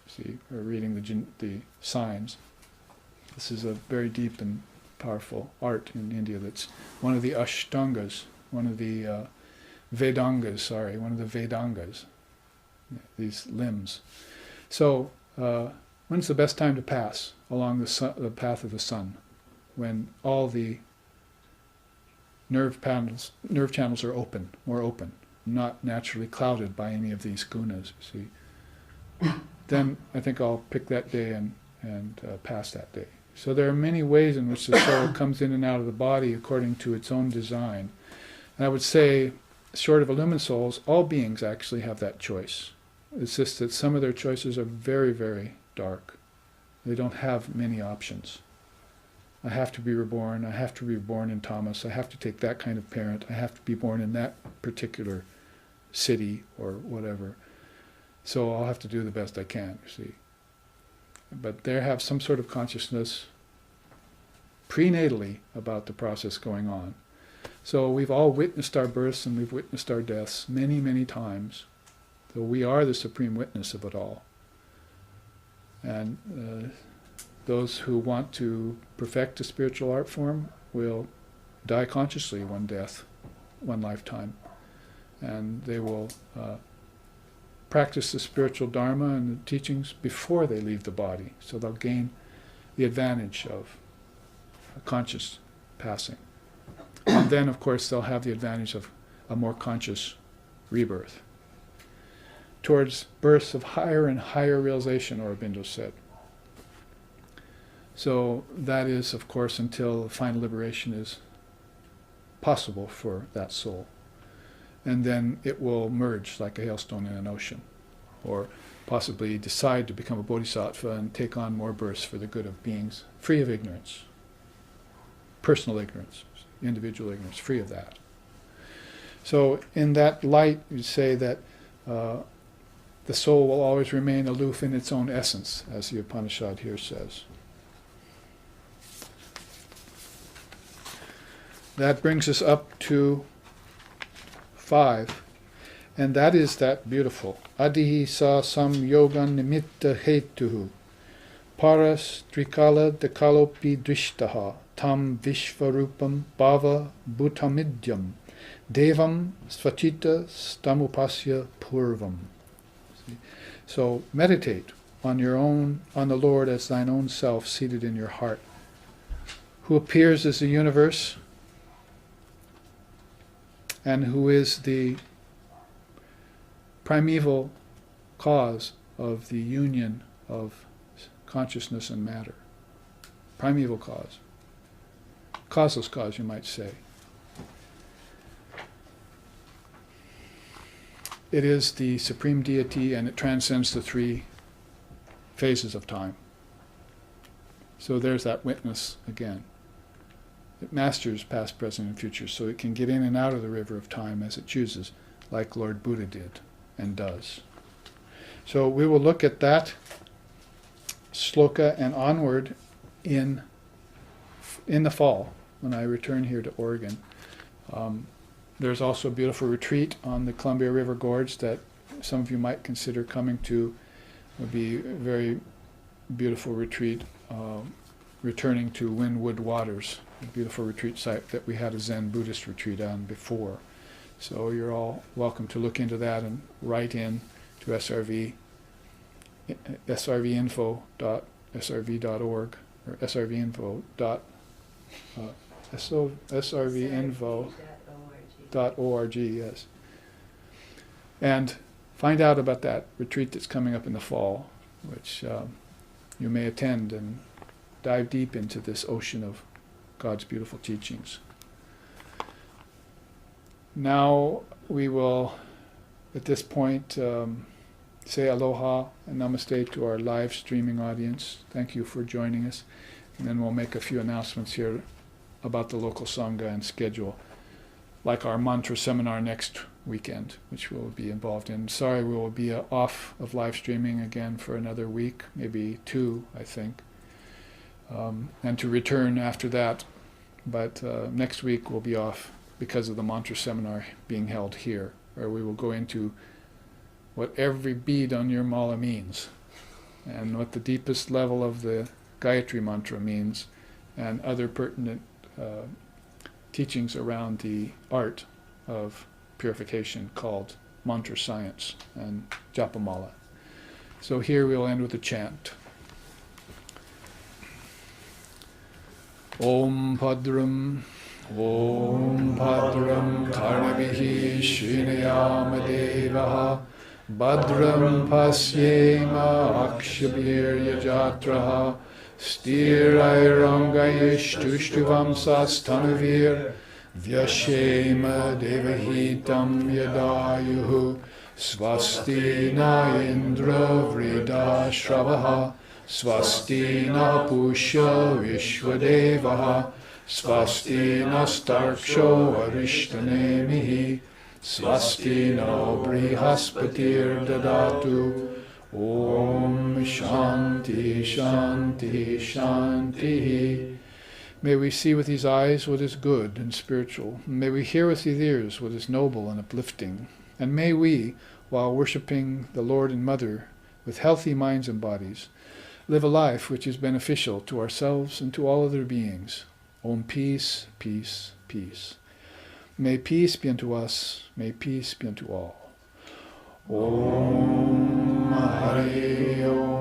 See, or reading the signs. This is a very deep and powerful art in India. That's one of the Ashtangas, one of the Vedangas, these limbs. So, when's the best time to pass along the path of the sun? When all the nerve channels are open, more open, not naturally clouded by any of these gunas, see. Then I think I'll pick that day and pass that day. So there are many ways in which the soul comes in and out of the body according to its own design. And I would say, short of illumined souls, all beings actually have that choice. It's just that some of their choices are very, very dark. They don't have many options. I have to be reborn. I have to be born in Tamas. I have to take that kind of parent. I have to be born in that particular city or whatever. So I'll have to do the best I can, you see. But they have some sort of consciousness prenatally about the process going on. So we've all witnessed our births and we've witnessed our deaths many, many times. So we are the supreme witness of it all. And those who want to perfect a spiritual art form will die consciously one death, one lifetime. And they will practice the spiritual dharma and the teachings before they leave the body. So they'll gain the advantage of a conscious passing. And then, of course, they'll have the advantage of a more conscious rebirth. Towards births of higher and higher realization, Aurobindo said. So that is, of course, until final liberation is possible for that soul. And then it will merge like a hailstone in an ocean, or possibly decide to become a bodhisattva and take on more births for the good of beings free of ignorance, personal ignorance, individual ignorance, free of that. So in that light, you say that the soul will always remain aloof in its own essence, as the Upanishad here says. That brings us up to 5, and that is that beautiful Adihi sa sam yogan nimitta hetuhu paras trikala dekalopi drishtaha tam vishvarupam bhava bhutamidyam devam svachita stamupasya purvam. So meditate on the Lord as thine own self seated in your heart, who appears as the universe and who is the primeval cause of the union of consciousness and matter. Primeval cause. Causeless cause, you might say. it is the supreme deity, and it transcends the three phases of time. So there's that witness again. It masters past, present, and future, so it can get in and out of the river of time as it chooses, like Lord Buddha did and does. So we will look at that sloka and onward in the fall when I return here to Oregon. There's also a beautiful retreat on the Columbia River Gorge that some of you might consider coming to. It would be a very beautiful retreat, returning to Wynwood Waters, a beautiful retreat site that we had a Zen Buddhist retreat on before. So you're all welcome to look into that and write in to srvinfo.srv.org or srvinfo.org, yes. And find out about that retreat that's coming up in the fall, which you may attend and dive deep into this ocean of God's beautiful teachings. Now we will, at this point, say aloha and namaste to our live streaming audience. Thank you for joining us. And then we'll make a few announcements here about the local Sangha and schedule, like our mantra seminar next weekend, which we'll be involved in. Sorry, we will be off of live streaming again for another week, maybe 2, I think, and to return after that. But next week we'll be off because of the mantra seminar being held here, where we will go into what every bead on your mala means, and what the deepest level of the Gayatri mantra means, and other pertinent teachings around the art of purification called mantra science and japamala. So here we'll end with a chant. Om Bhadram, Om Bhadram Karnavihi Srinayama Devaha Bhadram Pasyema Akshabhir Yajatraha Stirairangayishtushtuvam Sastanavir Vyashema Devahitam Yadayuhu Swasti Na Indra Vrida Shravaha Swasti Na Pusha Vishwadevaha Swasti Nastarksho Arishtanemihi Swasti No Brihaspatir Dadatu Om Shanti Shanti Shanti. May we see with these eyes what is good and spiritual. May we hear with these ears what is noble and uplifting. And may we, while worshipping the Lord and Mother with healthy minds and bodies, live a life which is beneficial to ourselves and to all other beings. Om peace, peace, peace. May peace be unto us, may peace be unto all. Om Hare Om.